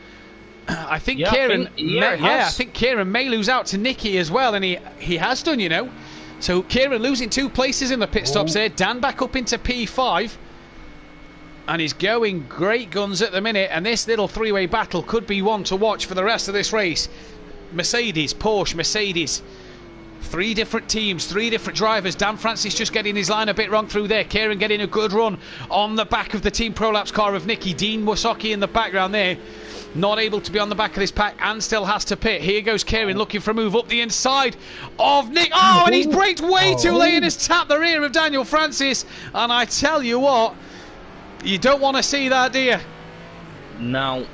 I think Kieran, I think Kieran may lose out to Nicky as well, and he has done, you know. So Kieran losing 2 places in the pit stops there. Dan back up into P5, and he's going great guns at the minute. And this little 3-way battle could be one to watch for the rest of this race. Mercedes, Porsche, Mercedes. 3 different teams, 3 different drivers. Dan Francis just getting his line a bit wrong through there. Kieran getting a good run on the back of the Team Prolapse car of Nicky. Dean Wysocki in the background there. Not able to be on the back of this pack and still has to pit. Here goes Kieran looking for a move up the inside of Nick. Oh, and he's braked way too late and has tapped the rear of Daniel Francis. And I tell you what, you don't want to see that, do you? No.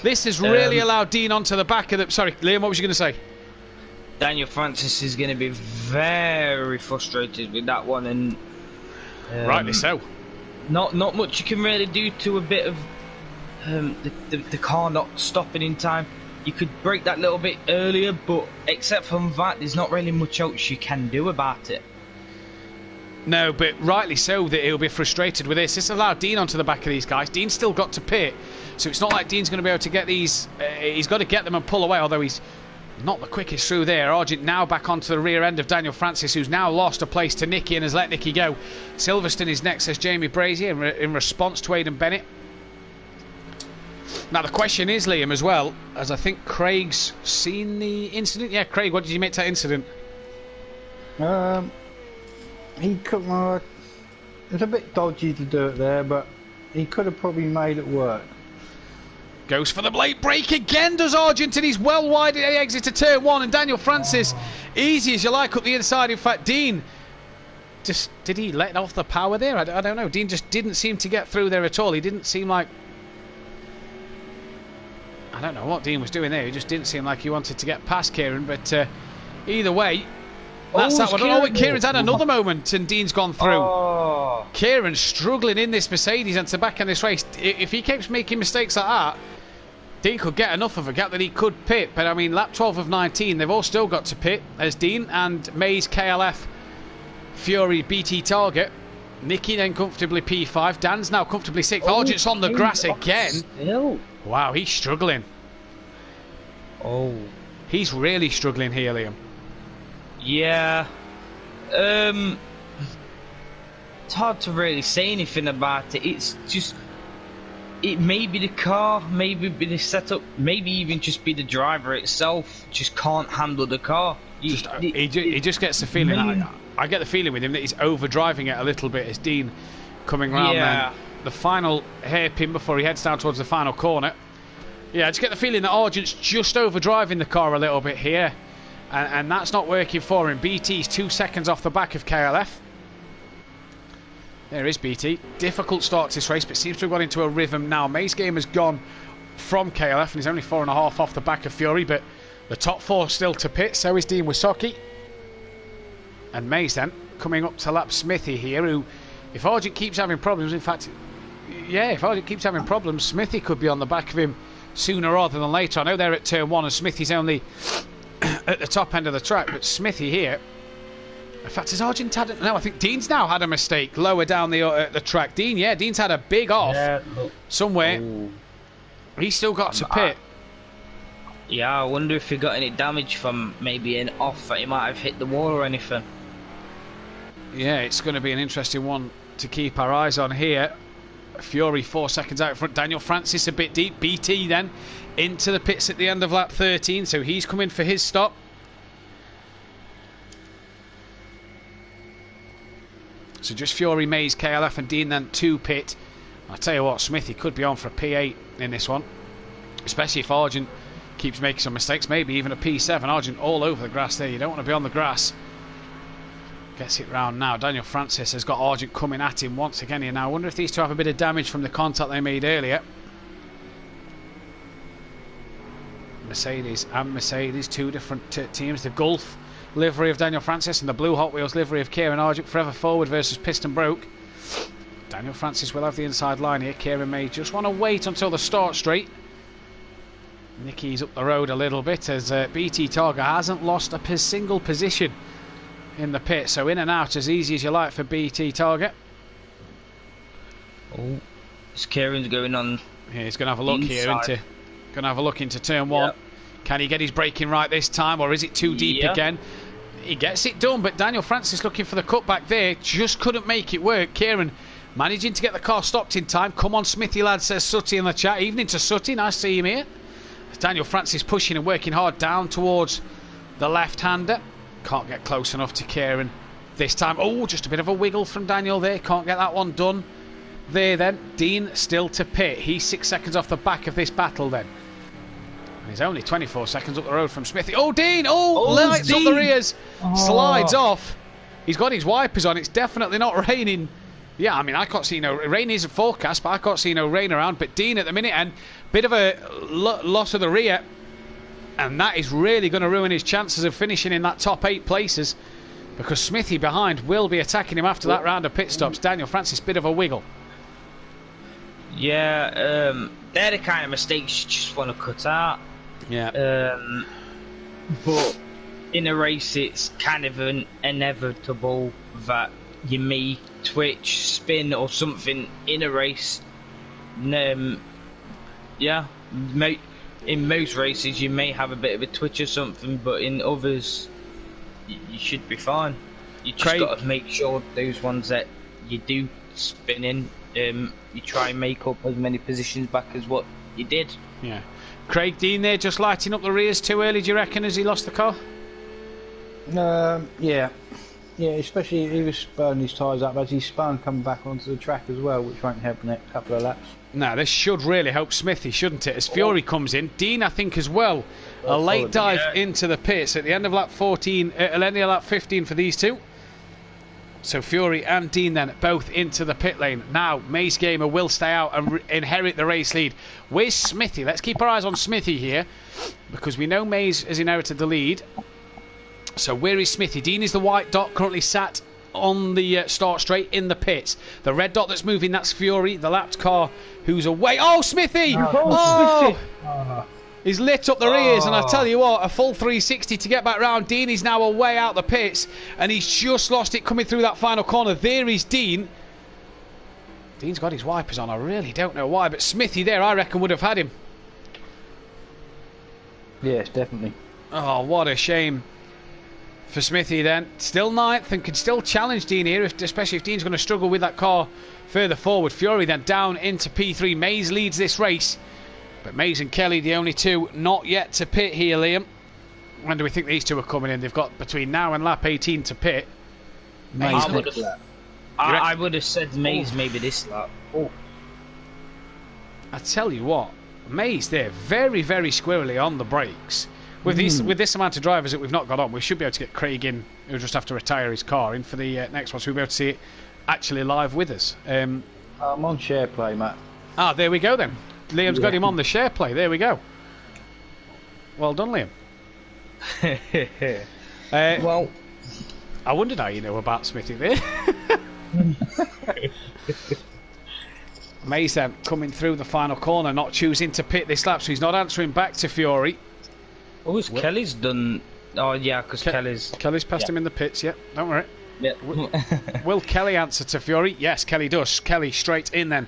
This has really allowed Dean onto the back of the... Sorry, Liam, what was you going to say? Daniel Francis is going to be very frustrated with that one, and rightly so. Not much you can really do to a bit of the car not stopping in time. You could break that little bit earlier, but except from that, there's not really much else you can do about it. No, but rightly so that he'll be frustrated with this. This allowed Dean onto the back of these guys. Dean's still got to pit, so it's not like Dean's going to be able to get these. He's got to get them and pull away, although he's not the quickest through there. Argent now back onto the rear end of Daniel Francis, who's now lost a place to Nicky and has let Nicky go. Silverstone is next, says Jamie Brazier, in response to Aidan Bennett. Now the question is, Liam, as well, as I think Craig's seen the incident. Yeah, Craig, what did you make to that incident? He could. It was a bit dodgy to do it there, but he could have probably made it work. Goes for the blade break again, does Argent, and he's well wide at the exit to turn 1, and Daniel Francis, easy as you like up the inside. In fact, Dean, did he let off the power there? I don't know. Dean just didn't seem to get through there at all. He didn't seem like... I don't know what Dean was doing there. He just didn't seem like he wanted to get past Kieran, but either way, that's that one. Oh, Kieran's had another moment, and Dean's gone through. Oh. Kieran's struggling in this Mercedes and to back in this race. If he keeps making mistakes like that, Dean could get enough of a gap that he could pit. But I mean, lap 12 of 19, they've all still got to pit. There's Dean and Mays, KLF, Fury, BT Target. Nicky then comfortably P5. Dan's now comfortably 6th. Argent's on the grass again. Still. Wow, he's struggling. Oh. He's really struggling here, Liam. Yeah. It's hard to really say anything about it. It's just it may be the car, maybe be the setup, maybe even just be the driver itself just can't handle the car. He just gets the feeling. I get the feeling with him that he's overdriving it a little bit as Dean coming round then. The final hairpin before he heads down towards the final corner. Yeah, I just get the feeling that Argent's just overdriving the car a little bit here, and that's not working for him. BT's 2 seconds off the back of KLF. There is BT. Difficult start to this race, but seems to have got into a rhythm now. May's game has gone from KLF, and he's only 4.5 off the back of Fury, but the top 4 still to pit. So is Dean Wysocki. And May's then coming up to lap Smithy here, who, if Argent keeps having problems, in fact, yeah, if Argent keeps having problems, Smithy could be on the back of him sooner rather than later. I know they're at turn 1 and Smithy's only at the top end of the track, but Smithy here, in fact, has Argent had no, I think Dean's now had a mistake lower down the track. Dean's had a big off somewhere. Ooh. He's still got to pit. Yeah, I wonder if he got any damage from maybe an off that he might have hit the wall or anything. Yeah, it's going to be an interesting one to keep our eyes on here. Fury 4 seconds out in front. Daniel Francis a bit deep. BT then into the pits at the end of lap 13, so he's coming for his stop. So just Fury, Mays, KLF and Dean then to pit. I'll tell you what, Smithy could be on for a P8 in this one, especially if Argent keeps making some mistakes, maybe even a P7. Argent all over the grass there. You don't want to be on the grass. Gets it round now. Daniel Francis has got Argent coming at him once again here now. I wonder if these two have a bit of damage from the contact they made earlier. Mercedes and Mercedes, two different teams. The Gulf livery of Daniel Francis and the blue Hot Wheels livery of Kieran Argent. Forever forward versus piston broke. Daniel Francis will have the inside line here. Kieran may just want to wait until the start straight. Nicky's up the road a little bit as BT Targa hasn't lost a single position in the pit, so in and out as easy as you like for BT Target. Oh, this Kieran's going on. Yeah, he's going to have a look here into turn 1. Yep. Can he get his braking right this time, or is it too deep again? He gets it done, but Daniel Francis looking for the cutback there, just couldn't make it work. Kieran managing to get the car stopped in time. Come on, Smithy lad, says Sutty in the chat. Evening to Sutty, nice to see him here. Daniel Francis pushing and working hard down towards the left-hander. Can't get close enough to Kieran this time. Oh, just a bit of a wiggle from Daniel there. Can't get that one done there then. Dean still to pit. He's 6 seconds off the back of this battle then. And he's only 24 seconds up the road from Smithy. Oh, Dean! Oh, lights Dean. Up the rears. Slides off. He's got his wipers on. It's definitely not raining. Yeah, I mean, I can't see no rain. Is a forecast, but I can't see no rain around. But Dean at the minute, and bit of a loss of the rear, and that is really going to ruin his chances of finishing in that top 8 places, because Smithy behind will be attacking him after that round of pit stops. Daniel Francis, bit of a wiggle. Yeah, they're the kind of mistakes you just want to cut out. Yeah. But in a race, it's kind of an inevitable that you may twitch, spin or something in a race. Yeah, in most races you may have a bit of a twitch or something, but in others you should be fine. You just got to make sure those ones that you do spin in, you try and make up as many positions back as what you did. Yeah. Craig Dean there just lighting up the rears too early, do you reckon, as he lost the car? Yeah, especially he was burning his tyres up as he spun coming back onto the track as well, which won't help the next couple of laps. Now, this should really help Smithy, shouldn't it? As Fury comes in, Dean, I think, as well. A late dive into the pits at the end of lap 14, end of lap 15 for these two. So Fury and Dean then both into the pit lane. Now, Mace Gamer will stay out and inherit the race lead. Where's Smithy? Let's keep our eyes on Smithy here, because we know Mace has inherited the lead. So where is Smithy? Dean is the white dot currently sat on the start straight in the pits. The red dot that's moving, that's Fury, the lapped car who's away. Oh, Smithy! He's lit up the rears, and I tell you what, a full 360 to get back round. Dean is now away out the pits, and he's just lost it coming through that final corner. There is Dean. Dean's got his wipers on. I really don't know why, but Smithy there, I reckon, would have had him. Yes, definitely. Oh, what a shame for Smithy then. Still 9th and can still challenge Dean here, especially if Dean's going to struggle with that car further forward. Fury then down into P3. Mays leads this race. But Mays and Kelly, the only two not yet to pit here, Liam. When do we think these two are coming in? They've got between now and lap 18 to pit. Mays I would have said Mays maybe this lap. Oh. I tell you what, Mays there, very, very squirrely on the brakes. With this amount of drivers that we've not got on, we should be able to get Craig in. He'll just have to retire his car in for the next one, so we'll be able to see it actually live with us. I'm on SharePlay, Matt. Ah, there we go then. Liam's got him on the SharePlay. There we go. Well done, Liam. Well, I wondered how you know about Smithy there. Mays then coming through the final corner, not choosing to pit this lap, so he's not answering back to Fury. Oh, Kelly's done. Oh, yeah, because Kelly's passed him in the pits, yeah, don't worry. Yeah. Will Kelly answer to Fury? Yes, Kelly does. Kelly straight in then.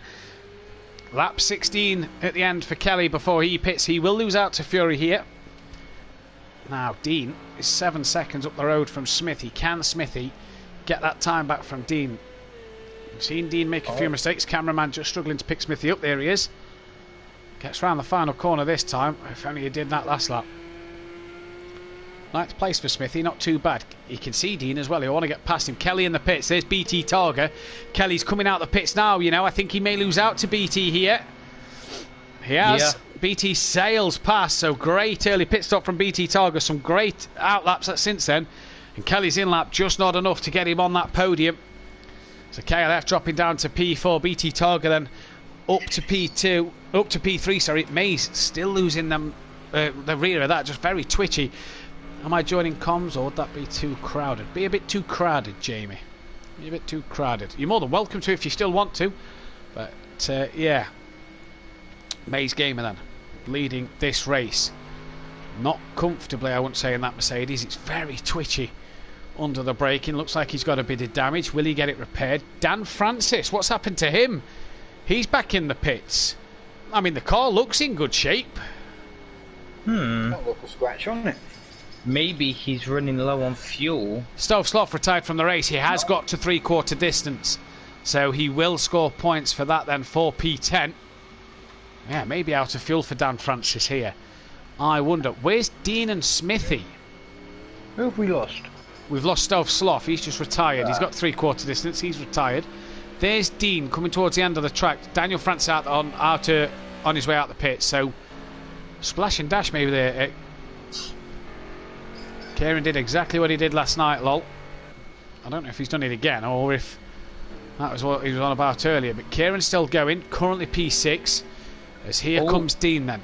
Lap 16 at the end for Kelly before he pits. He will lose out to Fury here. Now, Dean is 7 seconds up the road from Smithy. Can Smithy get that time back from Dean? We've seen Dean make a few mistakes. Cameraman just struggling to pick Smithy up. There he is. Gets round the final corner this time. If only he did that last lap. 9th place for Smithy, not too bad. He can see Dean as well. He'll want to get past him. Kelly in the pits. There's BT Targa. Kelly's coming out the pits now, you know. I think he may lose out to BT here. He has. Yeah. BT sails past, so great early pit stop from BT Targa. Some great outlaps since then. And Kelly's in lap, just not enough to get him on that podium. So KLF dropping down to P4. BT Targa then up to P2. Up to P3, sorry. Mays still losing them. The rear of that, just very twitchy. Am I joining comms, or would that be too crowded? Be a bit too crowded, Jamie. Be a bit too crowded. You're more than welcome to if you still want to. But, yeah. Mays Gamer then, leading this race. Not comfortably, I wouldn't say, in that Mercedes. It's very twitchy under the braking. Looks like he's got a bit of damage. Will he get it repaired? Dan Francis, what's happened to him? He's back in the pits. I mean, the car looks in good shape. Not look a scratch on it. Maybe he's running low on fuel. Stove Sloth retired from the race. He has got to 3/4 distance, so he will score points for that then for P10. Yeah, maybe out of fuel for Dan Francis here. I wonder, where's Dean and Smithy? Who have we lost? We've lost Stove Sloth. He's just retired. He's got 3/4 distance. He's retired. There's Dean coming towards the end of the track. Daniel Francis on his way out the pit. So splash and dash maybe there. Kieran did exactly what he did last night, lol. I don't know if he's done it again or if that was what he was on about earlier. But Kieran's still going, currently P6. As here comes Dean then.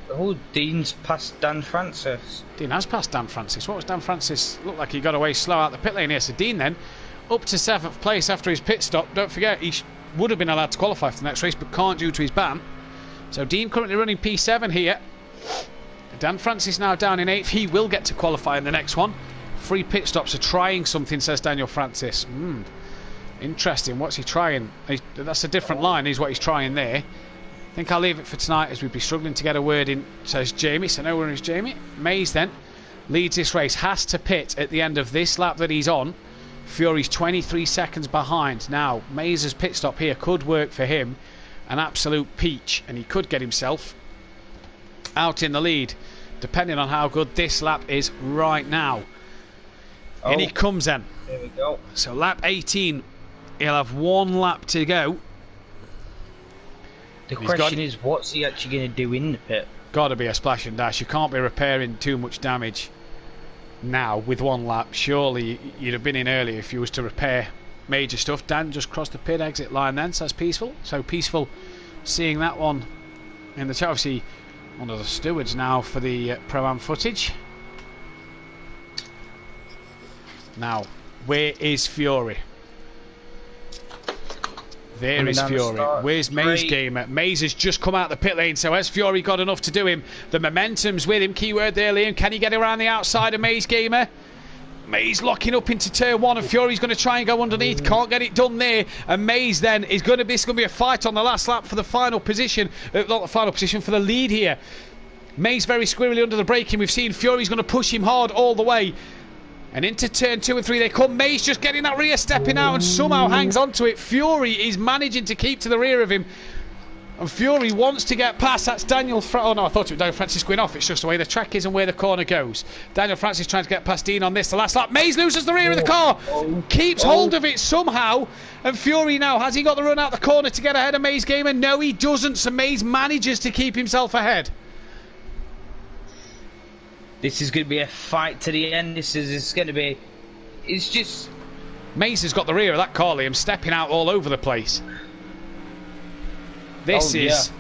Oh, Dean's past Dan Francis. Dean has passed Dan Francis. What was Dan Francis? Looked like he got away slow out the pit lane here. So Dean then up to 7th place after his pit stop. Don't forget, he would have been allowed to qualify for the next race, but can't due to his ban. So Dean currently running P7 here. Dan Francis now down in 8th. He will get to qualify in the next one. 3 pit stops are trying something, says Daniel Francis. Interesting. What's he trying? That's a different line, is what he's trying there. I think I'll leave it for tonight, as we'd be struggling to get a word in, says Jamie. So no one is Jamie. Mays then leads this race. Has to pit at the end of this lap that he's on. Fury's 23 seconds behind. Now, Mays' pit stop here could work for him. An absolute peach. And he could get himself out in the lead, depending on how good this lap is right now. In he comes then. There we go. So lap 18, he'll have 1 lap to go. The question is, what's he actually going to do in the pit? Got to be a splash and dash. You can't be repairing too much damage now with 1 lap. Surely you'd have been in earlier if you was to repair major stuff. Dan just crossed the pit exit line then, says Peaceful. So Peaceful seeing that one in the chat. Obviously one of the stewards now for the Pro-Am footage. Now, where is Fury? There is Fury. Where's Mays Gamer? Mays has just come out the pit lane, so has Fury got enough to do him? The momentum's with him. Keyword there, Liam. Can he get around the outside of Mays Gamer? Mays locking up into turn 1, and Fury's going to try and go underneath. Can't get it done there. And Mays then is going to be, a fight on the last lap for the final position. Not the final position, for the lead here. Mays very squirrely under the braking. We've seen Fury's going to push him hard all the way. And into turn 2 and 3 they come. Mays just getting that rear stepping out and somehow hangs onto it. Fury is managing to keep to the rear of him. And Fury wants to get past. That's Daniel. Oh no, I thought it was Daniel Francis going off. It's just the way the track is and where the corner goes. Daniel Francis trying to get past Dean on this. The last lap. Mays loses the rear of the car. Keeps hold of it somehow. And Fury now, has he got the run out the corner to get ahead of Mays Gamer? No, he doesn't. So Mays manages to keep himself ahead. This is going to be a fight to the end. This is going to be... It's just... Mays has got the rear of that car, Liam, stepping out all over the place. This is...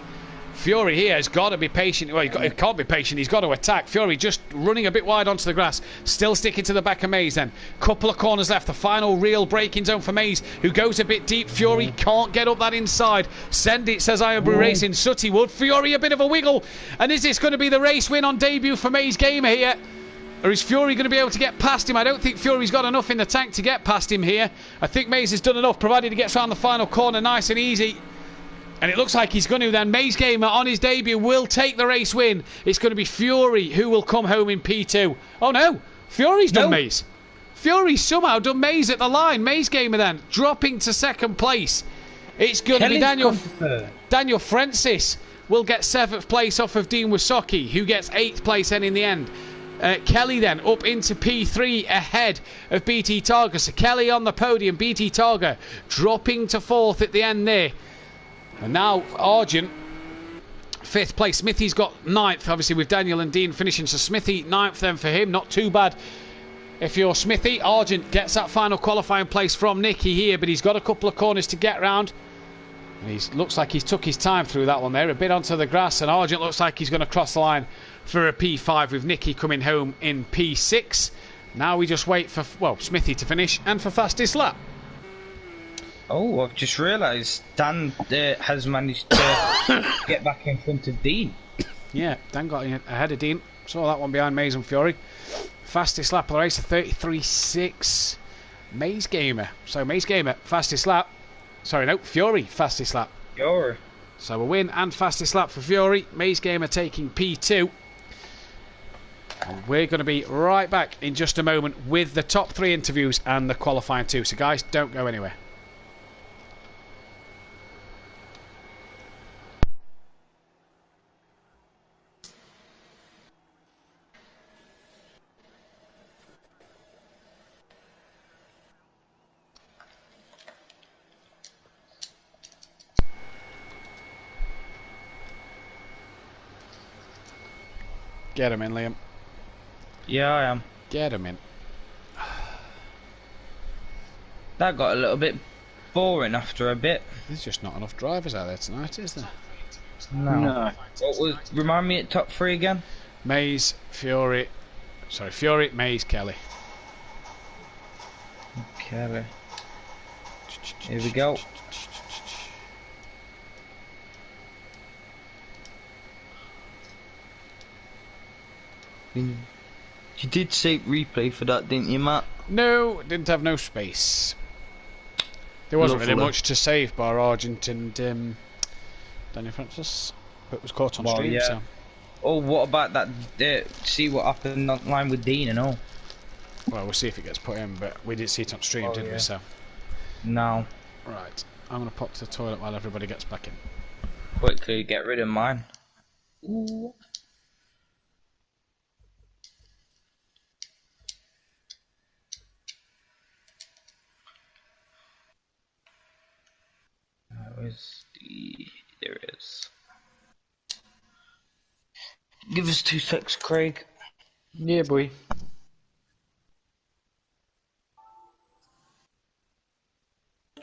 Fury here has got to be patient. Well, he can't be patient. He's got to attack. Fury just running a bit wide onto the grass. Still sticking to the back of Mays then. Couple of corners left. The final real braking zone for Mays, who goes a bit deep. Fury can't get up that inside. Send it, says Iron Brew Racing. Sooty Wood. Fury a bit of a wiggle. And is this going to be the race win on debut for Mays Gamer here? Or is Fury going to be able to get past him? I don't think Fury's got enough in the tank to get past him here. I think Mays has done enough, provided he gets around the final corner nice and easy. And it looks like he's going to then. Mays Gamer on his debut will take the race win. It's going to be Fury who will come home in P2. Oh no, Fury's done Mays. Fury's somehow done Mays at the line. Mays Gamer then dropping to second place. It's going to be Daniel Francis will get 7th place off of Dean Wasocki, who gets 8th place then in the end. Kelly then up into P3 ahead of BT Targa. So Kelly on the podium, BT Targa dropping to 4th at the end there. And now Argent, 5th place. Smithy's got 9th, obviously, with Daniel and Dean finishing. So Smithy, 9th then for him. Not too bad if you're Smithy. Argent gets that final qualifying place from Nicky here, but he's got a couple of corners to get round. And he looks like he's took his time through that one there. A bit onto the grass, and Argent looks like he's going to cross the line for a P5 with Nicky coming home in P6. Now we just wait for, well, Smithy to finish and for fastest lap. Oh, I've just realised Dan has managed to get back in front of Dean. Yeah, Dan got ahead of Dean. Saw that one behind Mays and Fury. Fastest lap of the race, a 33.6. Mays Gamer. So Mays Gamer, fastest lap. Sorry, no, Fury, fastest lap. Fury. So a win and fastest lap for Fury. Mays Gamer taking P2. And we're going to be right back in just a moment with the top 3 interviews and the qualifying 2. So guys, don't go anywhere. Get him in, Liam. Yeah, I am. Get him in. That got a little bit boring after a bit. There's just not enough drivers out there tonight, is there? No. What was? Remind me at top 3 again. Mays, Fury. Sorry, Fury, Mays, Kelly. Kelly. Here we go. You did say replay for that, didn't you, Matt? No, didn't have no space. There wasn't really much to save bar Argent and Daniel Francis, but it was caught on stream. Yeah. So. Oh, what about that? See what happened online with Dean and all. Well, we'll see if it gets put in, but we did see it on stream, didn't we? So. No. Right, I'm gonna pop to the toilet while everybody gets back in. Quickly get rid of mine. Ooh. Where's the... There it is. Give us 2 secs, Craig. Yeah, boy.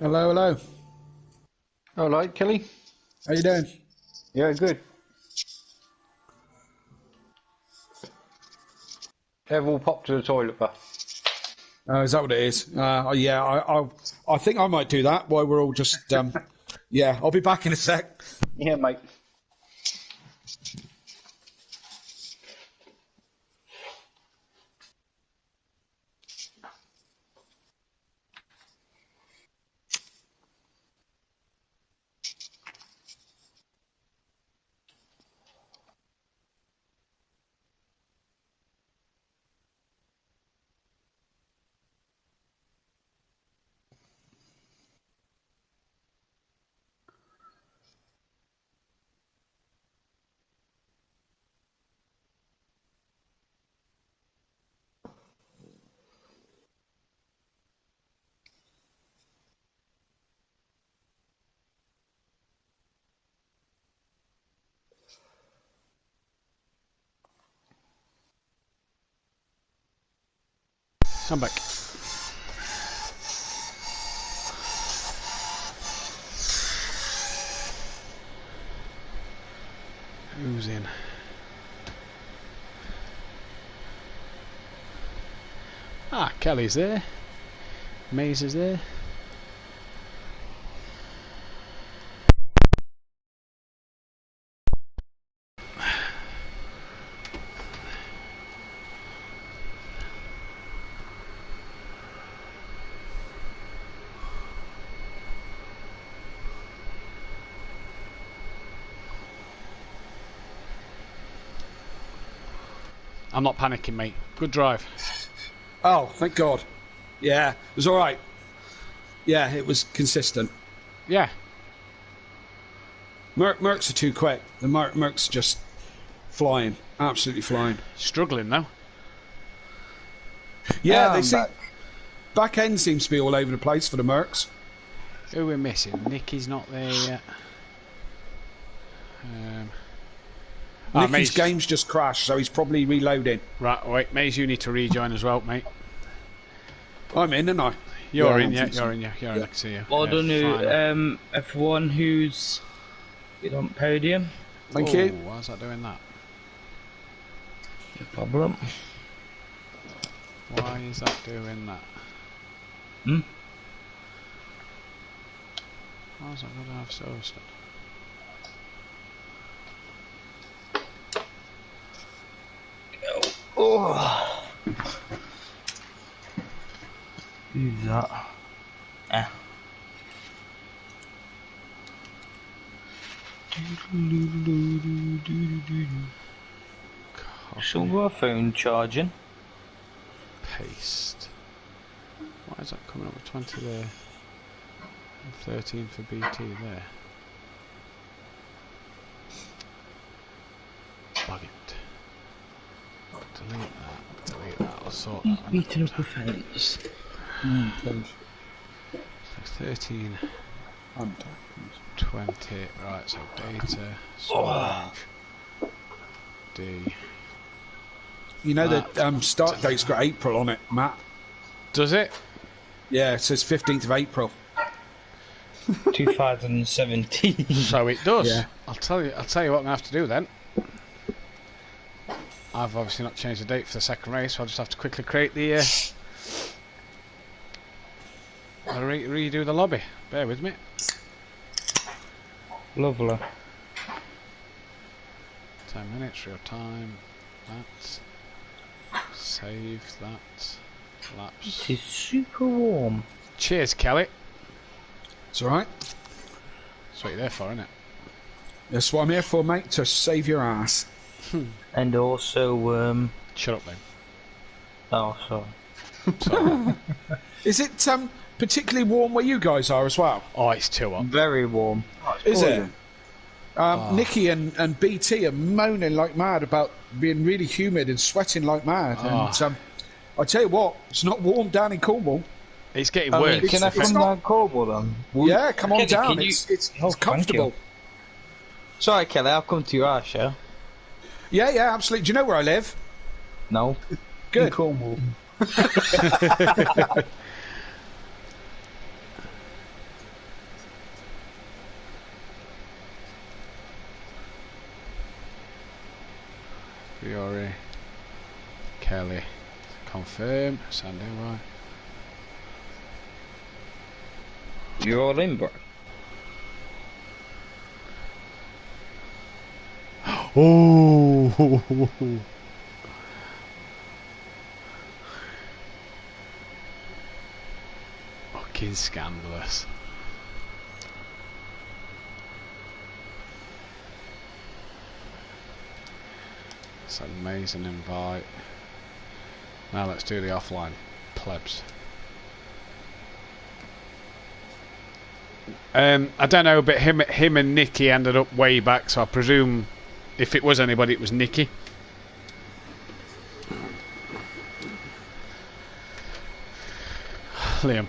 Hello, hello. All right, Kelly. How you doing? Yeah, good. They've all popped to the toilet, but. Is that what it is? Yeah, I think I might do that while we're all just. Yeah, I'll be back in a sec. Yeah, mate. I'm back. Who's in? Ah, Kelly's there. Maze is there. I'm not panicking, mate. Good drive. Oh, thank God. Yeah, it was all right. Yeah, it was consistent. Yeah. Mercs are too quick. The Mercs are just flying, absolutely flying. Struggling though. Yeah, they seem. Back end seems to be all over the place for the Mercs. Who we're missing? Nicky's not there yet. Nicky's game's just crashed, so he's probably reloading. Right, wait, Maze, you need to rejoin as well, mate. I'm in, aren't I? You're in, yeah, you're in, yeah, you're in. I can see you. Well done, everyone who's been on podium. Thank you. Why's that doing that? No problem. Why is that doing that? Hmm? Why's that going to have so stuff? Oh. Who's that? Silver phone charging. Paste. Why is that coming up with 20 there? And 13 for BT there. Bug it. Delete that, I'll sort that one. Beating up a fence. 13, 20, right, so data, storage, D. You know the start date's got April on it, Matt. Does it? Yeah, it says 15th of April. 2017. So it does. Yeah. I'll tell you what I'm gonna have to do then. I've obviously not changed the date for the second race, so I'll just have to quickly create the redo the lobby. Bear with me. Lovely. 10 minutes, real time. That. Save that. Laps. It is super warm. Cheers, Kelly. It's alright. That's what you're there for, isn't it? That's what I'm here for, mate, to save your ass. And also, Shut up, then. oh, sorry. Sorry. Is it particularly warm where you guys are as well? Oh, it's too hot. Very warm. Is it? Nicky and BT are moaning like mad about being really humid and sweating like mad. And I tell you what, it's not warm down in Cornwall. It's getting worse. Can I come down Cornwall then? Yeah, come on Kelly, down. can you- It's Oh, comfortable. thank you. Sorry, Kelly, I'll come to your house, yeah? Yeah, absolutely. Do you know where I live? No. Good. In Cornwall. Fiore. Kelly. Confirm. Sandy, right. You're all in, bro. Oh! Fucking scandalous. It's an amazing invite. Now let's do the offline. Plebs. I don't know, but him and Nicky ended up way back, so I presume if it was anybody, it was Nicky. Liam,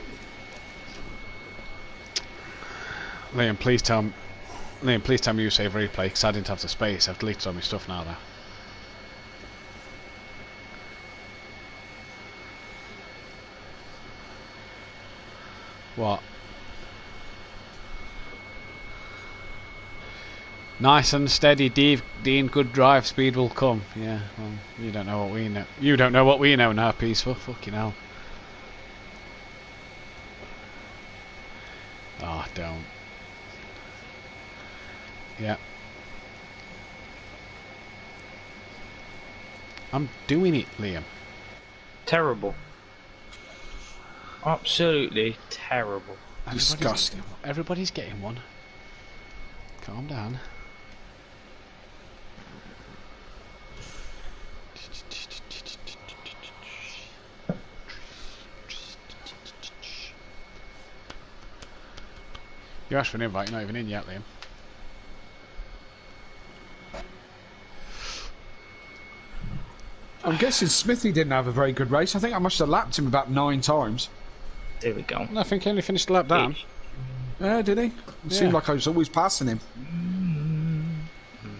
please tell me you save replay, because I didn't have the space. I've deleted all my stuff now, though. What? Nice and steady, Dean. Good drive speed will come. Yeah, well, you don't know what we know. You don't know what we know now, Peaceful. Fucking hell. Oh, don't. Yeah. I'm doing it, Liam. Terrible. Absolutely terrible. Disgusting. Everybody's getting one. Calm down. You asked for an invite, you're not even in yet, Liam. I'm guessing Smithy didn't have a very good race. I think I must have lapped him about 9 times. There we go. I think he only finished the lap down. Yeah, did he? It seemed like I was always passing him.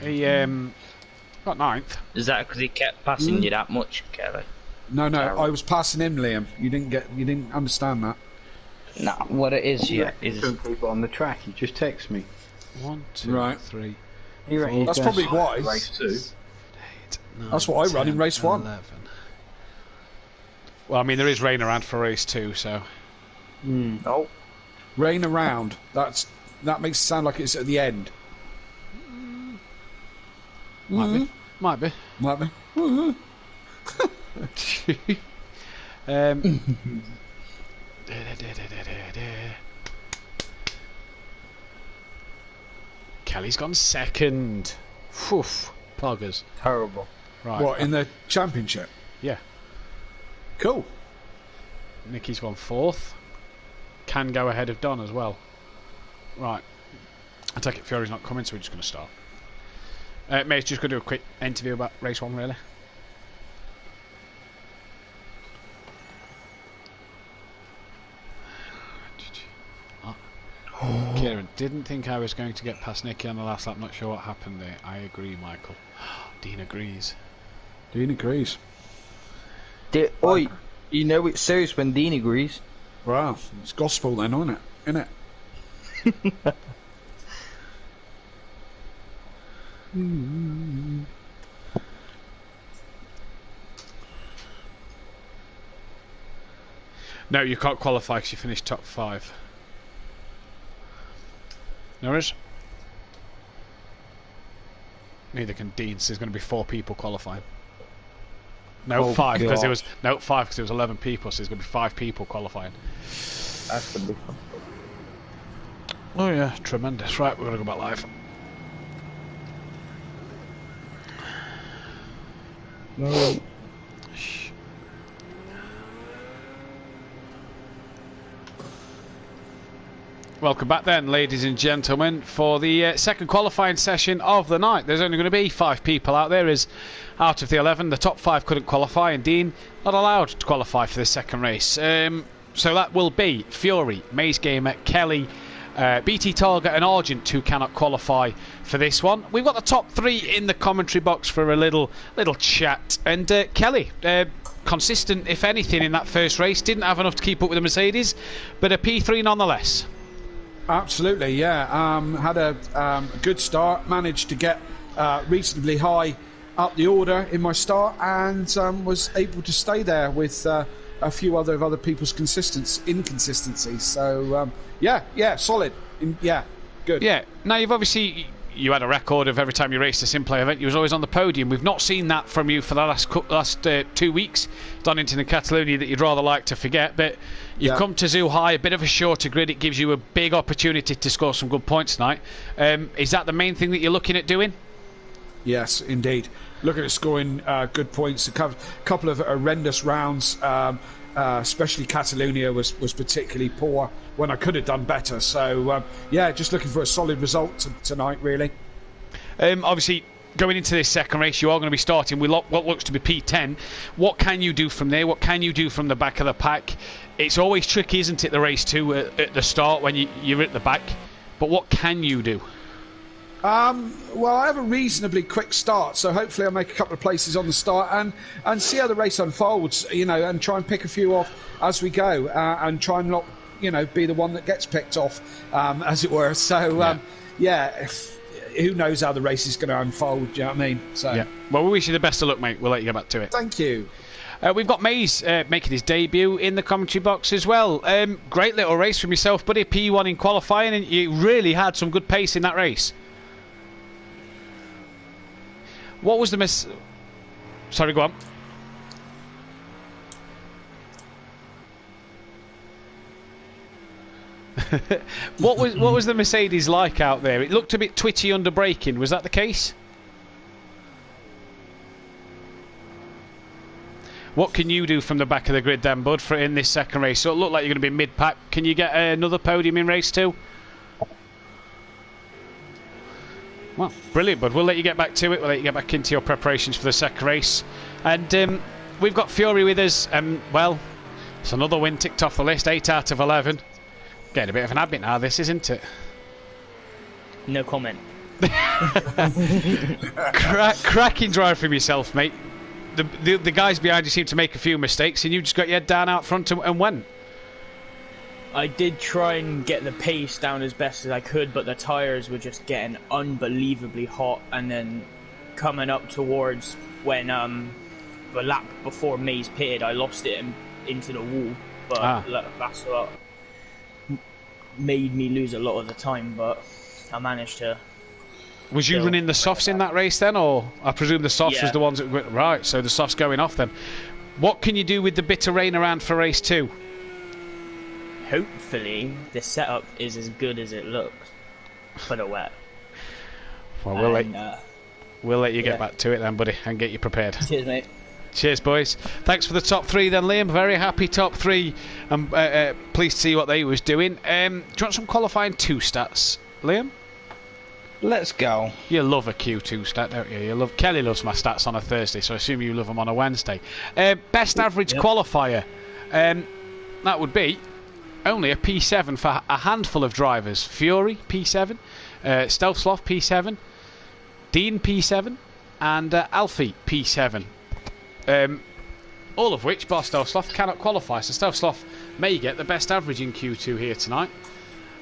He got 9th. Is that because he kept passing you that much, Kelly? No, I was passing him, Liam. You didn't understand that. No, what it is, yeah, is people on the track. He just texts me. 1, 2, 3. That's probably why. Race 2. 9, That's what I run in race 1. 11. Well, I mean, there is rain around for race 2, so. Oh, Rain around. That makes it sound like it's at the end. Might be. Might be. Kelly's gone second. Phew, poggers. terrible. Right. What, in the championship? Yeah. Cool. Nicky's gone 4th. Can go ahead of Don as well. Right. I take it Fury's not coming, so we're just going to start. Mate's just going to do a quick interview about race 1, really. Kieran, didn't think I was going to get past Nicky on the last lap. Not sure what happened there. I agree, Michael. Dean agrees. Oi, you know it's serious when Dean agrees. Wow, it's gospel then, isn't it? No, you can't qualify because you finished top 5. No worries. Neither can Dean, so there's going to be 4 people qualifying. No, 5 because there was 5 because there was 11 people, so there's going to be 5 people qualifying. That's the difference. Oh yeah, tremendous. Right, we're going to go back live. No. Welcome back then, ladies and gentlemen, for the second qualifying session of the night. There's only going to be 5 people out there, as out of the 11, the top 5 couldn't qualify, and Dean not allowed to qualify for the second race. So that will be Fury, Maze Gamer, Kelly, BT Target and Argent, who cannot qualify for this one. We've got the top 3 in the commentary box for a little chat, and Kelly, consistent if anything in that first race, didn't have enough to keep up with the Mercedes, but a P3 nonetheless. Absolutely, yeah. Had a good start, managed to get reasonably high up the order in my start, and was able to stay there with a few other people's inconsistencies. So yeah, solid. Yeah, good. Yeah. Now you had a record of every time you raced a SimPlay event, you was always on the podium. We've not seen that from you for the last 2 weeks. Donington and Catalonia that you'd rather like to forget, but you've come to Zhuhai, a bit of a shorter grid. It gives you a big opportunity to score some good points tonight. Is that the main thing that you're looking at doing? Yes, indeed. Looking at scoring good points. A couple of horrendous rounds, especially Catalonia was particularly poor when I could have done better. So, just looking for a solid result tonight, really. Obviously, going into this second race, you are going to be starting with what looks to be P10. What can you do from there? What can you do from the back of the pack? It's always tricky, isn't it, the race 2 at the start when you're at the back? But what can you do? Well, I have a reasonably quick start, so hopefully I'll make a couple of places on the start and see how the race unfolds, and try and pick a few off as we go, and try and be the one that gets picked off, as it were. So, who knows how the race is going to unfold, do you know what I mean? So, yeah. Well, we wish you the best of luck, mate. We'll let you get back to it. Thank you. We've got Mays making his debut in the commentary box as well. Great little race from yourself, buddy. P1 in qualifying, and you really had some good pace in that race. What was the Sorry, go on. What was the Mercedes like out there? It looked a bit twitchy under braking. Was that the case? What can you do from the back of the grid then, bud, for in this second race? So it looked like you're going to be mid-pack. Can you get another podium in race 2? Well, brilliant, bud. We'll let you get back to it. We'll let you get back into your preparations for the second race. And we've got Fury with us. Well, it's another win ticked off the list. 8 out of 11. Getting a bit of an habit now, this, isn't it? No comment. Cracking drive from yourself, mate. The guys behind you seem to make a few mistakes, and you just got your head down out front and went. I did try and get the pace down as best as I could, but the tyres were just getting unbelievably hot, and then coming up towards when the lap before Mays pitted, I lost it into the wall, but that's what made me lose a lot of the time, but I managed to. Was you running the softs in that race then, or I presume the softs was the ones that went right? So the softs going off then. What can you do with the bit of rain around for race 2? Hopefully, the setup is as good as it looks for the wet. Well, we'll let you get back to it then, buddy, and get you prepared. Cheers, mate. Cheers, boys. Thanks for the top 3 then, Liam. Very happy top 3. I'm pleased to see what they was doing. Do you want some qualifying 2 stats, Liam? Let's go. You love a Q2 stat, don't you? Kelly loves my stats on a Thursday, so I assume you love them on a Wednesday. Best average qualifier. That would be only a P7 for a handful of drivers. Fury, P7. Stealth Sloth, P7. Dean, P7. And Alfie, P7. All of which, bar Stealth Sloth, cannot qualify. So Stealth Sloth may get the best average in Q2 here tonight.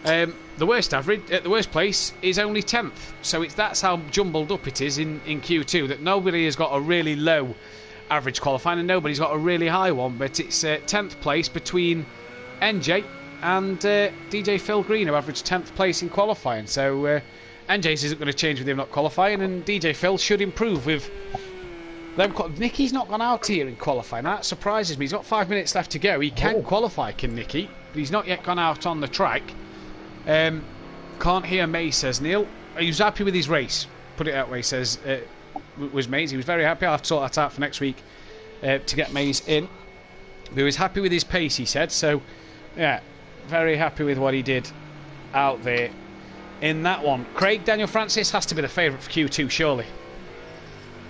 The worst average at the worst place is only 10th, so that's how jumbled up it is in Q2, that nobody has got a really low average qualifying and nobody's got a really high one, but it's 10th place between NJ and DJ Phil Green, who averaged 10th place in qualifying. So NJ's isn't going to change with him not qualifying, and DJ Phil should improve with them. Nicky's not gone out here in qualifying. That surprises me. He's got 5 minutes left to go. He can qualify, can Nicky, but he's not yet gone out on the track. Can't hear May, says Neil. He was happy with his race. Put it that way, says was Mays. He was very happy. I'll have to sort that out for next week to get Mays in. But he was happy with his pace, he said. So, yeah, very happy with what he did out there in that one. Craig, Daniel Francis has to be the favourite for Q2, surely.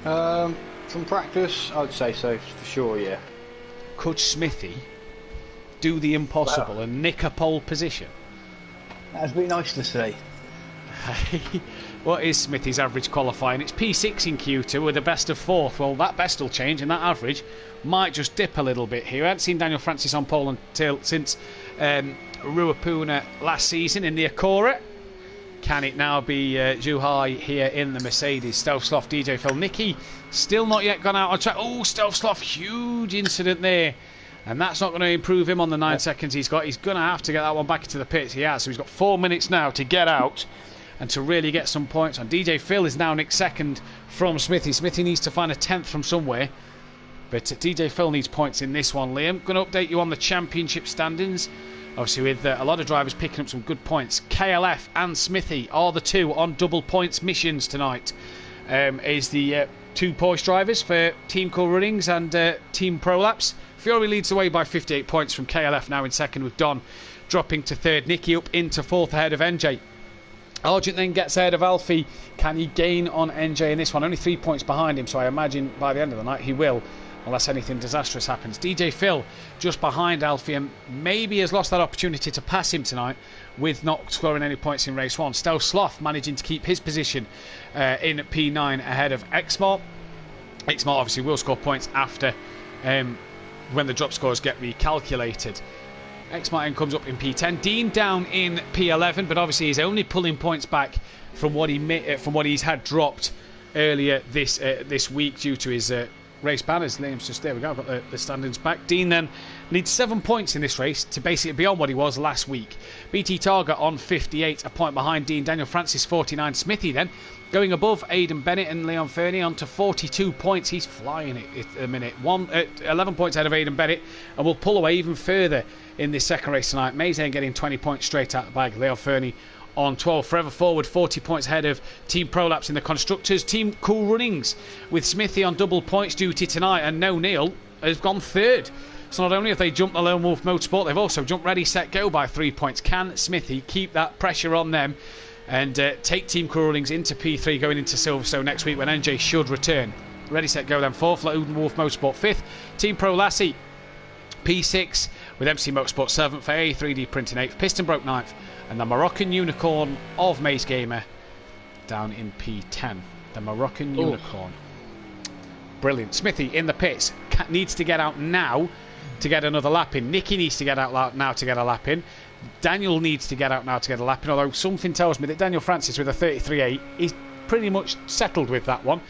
From practice, I'd say so, for sure, yeah. Could Smithy do the impossible and nick a pole position? That'd be nice to see. What is Smithy's average qualifying? It's P6 in Q2 with a best of 4th. Well, that best will change, and that average might just dip a little bit here. I haven't seen Daniel Francis on pole since Ruapuna last season in the Acura. Can it now be Zhuhai here in the Mercedes? Stealth Sloth, DJ Phil, Nicky still not yet gone out on track. Oh, Stealth Sloth, huge incident there. And that's not going to improve him on the 9 seconds he's got. He's going to have to get that one back into the pits. He has. So he's got 4 minutes now to get out and to really get some points on. DJ Phil is now nicked second from Smithy. Smithy needs to find a 10th from somewhere. But DJ Phil needs points in this one, Liam. Going to update you on the championship standings. Obviously, with a lot of drivers picking up some good points. KLF and Smithy are the 2 on double points missions tonight. Is the 2 Porsche drivers for Team Cool Runnings and Team Prolapse. Fury leads the way by 58 points from KLF, now in second, with Don dropping to third. Nicky up into 4th ahead of NJ. Argent then gets ahead of Alfie. Can he gain on NJ in this one? Only 3 points behind him, so I imagine by the end of the night he will, unless anything disastrous happens. DJ Phil just behind Alfie and maybe has lost that opportunity to pass him tonight with not scoring any points in race 1. Stealth Sloth managing to keep his position in P9 ahead of Xmart. Xmart obviously will score points after when the drop scores get recalculated. X Martin comes up in P10. Dean down in P11, but obviously he's only pulling points back from what he's had dropped earlier this week due to his race banners. Liam's just there. We go. I've got the standings back. Dean then leads 7 points in this race to basically beyond what he was last week. BT Targa on 58, a point behind Dean. Daniel Francis 49. Smithy then going above Aidan Bennett and Leon Fernie on to 42 points. He's flying it at the minute. 11 points ahead of Aidan Bennett, and will pull away even further in this second race tonight. Mayzane getting 20 points straight out the bag. Leon Fernie on 12. Forever Forward 40 points ahead of Team Prolapse in the Constructors. Team Cool Runnings with Smithy on double points duty tonight, and No Neil has gone third. So not only have they jumped the Lone Wolf Motorsport, they've also jumped Ready Set Go by 3 points. Can Smithy keep that pressure on them and take Team Cool Runnings into P3 going into Silverstone next week when NJ should return? Ready Set Go then 4th, Lone Wolf Motorsport 5th, Team Pro Lassie P6 with MC Motorsport 7th, A3D Printing 8th, Piston Broke 9th, and the Moroccan Unicorn of Maze Gamer down in P10. The Moroccan Unicorn. Brilliant. Smithy in the pits. Needs to get out now to get another lap in. Nicky needs to get out now to get a lap in. Daniel needs to get out now to get a lap in, although something tells me that Daniel Francis with a 33.8 is pretty much settled with that one.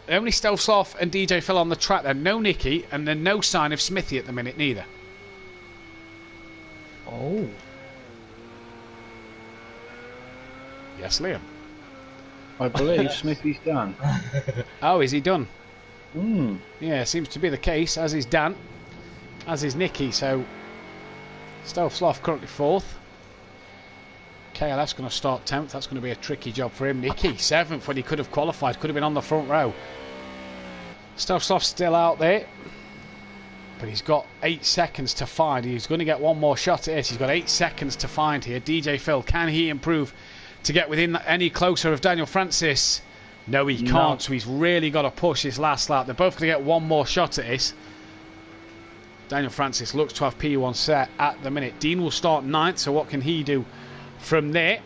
Only Stealth Sloth and DJ Phil on the track there. No Nicky, and then no sign of Smithy at the minute neither. Oh. Yes, Liam. I believe Smithy's done. Oh, is he done? Mm. Yeah, seems to be the case, as is Dan, as is Nicky. So Stealth Sloth currently 4th. KLF's going to start 10th. That's going to be a tricky job for him. Nicky 7th when he could have qualified, could have been on the front row. Stealth Sloth's still out there, but he's got 8 seconds to find. He's going to get one more shot at it. He's got 8 seconds to find here. DJ Phil, can he improve to get within any closer of Daniel Francis? No, he can't. So he's really got to push this last lap. They're both going to get one more shot at this. Daniel Francis looks to have P1 set at the minute. Dean will start 9th, so what can he do from there?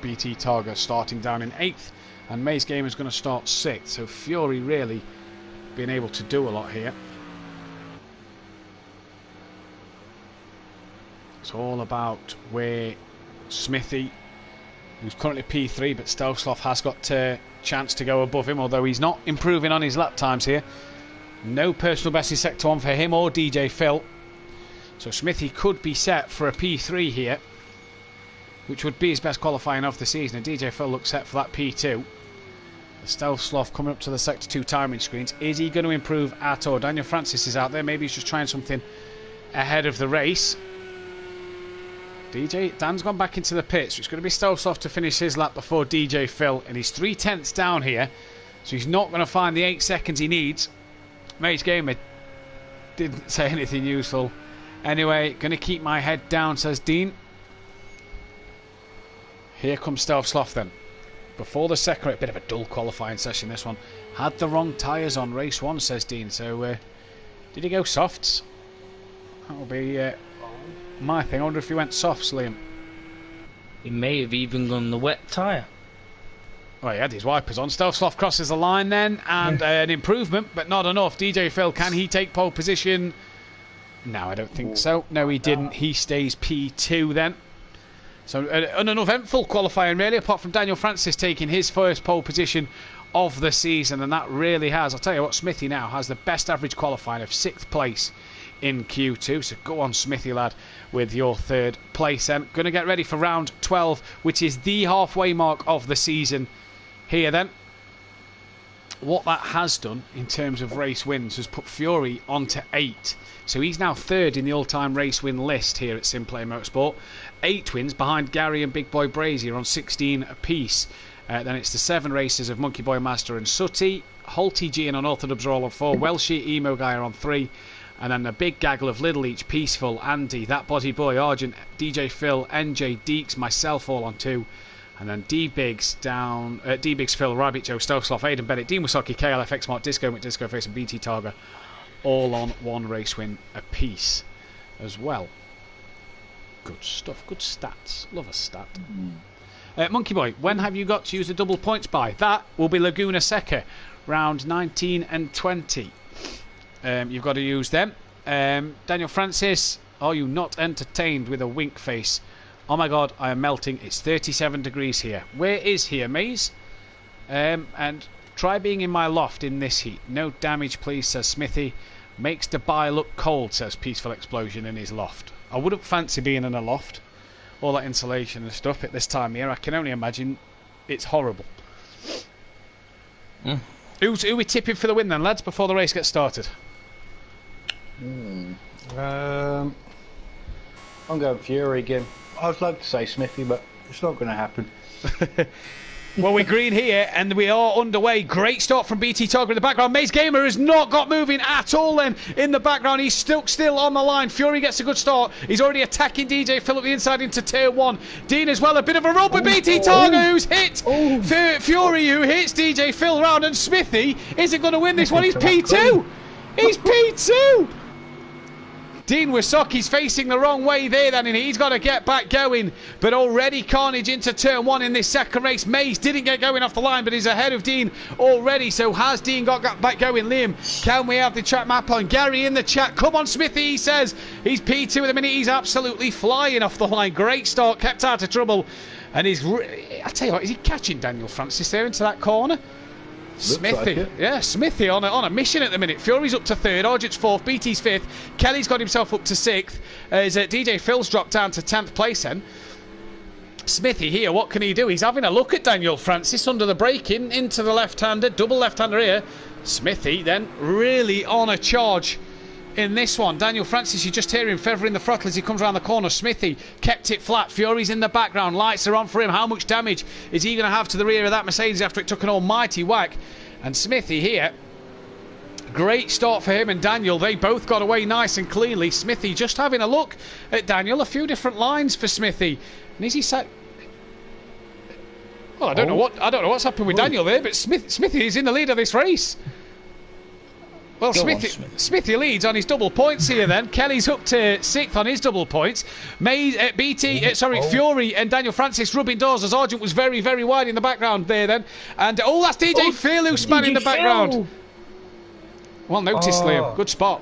BT Targa starting down in 8th, and Maze Gamer is going to start 6th. So Fury really being able to do a lot here. It's all about where Smithy, who's currently P3, but Stealth Sloth has got a chance to go above him, although he's not improving on his lap times here. No personal best in Sector 1 for him or DJ Phil. So Smithy could be set for a P3 here, which would be his best qualifying of the season. And DJ Phil looks set for that P2. The Stealth Sloth coming up to the Sector 2 timing screens. Is he going to improve at all? Daniel Francis is out there. Maybe he's just trying something ahead of the race. Dan's gone back into the pits. So it's going to be Stealth Sloth to finish his lap before DJ Phil. And he's 3/10 down here. So he's not going to find the 8 seconds he needs. Maze Gamer didn't say anything useful. Anyway, going to keep my head down, says Dean. Here comes Stealth Sloth then. Before the second, a bit of a dull qualifying session this one. Had the wrong tyres on race 1, says Dean. So, did he go softs? That'll be my thing. I wonder if he went softs, Liam. He may have even gone the wet tyre. Well, he had his wipers on. Stealth Sloth crosses the line then, and an improvement, but not enough. DJ Phil, can he take pole position? No, I don't think so. No, he didn't. He stays P2 then. So an uneventful qualifying really, apart from Daniel Francis taking his first pole position of the season, and that really has. I'll tell you what, Smithy now has the best average qualifying of 6th place in Q2. So go on, Smithy lad, with your 3rd place. And going to get ready for round 12, which is the halfway mark of the season here then. What that has done in terms of race wins has put Fury onto 8. So he's now 3rd in the all-time race win list here at SimPlay Motorsport. 8 wins behind Gary and Big Boy Brazier on 16 apiece. Then it's the 7 races of Monkey Boy Master and Sooty. Holty G and Unorthodox are all on 4. Welshie, Emo Guy are on 3. And then a big gaggle of Little Each, Peaceful, Andy, That Body Boy, Argent, DJ Phil, NJ, Deeks, myself all on 2. And then D-Bigs down, D-Bigs Phil, Rabbit Joe, Stealth Sloth, Aidan Bennett, Dean Wasaki, KLF, X-Mark, Disco, McDisco Face and BT Targa all on 1 race win apiece as well. Good stuff, good stats. Love a stat. Monkey Boy, when have you got to use the double points by? That will be Laguna Seca, round 19 and 20. You've got to use them. Daniel Francis, are you not entertained with a wink face? Oh my god, I am melting. It's 37 degrees here. Where is here, Maze? And try being in my loft in this heat. No damage, please, says Smithy. Makes Dubai look cold, says Peaceful Explosion in his loft. I wouldn't fancy being in a loft. All that insulation and stuff at this time of year. I can only imagine it's horrible. Who are we tipping for the win then, lads, before the race gets started? I'm going Fury again. I'd love to say Smithy, but it's not going to happen. Well, we're green here, and we are underway. Great start from BT Tiger in the background. Maze Gamer has not got moving at all then in the background. He's still on the line. Fury gets a good start. He's already attacking DJ Phil up the inside into Tier 1. Dean as well, a bit of a rub with BT Tiger, who's hit Fury, who hits DJ Phil round, and Smithy isn't going to win this one. He's P2. He's P2. Dean Wisoki's facing the wrong way there then, and he's got to get back going. But already carnage into turn 1 in this second race. Maze didn't get going off the line, but he's ahead of Dean already. So has Dean got back going? Liam, can we have the chat map on? Gary in the chat. Come on, Smithy, he says. He's P2 at the minute. He's absolutely flying off the line. Great start, kept out of trouble. And I tell you what, is he catching Daniel Francis there into that corner? Smithy, like yeah, Smithy on a mission at the minute. Fury's up to 3rd, Argent's 4th, BT's 5th. Kelly's got himself up to 6th. As DJ Phil's dropped down to 10th place then. Smithy here, what can he do? He's having a look at Daniel Francis under the brake into the left-hander, double left-hander here. Smithy then really on a charge in this one. Daniel Francis, you just hear him feathering the throttle as he comes around the corner. Smithy kept it flat. Fury's in the background. Lights are on for him. How much damage is he going to have to the rear of that Mercedes after it took an almighty whack? And Smithy here, great start for him and Daniel. They both got away nice and cleanly. Smithy just having a look at Daniel. A few different lines for Smithy. And is he sat... Well, I don't know what's happened with Daniel there, but Smithy is in the lead of this race. Well, Smithy leads on his double points here then. Kelly's up to 6th on his double points. Fury and Daniel Francis rubbing doors as Argent was very, very wide in the background there then. And, that's DJ Phil who's man in the background. Well noticed, Liam. Good spot.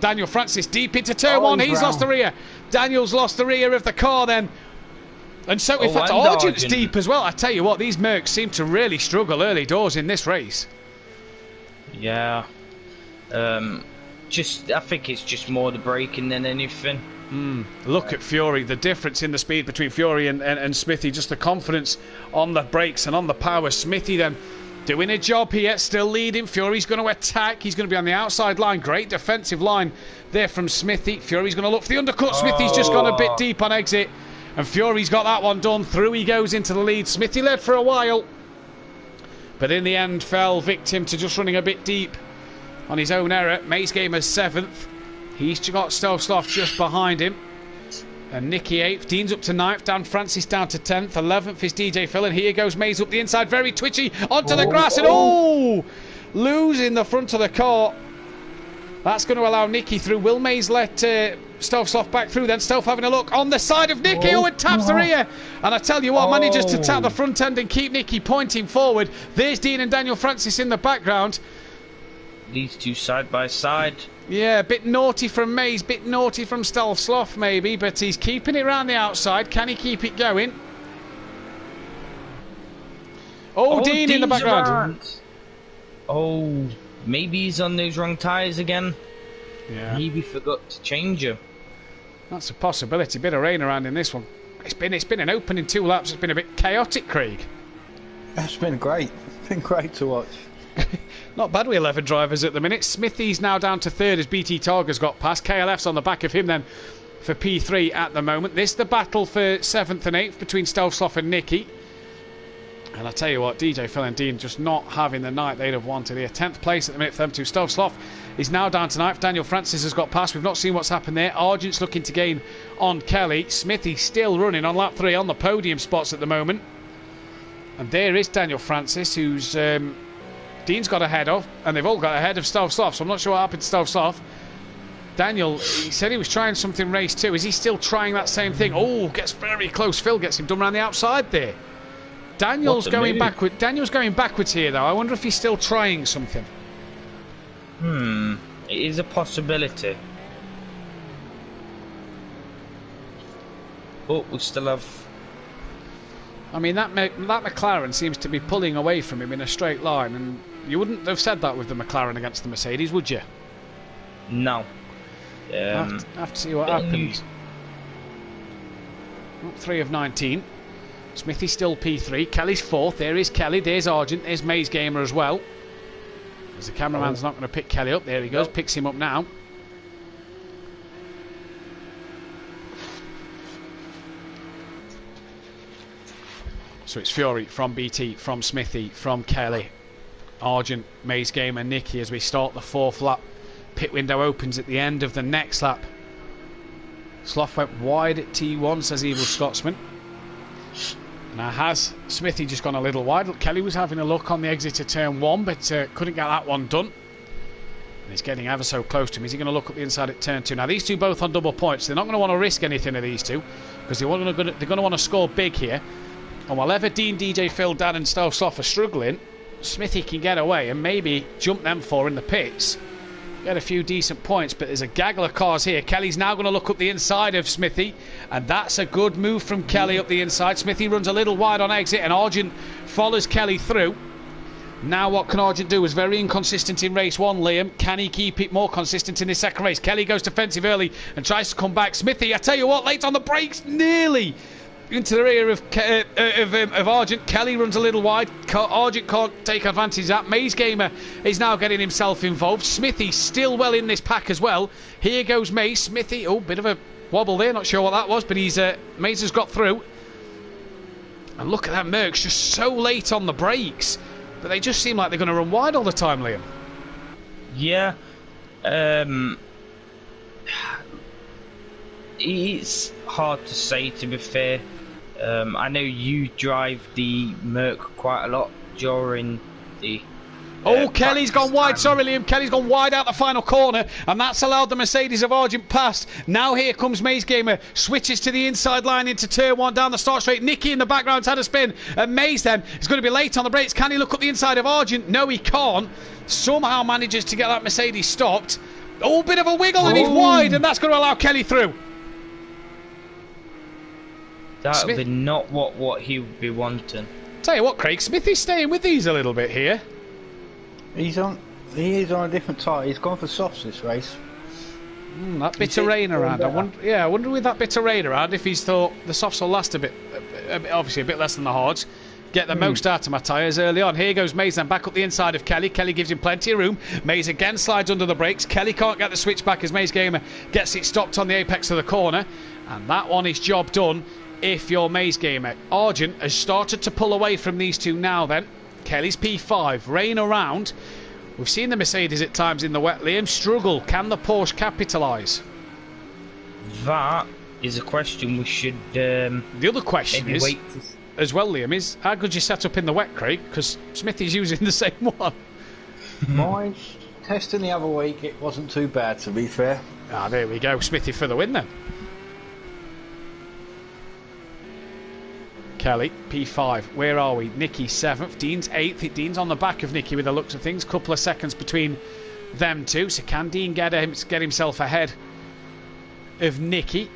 Daniel Francis deep into turn 1. He's lost the rear. Daniel's lost the rear of the car then. And so, in fact, Argent's deep as well. I tell you what, these Mercs seem to really struggle early doors in this race. Yeah. I think it's just more the braking than anything. Look at Fury, the difference in the speed between Fury and Smithy, just the confidence on the brakes and on the power. Smithy then doing a job here, still leading. Fury's going to attack, he's going to be on the outside line. Great defensive line there from Smithy. Fury's going to look for the undercut. Smithy's just gone a bit deep on exit, and Fury's got that one done. Through he goes into the lead. Smithy led for a while, but in the end fell victim to just running a bit deep on his own error. Maze Gamer's 7th. He's got Stealth Sloth just behind him. And Nicky 8th. Dean's up to 9th. Dan Francis down to 10th. 11th is DJ Phil. And here goes Maze up the inside. Very twitchy. Onto the grass. And losing the front of the car. That's going to allow Nicky through. Will Maze let Stealth Sloth back through then? Stealth having a look on the side of Nicky. And taps the rear. And I tell you what, manages to tap the front end and keep Nicky pointing forward. There's Dean and Daniel Francis in the background. These two side by side. Yeah, a bit naughty from Maze, bit naughty from Stealth Sloth maybe, but he's keeping it around the outside. Can he keep it going? Dean in the background. Maybe he's on those wrong tyres again. Yeah. Maybe forgot to change them. That's a possibility. Bit of rain around in this one. It's been an opening 2 laps. It's been a bit chaotic, Craig. It's been great. It's been great to watch. Not bad with 11 drivers at the minute. Smithy's now down to 3rd as BT Targa's got past. KLF's on the back of him then for P3 at the moment. This the battle for 7th and 8th between Stealth Sloth and Nicky. And I tell you what, DJ Phil and Dean just not having the night they'd have wanted here. 10th place at the minute for them two. Stealth Sloth is now down to 9th. Daniel Francis has got past. We've not seen what's happened there. Argent's looking to gain on Kelly. Smithy still running on lap 3 on the podium spots at the moment. And there is Daniel Francis, who's Dean's got ahead of, and they've all got ahead of Stealth Sloth, so I'm not sure what happened to Stealth Sloth. Daniel, he said he was trying something race 2. Is he still trying that same thing? Gets very close. Phil gets him done around the outside there. Daniel's going backwards. Daniel's going backwards here, though. I wonder if he's still trying something. It is a possibility. But we still have... I mean, that McLaren seems to be pulling away from him in a straight line, and you wouldn't have said that with the McLaren against the Mercedes, would you? No. Have to see what happens. 3 of 19. Smithy still P3. Kelly's 4th. There is Kelly. There's Argent. There's Maze Gamer as well. As the cameraman's not going to pick Kelly up. There he goes. Picks him up now. So it's Fury from BT, from Smithy, from Kelly, Argent, Maze Gamer, Nicky as we start the 4th lap. Pit window opens at the end of the next lap. Sloth went wide at T1, says Evil Scotsman. Now has Smithy just gone a little wide? Look, Kelly was having a look on the exit of turn 1, but couldn't get that one done. And he's getting ever so close to him. Is he going to look up the inside at turn 2? Now these two both on double points. They're not going to want to risk anything of these two, because they're going to want to score big here. And while ever Dean, DJ, Phil, Dan and Stealth Sloth are struggling, Smithy can get away and maybe jump them 4 in the pits. Get a few decent points, but there's a gaggle of cars here. Kelly's now going to look up the inside of Smithy, and that's a good move from Kelly up the inside. Smithy runs a little wide on exit, and Argent follows Kelly through. Now what can Argent do? Was very inconsistent in race 1, Liam. Can he keep it more consistent in his second race? Kelly goes defensive early and tries to come back. Smithy, I tell you what, late on the brakes, nearly into the rear of Argent. Kelly runs a little wide. Argent can't take advantage of that. Maze Gamer is now getting himself involved. Smithy still well in this pack as well. Here goes Maze. Smithy, oh, bit of a wobble there. Not sure what that was, but Maze has got through. And look at that Mercs, just so late on the brakes. But they just seem like they're going to run wide all the time, Liam. Yeah. It's hard to say, to be fair. I know you drive the Merc quite a lot during the... Kelly's gone wide. Sorry, Liam. Kelly's gone wide out the final corner, and that's allowed the Mercedes of Argent past. Now here comes Maze Gamer. Switches to the inside line into turn 1 down the start straight. Nicky in the background's had a spin. And Maze then is going to be late on the brakes. Can he look up the inside of Argent? No, he can't. Somehow manages to get that Mercedes stopped. Oh, bit of a wiggle, and he's wide, and that's going to allow Kelly through. That would be not what he would be wanting. Tell you what, Craig, Smithy's staying with these a little bit here. He is on a different tyre. He's gone for softs this race. That bit of rain around. I wonder with that bit of rain around if he's thought the softs will last a bit, obviously a bit less than the hards. Get the most out of my tyres early on. Here goes Maze then back up the inside of Kelly. Kelly gives him plenty of room. Maze again slides under the brakes. Kelly can't get the switch back as Maze Gamer gets it stopped on the apex of the corner. And that one is job done if you're Maze Gamer. Argent has started to pull away from these two now then. Kelly's P5. Rain around. We've seen the Mercedes at times in the wet, Liam, struggle. Can the Porsche capitalise? That is a question we should... the other question is, as well, Liam, is how good you set up in the wet, Craig? Because Smithy's using the same one. My testing the other week, it wasn't too bad, to be fair. Ah, there we go. Smithy for the win then. Kelly, P5. Where are we? Nicky 7th. Dean's 8th. Dean's on the back of Nicky with the looks of things. Couple of seconds between them two. So can Dean get himself ahead of Nicky?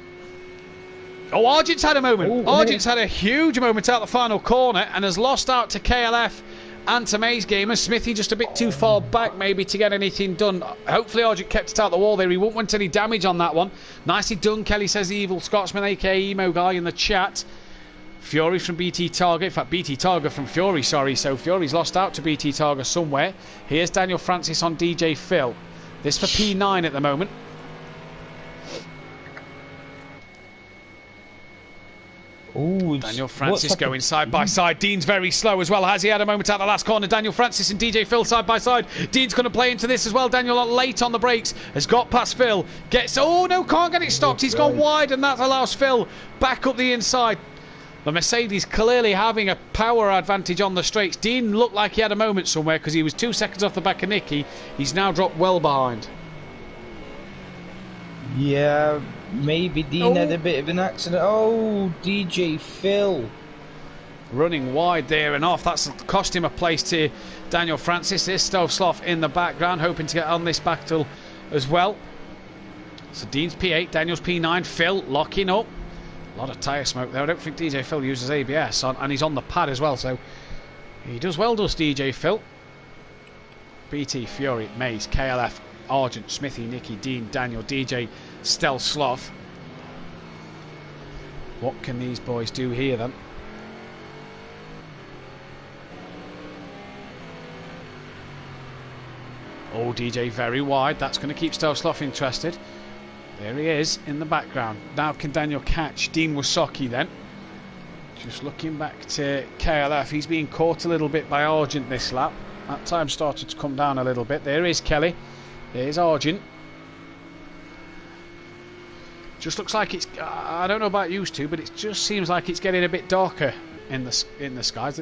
Oh, Argent's had a moment. Argent's had a huge moment out the final corner and has lost out to KLF and to Maze Gamer. Smithy just a bit too far back maybe to get anything done. Hopefully Argent kept it out the wall there. He won't want any damage on that one. Nicely done, Kelly, says the Evil Scotsman, aka Emo Guy, in the chat. Fury from BT Targa, in fact BT Targa from Fury, sorry, so Fury's lost out to BT Targa somewhere. Here's Daniel Francis on DJ Phil. This for P9 at the moment. Ooh, Daniel Francis going side by side. Dean's very slow as well. Has he had a moment out the last corner? Daniel Francis and DJ Phil side by side. Dean's going to play into this as well. Daniel late on the brakes. Has got past Phil. Gets... Oh no, can't get it stopped. He's gone wide and that allows Phil back up the inside. The Mercedes clearly having a power advantage on the straights. Dean looked like he had a moment somewhere because he was 2 seconds off the back of Nicky. He's now dropped well behind. Yeah, maybe Dean had a bit of an accident. Oh, DJ Phil. Running wide there and off. That's cost him a place to Daniel Francis. There's Stove Sloth in the background, hoping to get on this battle as well. So Dean's P8, Daniel's P9, Phil locking up. A lot of tyre smoke there. I don't think DJ Phil uses ABS on, and he's on the pad as well, so he does well, does DJ Phil. BT, Fury, Maze, KLF, Argent, Smithy, Nicky, Dean, Daniel, DJ, Stel, Sloth. What can these boys do here then? Oh, DJ very wide. That's going to keep Stel Sloth interested. There he is in the background. Now can Daniel catch Dean Wasocki then? Just looking back to KLF. He's being caught a little bit by Argent this lap. That time started to come down a little bit. There is Kelly. There's Argent. Just looks like it's... I don't know about you two, but it just seems like it's getting a bit darker in the skies.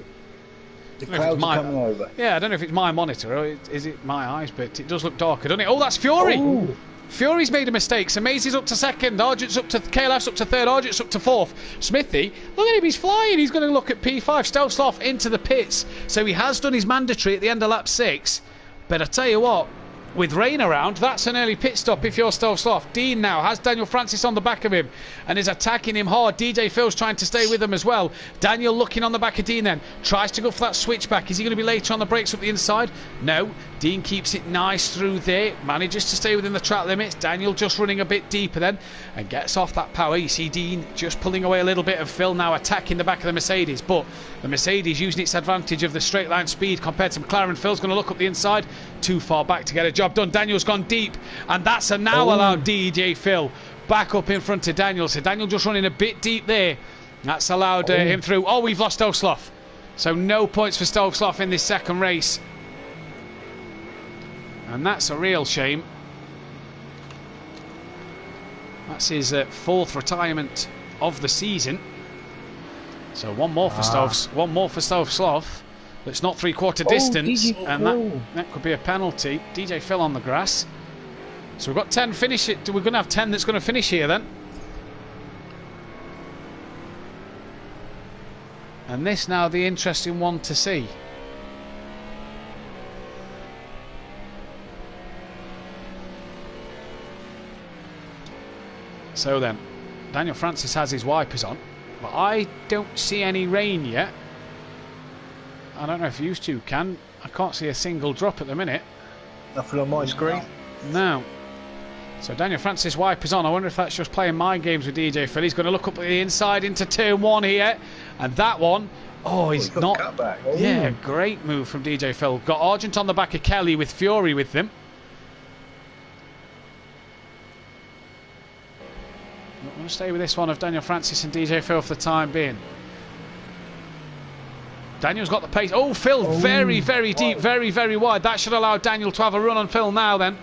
The clouds are coming over. Yeah, I don't know if it's my monitor or is it my eyes, but it does look darker, doesn't it? Oh, that's Fury! Ooh. Fury's made a mistake. So Maisie's up to second, Argent's up to... KLF's up to third, Argent's up to fourth. Smithy, look at him, he's flying. He's going to look at P5. Stel Sloth into the pits. So he has done his mandatory at the end of lap 6. But I tell you what, with rain around, that's an early pit stop if you're Stel Sloth. Dean now has Daniel Francis on the back of him and is attacking him hard. DJ Phil's trying to stay with him as well. Daniel looking on the back of Dean then. Tries to go for that switchback. Is he going to be later on the brakes up the inside? No. Dean keeps it nice through there. Manages to stay within the track limits. Daniel just running a bit deeper then and gets off that power. You see Dean just pulling away a little bit of Phil now attacking the back of the Mercedes. But the Mercedes using its advantage of the straight line speed compared to McLaren. Phil's going to look up the inside. Too far back to get a job done. Daniel's gone deep and that's now allowed DJ Phil back up in front of Daniel. So Daniel just running a bit deep there. That's allowed him through. Oh, we've lost Stel Sloth. So no points for Stel Sloth in this second race. And that's a real shame. That's his fourth retirement of the season. So one more for Stel Sloth. That's not three-quarter distance, and that could be a penalty. DJ Phil on the grass. So we've got 10 finish it. We're going to have 10 that's going to finish here then. And this now the interesting one to see. So then, Daniel Francis has his wipers on, but I don't see any rain yet. I don't know if you two can. I can't see a single drop at the minute. Nothing on my screen. No. So Daniel Francis wipers on. I wonder if that's just playing mind games with DJ Phil. He's going to look up the inside into turn 1 here. And that one, he's not... Cutback. Yeah, great move from DJ Phil. Got Argent on the back of Kelly with Fury with them. I'm going to stay with this one of Daniel Francis and DJ Phil for the time being. Daniel's got the pace. Oh, Phil, very, very deep, very, very wide. That should allow Daniel to have a run on Phil now then.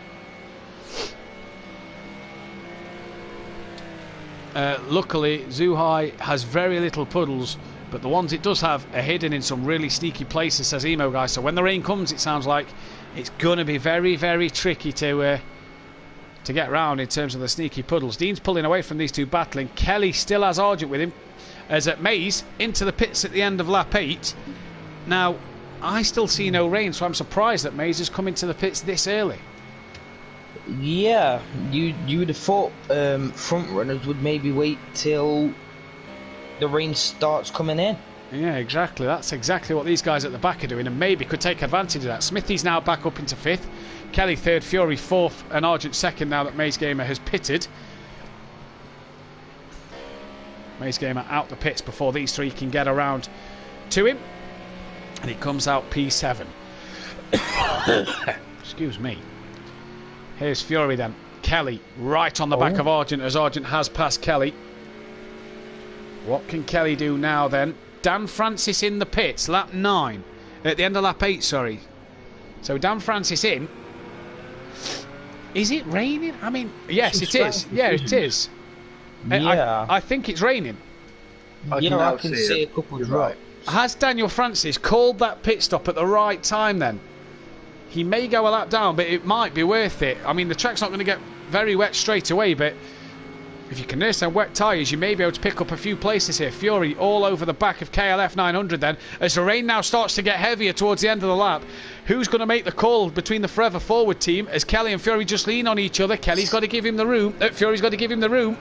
Luckily, Zuhai has very little puddles, but the ones it does have are hidden in some really sneaky places, says Emo Guy. So when the rain comes, it sounds like it's going to be very, very tricky to get round in terms of the sneaky puddles. Dean's pulling away from these two battling. Kelly still has Argent with him. As at Maze into the pits at the end of lap 8. Now, I still see no rain, so I'm surprised that Maze has come into the pits this early. Yeah, you would have thought front runners would maybe wait till the rain starts coming in. Yeah, exactly. That's exactly what these guys at the back are doing, and maybe could take advantage of that. Smithy's now back up into 5th. Kelly 3rd, Fury 4th, and Argent 2nd now that Maze Gamer has pitted. Maze Gamer out the pits before these three can get around to him. And he comes out P7. Excuse me. Here's Fury then. Kelly right on the back of Argent as Argent has passed Kelly. What can Kelly do now then? Dan Francis in the pits, lap 9. At the end of lap 8, sorry. So Dan Francis in. Is it raining? I mean, yes, it is. Yeah, it is. Yeah. I think it's raining. I can see a couple of drops. Has Daniel Francis called that pit stop at the right time then? He may go a lap down, but it might be worth it. I mean, the track's not going to get very wet straight away, but if you can nurse them wet tyres, you may be able to pick up a few places here. Fury all over the back of KLF 900 then, as the rain now starts to get heavier towards the end of the lap. Who's going to make the call between the Forever Forward team as Kelly and Fury just lean on each other? Kelly's got to give him the room. Fury's got to give him the room.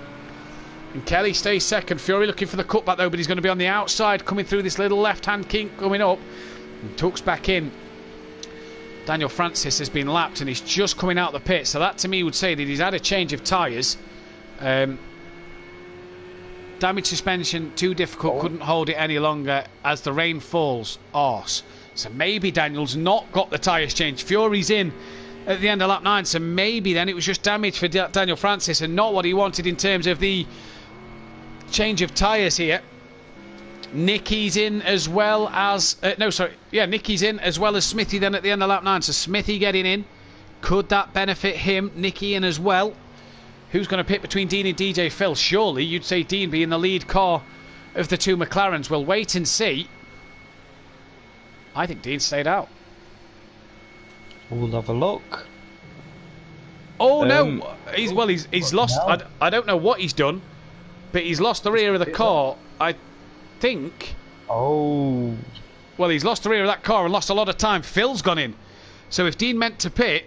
And Kelly stays second. Fury looking for the cutback though, but he's going to be on the outside, coming through this little left-hand kink coming up. And tucks back in. Daniel Francis has been lapped and he's just coming out the pit. So that to me would say that he's had a change of tyres. Damaged suspension, too difficult, couldn't hold it any longer as the rain falls. Arse. So maybe Daniel's not got the tyres changed. Fury's in at the end of lap 9, so maybe then it was just damage for Daniel Francis and not what he wanted in terms of the change of tyres here. Nicky's in as well as... Nicky's in as well as Smithy then at the end of lap 9. So Smithy getting in. Could that benefit him? Nicky in as well. Who's going to pit between Dean and DJ Phil? Surely you'd say Dean being the lead car of the two McLarens. We'll wait and see. I think Dean stayed out. We'll have a look. Oh no! He's lost. I don't know what he's done, but he's lost the rear of the car. I think. Oh. Well, he's lost the rear of that car and lost a lot of time. Phil's gone in. So if Dean meant to pit,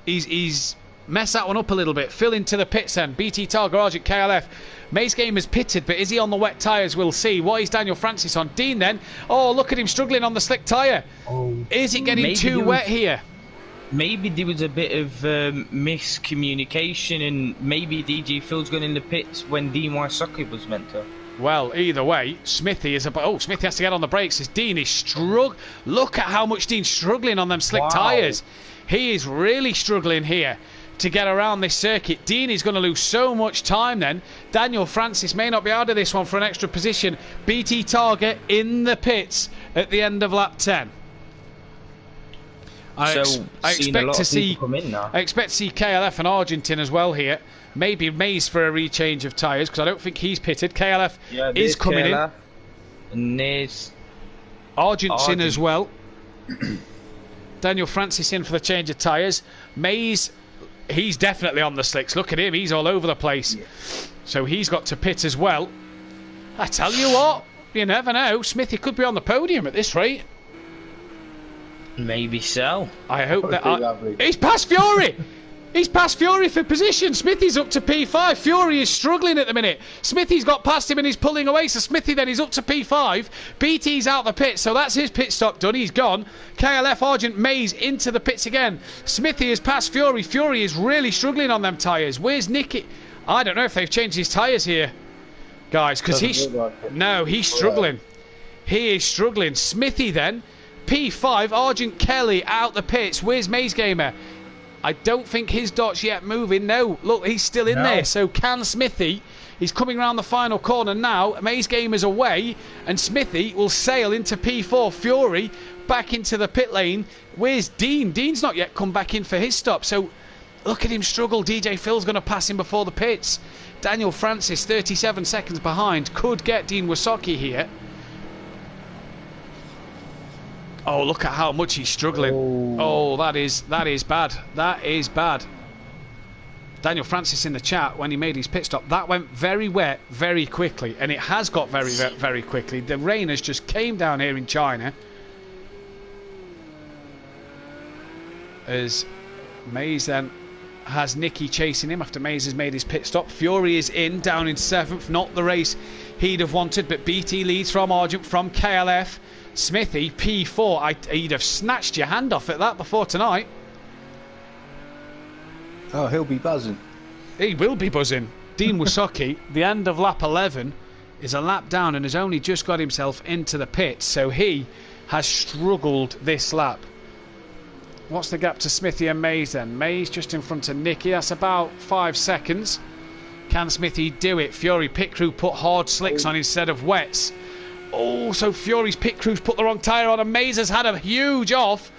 he's messed that one up a little bit. Phil into the pits then. BT Tar Garage at KLF. Mace Game has pitted, but is he on the wet tyres? We'll see. What is Daniel Francis on? Dean then. Oh, look at him struggling on the slick tyre. Oh. Is it getting too wet here? Maybe there was a bit of miscommunication, and maybe DJ Phil's gone in the pits when Dean Wysocki was meant to. Well, either way, Smithy is about. Oh, Smithy has to get on the brakes as Dean is struggling. Look at how much Dean's struggling on them slick tyres. He is really struggling here to get around this circuit. Dean is going to lose so much time then. Daniel Francis may not be out of this one for an extra position. BT Target in the pits at the end of lap 10. I expect to see KLF and Argentin as well here. Maybe Mays for a rechange of tyres because I don't think he's pitted. KLF is coming in. And there's Argentin as well. Daniel Francis in for the change of tyres. Mays, he's definitely on the slicks. Look at him, he's all over the place. Yeah. So he's got to pit as well. I tell you what, you never know. Smithy could be on the podium at this rate. Maybe so. I hope that... he's past Fury! He's past Fury for position. Smithy's up to P5. Fury is struggling at the minute. Smithy's got past him and he's pulling away. So Smithy then is up to P5. BT's out the pit, so that's his pit stop done. He's gone. KLF Argent Mays into the pits again. Smithy is past Fury. Fury is really struggling on them tyres. Where's Nicky? I don't know if they've changed his tyres here, guys, because he's struggling. He is struggling. Smithy then. P5, Argent Kelly out the pits. Where's Maze Gamer? I don't think his dot's yet moving. No, look, he's still in there. So can Smithy? He's coming around the final corner now. Maze Gamer's away, and Smithy will sail into P4. Fury back into the pit lane. Where's Dean? Dean's not yet come back in for his stop. So look at him struggle. DJ Phil's going to pass him before the pits. Daniel Francis, 37 seconds behind. Could get Dean Wysocki here. Oh, look at how much he's struggling. Oh, that is bad. That is bad. Daniel Francis in the chat, when he made his pit stop, that went very wet very quickly. And it has got very wet very quickly. The rain has just came down here in China. As Mays then has Nicky chasing him after Mays has made his pit stop. Fury is in, down in 7th. Not the race he'd have wanted, but BT leads from Argent, from KLF. Smithy, P4. He'd have snatched your hand off at that before tonight. Oh, he'll be buzzing. He will be buzzing. Dean Wysocki, the end of lap 11, is a lap down and has only just got himself into the pits, so he has struggled this lap. What's the gap to Smithy and Mays then? Mays just in front of Nicky. That's about 5 seconds. Can Smithy do it? Fury pit crew put hard slicks on instead of wets. Oh, so Fury's pit crew's put the wrong tyre on and Mays has had a huge off.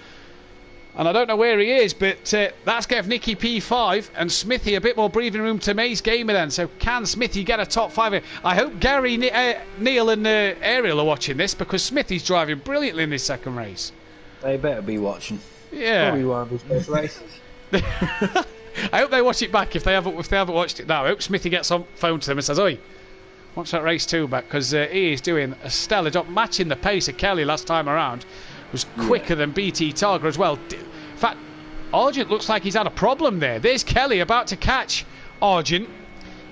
And I don't know where he is, but that's gave Nicky P5 and Smithy a bit more breathing room to Mays Gamer then. So can Smithy get a top 5 here? I hope Gary, Neil and Ariel are watching this because Smithy's driving brilliantly in this second race. They better be watching. Yeah. Probably one of his best races. I hope they watch it back if they haven't watched it now. I hope Smithy gets on phone to them and says, "Oi, watch that race 2 back," because he is doing a stellar job, matching the pace of Kelly last time around. was quicker than BT Targa as well. In fact, Argent looks like he's had a problem there. There's Kelly about to catch Argent.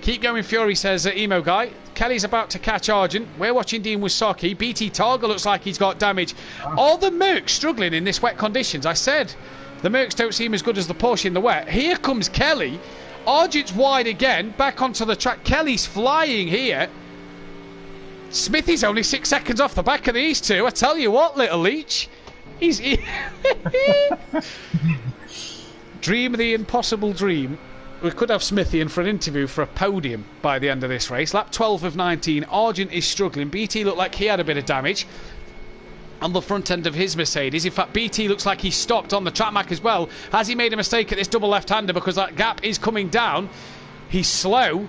Keep going, Fury, says Emo Guy. Kelly's about to catch Argent. We're watching Dean Wisocki. BT Targa looks like he's got damage. All the Mercs struggling in this wet conditions. I said the Mercs don't seem as good as the Porsche in the wet. Here comes Kelly. Argent's wide again. Back onto the track. Kelly's flying here. Smithy's only 6 seconds off the back of these two. I tell you what, little leech. He's... Dream the impossible dream. We could have Smithy in for an interview for a podium by the end of this race. Lap 12 of 19. Argent is struggling. BT looked like he had a bit of damage on the front end of his Mercedes. In fact, BT looks like he stopped on the track mark as well. Has he made a mistake at this double left-hander because that gap is coming down? He's slow.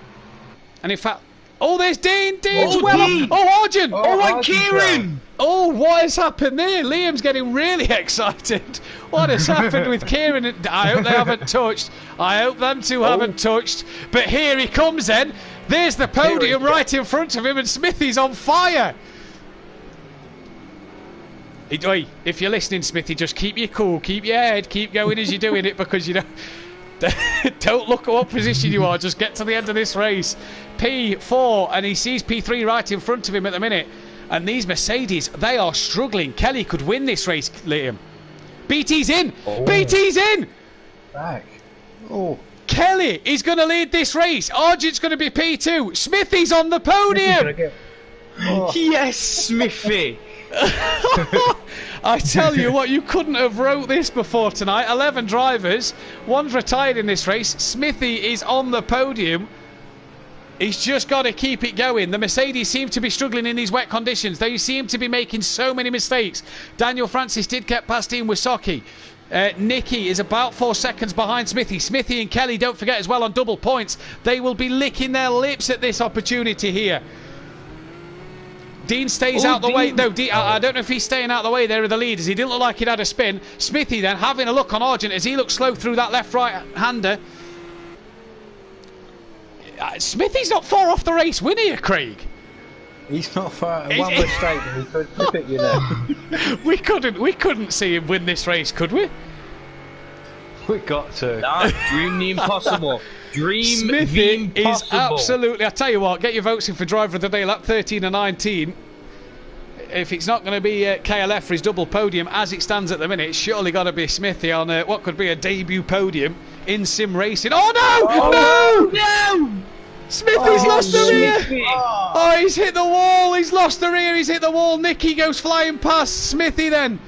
And in fact... Oh, there's Dean! Dean's Dean. Oh, Argent! Oh, and Kieran! Oh, what has happened there? Liam's getting really excited. What has happened with Kieran? I hope they haven't touched. I hope them two haven't touched. But here he comes then. There's the podium right in front of him, and Smithy's on fire. If you're listening, Smithy, just keep your cool, keep your head, keep going as you're doing it, because you know... Don't look at what position you are, just get to the end of this race. P4, and he sees P3 right in front of him at the minute. And these Mercedes, they are struggling. Kelly could win this race, Liam. BT's in! BT's in! Back. Oh. Kelly is going to lead this race. Argent's going to be P2. Smithy's on the podium! Yes, Smithy! I tell you what, you couldn't have wrote this before tonight. 11 drivers, one's retired in this race. Smithy is on the podium. He's just got to keep it going. The Mercedes seem to be struggling in these wet conditions. They seem to be making so many mistakes. Daniel Francis did get past Dean Wisocki. Nicky is about 4 seconds behind Smithy. Smithy and Kelly, don't forget, as well on double points. They will be licking their lips at this opportunity here. Dean stays out the way. No, I don't know if he's staying out the way there of the leaders. He didn't look like he'd had a spin. Smithy then having a look on Argent as he looks slow through that left-right hander. Smithy's not far off the race win here, Craig. He's not far. One mistake and he could flip it, you know. we couldn't see him win this race, could we? We got to. No, dream the impossible. Dream Smithy the impossible. is absolutely. I tell you what, get your votes in for driver of the day, lap 13 and 19. If it's not going to be KLF for his double podium, as it stands at the minute, it's surely got to be Smithy on what could be a debut podium in sim racing. Oh no! No! Smithy's lost the rear! Oh, he's hit the wall! He's lost the rear! He's hit the wall! Nicky goes flying past Smithy then.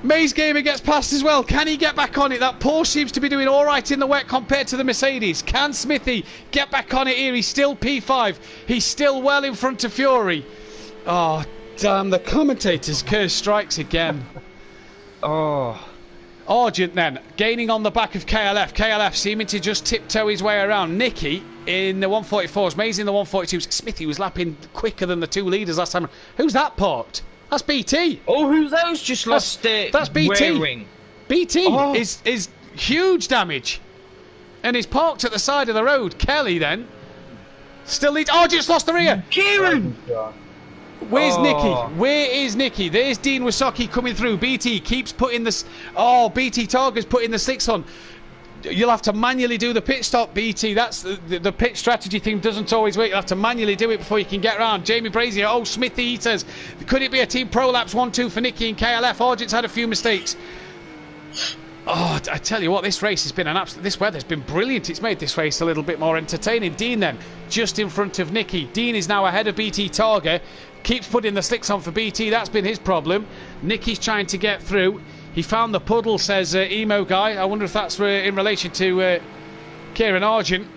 Maze Gamer gets past as well. Can he get back on it? That Porsche seems to be doing alright in the wet compared to the Mercedes. Can Smithy get back on it here? He's still P5. He's still well in front of Fury. Oh, damn. The commentator's curse strikes again. Oh. Argent then, gaining on the back of KLF. KLF seeming to just tiptoe his way around. Nicky in the 144s. Maze in the 142s. Smithy was lapping quicker than the two leaders last time. Who's that parked? That's BT. Oh, who's those? Just lost it. That's BT. Wearing. BT is huge damage, and he's parked at the side of the road. Kelly then still leads. Oh, just lost the rear. Kieran. Where's Nicky? Where is Nicky? There's Dean Wisocki coming through. BT keeps putting this. Oh, BT Targa's putting the slicks on. You'll have to manually do the pit stop, BT. That's the pit strategy thing doesn't always work. You'll have to manually do it before you can get around. Jamie Brazier, oh, Smithy, he says, could it be a team prolapse 1-2 for Nicky and KLF? Argent's had a few mistakes. Oh, I tell you what, this race has been an absolute... This weather's been brilliant. It's made this race a little bit more entertaining. Dean then, just in front of Nicky. Dean is now ahead of BT Targa. Keeps putting the slicks on for BT. That's been his problem. Nicky's trying to get through. He found the puddle, says Emo Guy. I wonder if that's in relation to Kieran Argent.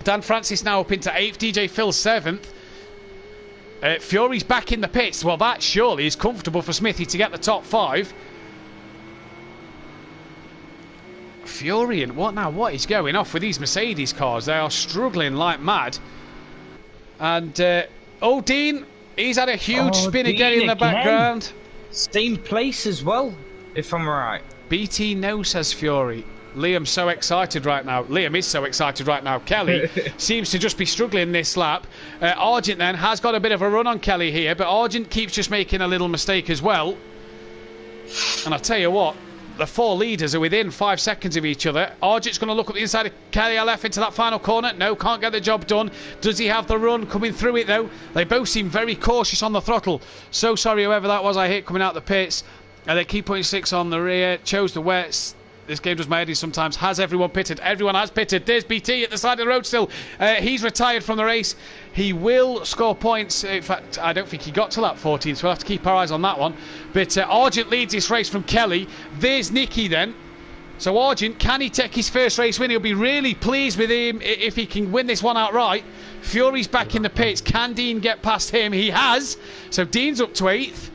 Dan Francis now up into 8th. DJ Phil 7th. Fury's back in the pits. Well, that surely is comfortable for Smithy to get the top 5. Fury and what now? What is going off with these Mercedes cars? They are struggling like mad. And, Dean, he's had a huge spin again in the background. Same place as well, if I'm right. BT no, says Fury. Liam's so excited right now. Liam is so excited right now. Kelly seems to just be struggling this lap. Argent then has got a bit of a run on Kelly here, but Argent keeps just making a little mistake as well. And I tell you what, the 4 leaders are within 5 seconds of each other. Argent's going to look up the inside of KLF into that final corner. No, can't get the job done. Does he have the run coming through it, though? They both seem very cautious on the throttle. So sorry, whoever that was I hit coming out the pits. And they keep putting 6 on the rear. Chose the wets. This game does my head in sometimes. Has everyone pitted? Everyone has pitted. There's BT at the side of the road still. He's retired from the race. He will score points. In fact, I don't think he got to lap 14, so we'll have to keep our eyes on that one. But Argent leads this race from Kelly. There's Nicky then. So Argent, can he take his first race win? He'll be really pleased with him if he can win this one outright. Fury's back in the pits. Can Dean get past him? He has. So Dean's up to 8th.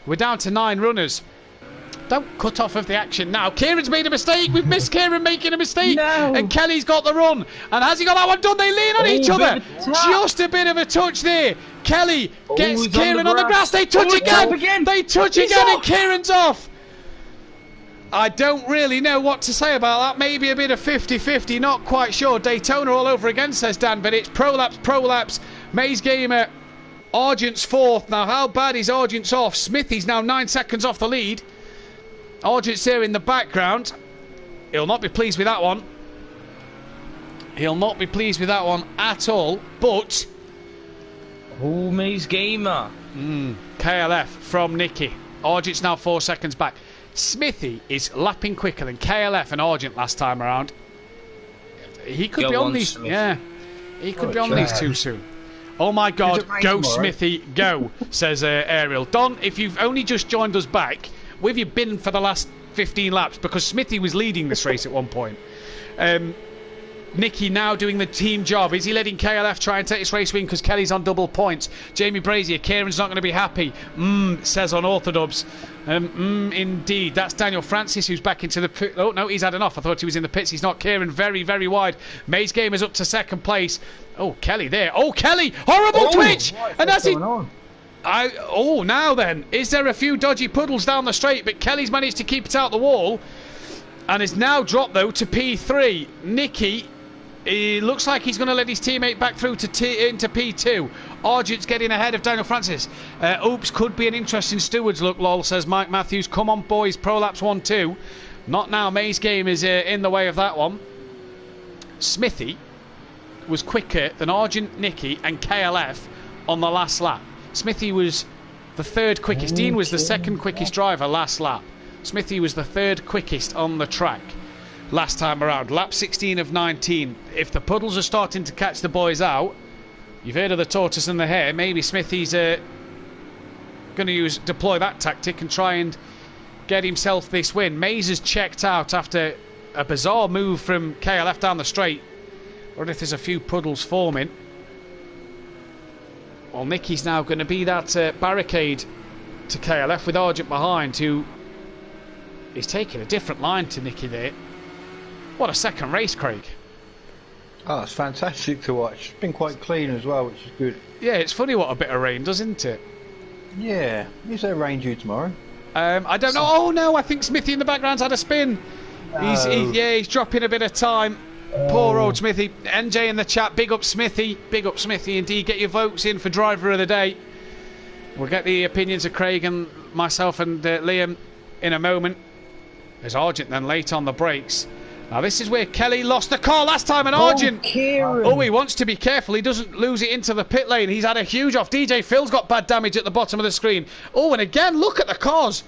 We're down to 9 runners. Don't cut off of the action now. Kieran's made a mistake. We've missed Kieran making a mistake. No. And Kelly's got the run. And has he got that one done? They lean on each other. Just a bit of a touch there. Kelly gets Kieran on the grass. They touch again. They touch again and Kieran's off. I don't really know what to say about that. Maybe a bit of 50-50. Not quite sure. Daytona all over again, says Dan. But it's prolapse. Maze Gamer. Argent's 4th. Now, how bad is Argent's off? Smithy's now 9 seconds off the lead. Argent's there in the background. He'll not be pleased with that one. He'll not be pleased with that one at all. But Oh, Maze Gamer. KLF from Nicky. Argent's now 4 seconds back. Smithy is lapping quicker than KLF and Argent last time around. He could be on these. Smithy. Yeah, he could be on these too soon. Oh my God, go Smithy, go, says Ariel. Don, if you've only just joined us back, where have you been for the last 15 laps? Because Smithy was leading this race at one point. Nicky now doing the team job. Is he letting KLF try and take this race win because Kelly's on double points? Jamie Brazier, Kieran's not going to be happy. Says on Orthodubs. Indeed. That's Daniel Francis who's back into the pit. Oh, no, he's had enough. I thought he was in the pits. He's not. Kieran very, very wide. Maze Gamer's up to 2nd place. Oh, Kelly there. Oh, Kelly! Horrible twitch! And as he... now then, is there a few dodgy puddles down the straight? But Kelly's managed to keep it out the wall and is now dropped though to P3. Nicky, he looks like he's going to let his teammate back through to into P2. Argent's getting ahead of Daniel Francis. Oops, could be an interesting stewards look, lol, says Mike Matthews. Come on, boys, prolaps 1-2. Not now. Maze Game is in the way of that one. Smithy was quicker than Argent, Nicky, and KLF on the last lap. Smithy was the 3rd quickest. Dean was the 2nd quickest driver last lap. Smithy was the 3rd quickest on the track last time around. Lap 16 of 19. If the puddles are starting to catch the boys out, you've heard of the tortoise and the hare. Maybe Smithy's going to deploy that tactic and try and get himself this win. Maze has checked out after a bizarre move from KLF down the straight. Or if there's a few puddles forming. Well, Nicky's now going to be that barricade to KLF with Argent behind, who is taking a different line to Nicky there. What a second race, Craig. Oh, it's fantastic to watch. It's been quite clean as well, which is good. Yeah, it's funny what a bit of rain does, isn't it? Yeah. Is there rain due tomorrow? I don't know. Oh, no, I think Smithy in the background's had a spin. No. He's dropping a bit of time. Poor old Smithy. NJ in the chat, big up Smithy. Big up Smithy indeed. Get your votes in for driver of the day. We'll get the opinions of Craig and myself and Liam in a moment. There's Argent then late on the brakes. Now this is where Kelly lost the car last time, and Argent... Oh, he wants to be careful. He doesn't lose it into the pit lane. He's had a huge off. DJ Phil's got bad damage at the bottom of the screen. Oh, and again, look at the cars.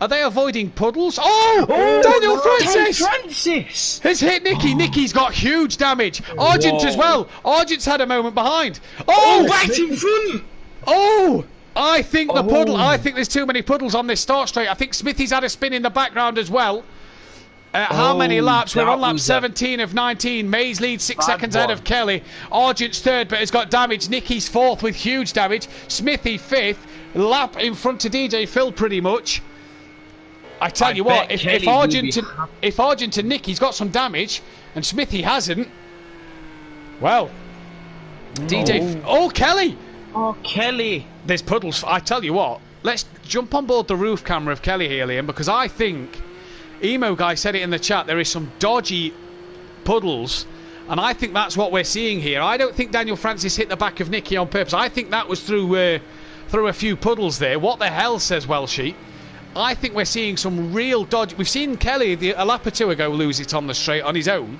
Are they avoiding puddles? Oh, Daniel Francis has hit Nicky. Nicky's got huge damage. Argent as well. Argent's had a moment behind. Oh, right in front. Oh, I think the puddle. I think there's too many puddles on this start straight. I think Smithy's had a spin in the background as well. How many laps? We're on lap 17 of 19. Mays leads 6 seconds ahead of Kelly. Argent's 3rd, but has got damage. Nicky's 4th with huge damage. Smithy 5th. Lap in front of DJ Phil pretty much. I tell you what, if Argent and Nicky's got some damage and Smithy hasn't, well, DJ... Oh, Kelly! Oh, Kelly! There's puddles. I tell you what, let's jump on board the roof camera of Kelly here, Liam, because I think... Emo Guy said it in the chat, there is some dodgy puddles, and I think that's what we're seeing here. I don't think Daniel Francis hit the back of Nicky on purpose. I think that was through a few puddles there. What the hell, says Welshie. I think we're seeing some real dodge. We've seen Kelly a lap or two ago lose it on the straight on his own.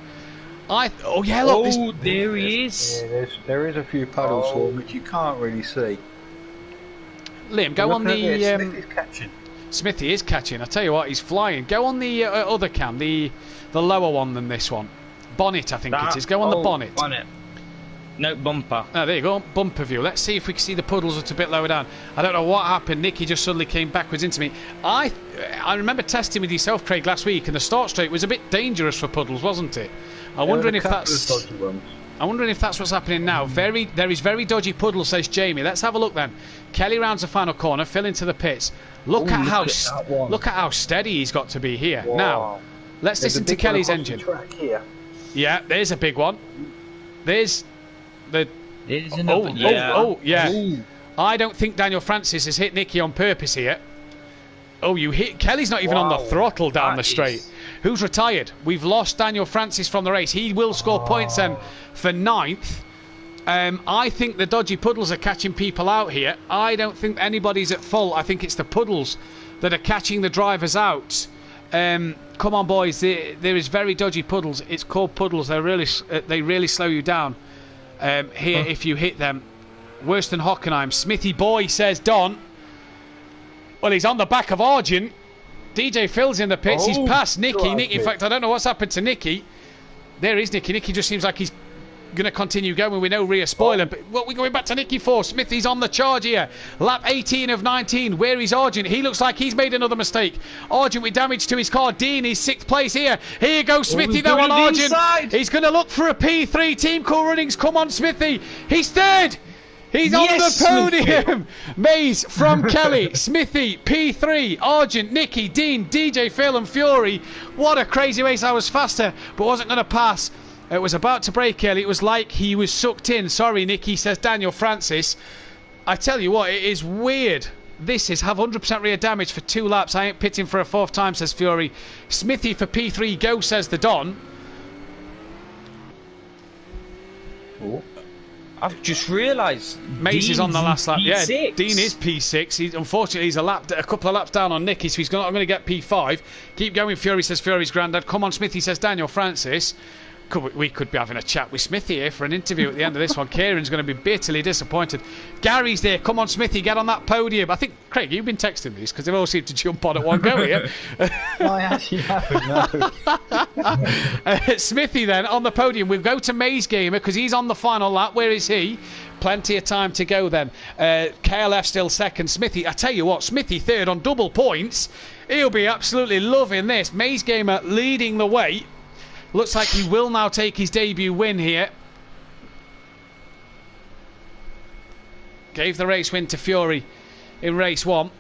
Oh yeah, look. Oh, there he is. Yeah, there is a few puddles for him, which you can't really see. Liam, go on the. Smithy's catching. Smithy is catching. I tell you what, he's flying. Go on the other cam, the lower one than this one. Bonnet, I think it is. Go on the bonnet. Bonnet. No, bumper. Oh, there you go. Bumper view. Let's see if we can see the puddles that's a bit lower down. I don't know what happened. Nicky just suddenly came backwards into me. I remember testing with yourself, Craig, last week, and the start straight was a bit dangerous for puddles, wasn't it? I'm wondering if that's what's happening now. There is very dodgy puddles, says Jamie. Let's have a look then. Kelly rounds the final corner, Phil into the pits. Look at how steady he's got to be here. Wow. Now, let's listen to Kelly's engine. Yeah, there's a big one. There's another. Yeah. Ooh. I don't think Daniel Francis has hit Nicky on purpose here. Oh, you hit. Kelly's not even on the throttle down the straight. Who's retired? We've lost Daniel Francis from the race. He will score points then for 9th. I think the dodgy puddles are catching people out here. I don't think anybody's at fault. I think it's the puddles that are catching the drivers out. Come on, boys. There is very dodgy puddles. It's called puddles. They really slow you down. Here, if you hit them, worse than Hockenheim. Smithy boy, says Don. Well, he's on the back of Argent. DJ Phil's in the pits. He's past Nicky. In fact, I don't know what's happened to Nicky. There is Nicky. Nicky just seems like he's going to continue going with no rear spoiler. But what are we going back to Nicky for? Smithy's on the charge here. Lap 18 of 19. Where is Argent? He looks like he's made another mistake. Argent with damage to his car. Dean is 6th place here. Here goes Smithy though on Argent. Inside. He's going to look for a P3. Team Cool Runnings. Come on, Smithy. He's 3rd. He's on the podium. Mays from Kelly, Smithy, P3, Argent, Nicky, Dean, DJ Phil and Fury. What a crazy race. I was faster, but wasn't going to pass. It was about to break early. It was like he was sucked in. Sorry, Nicky, says Daniel Francis. I tell you what, it is weird. This is have 100% rear damage for 2 laps. I ain't pitting for a 4th time, says Fury. Smithy for P3, go, says the Don. Oh. I've just realised Mace is on the last lap. P6. Yeah, Dean is P6. Unfortunately, he's a couple of laps down on Nicky, so he's not going to get P5. Keep going, Fury, says Fury's granddad. Come on, Smithy, says Daniel Francis. We could be having a chat with Smithy here for an interview at the end of this one. Kieran's going to be bitterly disappointed. Gary's there. Come on, Smithy, get on that podium. I think, Craig, you've been texting these because they all seem to jump on at one go here. I actually haven't, no. Smithy then on the podium. We'll go to Maze Gamer because he's on the final lap. Where is he? Plenty of time to go then. KLF still 2nd. Smithy, I tell you what, Smithy 3rd on double points. He'll be absolutely loving this. Maze Gamer leading the way. Looks like he will now take his debut win here. Gave the race win to Fury in race 1.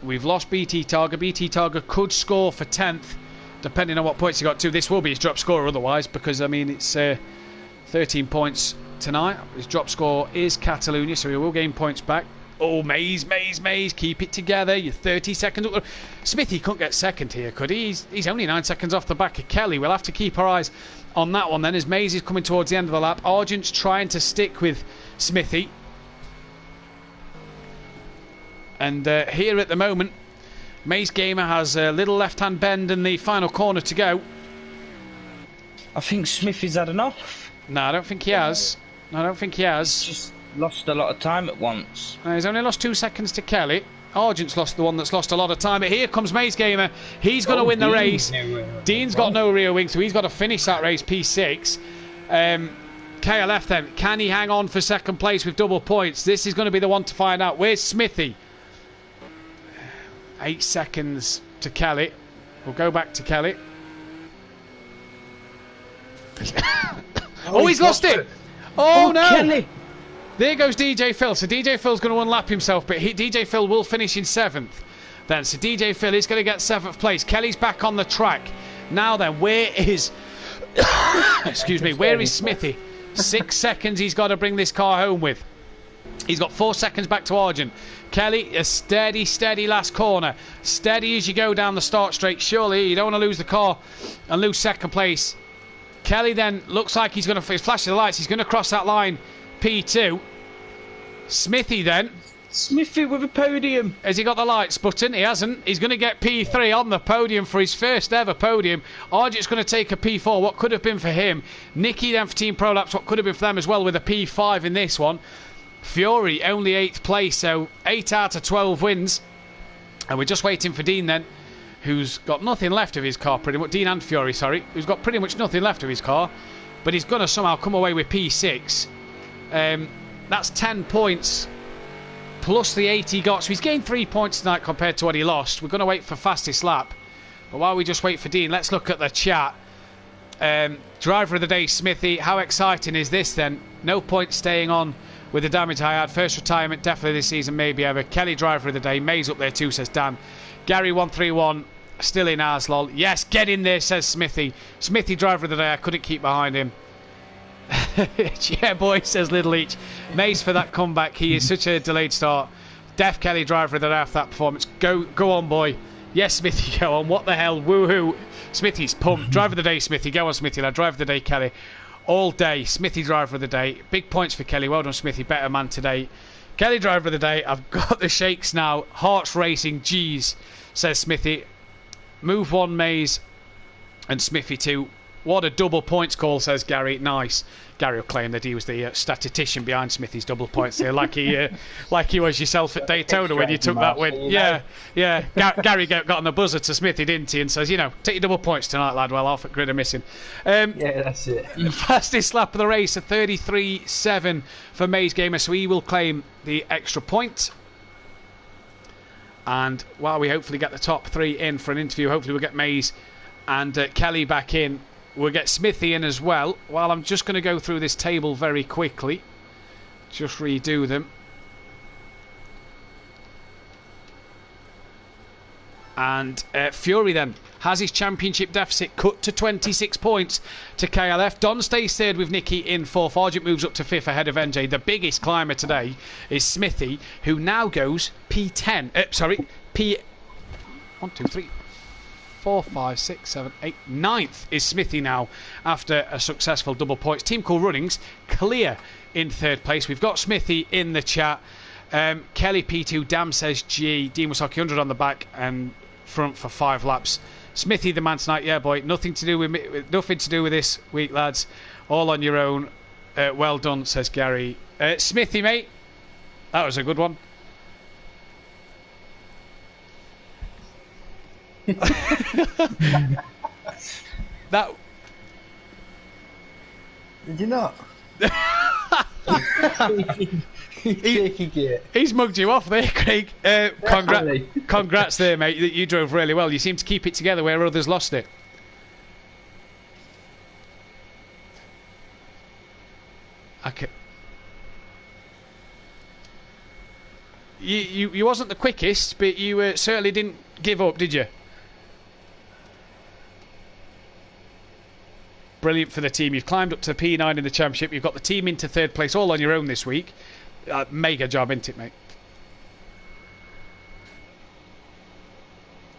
We've lost BT Targa. BT Targa could score for 10th, depending on what points he got to. This will be his drop score otherwise, because, I mean, it's 13 points tonight. His drop score is Catalonia, so he will gain points back. Oh, Maze, keep it together. You're 30 seconds up. Smithy couldn't get 2nd here, could he? He's only 9 seconds off the back of Kelly. We'll have to keep our eyes on that one then, as Maze is coming towards the end of the lap. Argent's trying to stick with Smithy. And here at the moment, Maze Gamer has a little left-hand bend in the final corner to go. I think Smithy's had enough. No, I don't think he has. Just lost a lot of time at once. He's only lost 2 seconds to Kelly. Argent's lost the one that's lost a lot of time. But here comes Maze Gamer. He's going to win the race. Dean's got no rear wing, so he's got to finish that race P6. KLF then. Can he hang on for 2nd place with double points? This is going to be the one to find out. Where's Smithy? 8 seconds to Kelly. We'll go back to Kelly. Oh, he's lost it! Oh, no! Kelly. There goes DJ Phil. So DJ Phil's going to unlap himself, but DJ Phil will finish in 7th. Then, so DJ Phil is going to get 7th place. Kelly's back on the track. Now then, where is... excuse me, where is Smithy? 6 seconds he's got to bring this car home with. He's got 4 seconds back to Argent. Kelly, a steady last corner. Steady as you go down the start straight. Surely you don't want to lose the car and lose 2nd place. Kelly then looks like he's going to flash the lights. He's going to cross that line. P2. Smithy then Smithy with a podium. Has he got the lights button? He hasn't. He's going to get P3 on the podium for his first ever podium. Arjit's going to take a P4, what could have been for him. Nicky then for Team Prolapse, what could have been for them as well, with a P5 in this one. Fury only 8th place, so 8 out of 12 wins. And we're just waiting for Dean then, who's got nothing left of his car pretty much. Dean and Fury, sorry. Who's got pretty much nothing left of his car. But he's going to somehow come away with P6. That's 10 points plus the 8 he got. So he's gained 3 points tonight compared to what he lost. We're going to wait for fastest lap. But while we just wait for Dean, let's look at the chat. Driver of the day, Smithy. How exciting is this then? No points staying on with the damage I had. First retirement definitely this season, maybe ever. Kelly, driver of the day. May's up there too, says Dan. Gary 131 still in ours, lol. Yes, get in there, says Smithy. Smithy, driver of the day. I couldn't keep behind him. Yeah, boy, says Little Each. Mays for that comeback. He is such a delayed start. Def Kelly, driver of the day after that performance. Go on, boy. Yes, Smithy, go on. What the hell? Woohoo. Smithy's pumped. Driver of the day, Smithy. Go on, Smithy. Now, driver of the day, Kelly. All day. Smithy, driver of the day. Big points for Kelly. Well done, Smithy. Better man today. Kelly, driver of the day. I've got the shakes now. Hearts racing. Jeez, says Smithy. Move 1, Mays. And Smithy 2. What a double points call, says Gary. Nice. Gary will claim that he was the statistician behind Smithy's double points there, like he was yourself at Daytona when you took that win. Yeah. Gary got on the buzzer to Smithy, didn't he? And says, take your double points tonight, lad. Well, half a grid are missing. Yeah, that's it. Fastest lap of the race, a 33.7 for Mays Gamer, so he will claim the extra point. And while we hopefully get the top 3 in for an interview, hopefully we'll get Mays and Kelly back in. We'll get Smithy in as well. While I'm just going to go through this table very quickly. Just redo them. And Fury then has his championship deficit cut to 26 points to KLF. Don stays third with Nicky in 4th. Argent moves up to 5th ahead of NJ. The biggest climber today is Smithy, who now goes P10. Sorry, P... 1, 2, 3... 4, 5, 6, 7, 8, 9th is Smithy now after a successful double points. Team Cool Runnings clear in 3rd place. We've got Smithy in the chat. Kelly P2, Dam says G. Dean Wasaki 100 on the back and front for 5 laps. Smithy the man tonight. Yeah, boy. Nothing to do with this week, lads. All on your own. Well done, says Gary. Smithy, mate. That was a good one. That did you not? He's mugged you off there, Craig. Congrats there, mate. You drove really well. You seem to keep it together where others lost it. Okay. You wasn't the quickest, but you certainly didn't give up, did you? Brilliant for the team. You've climbed up to P9 in the championship. You've got the team into 3rd place all on your own this week. Mega job, isn't it, mate?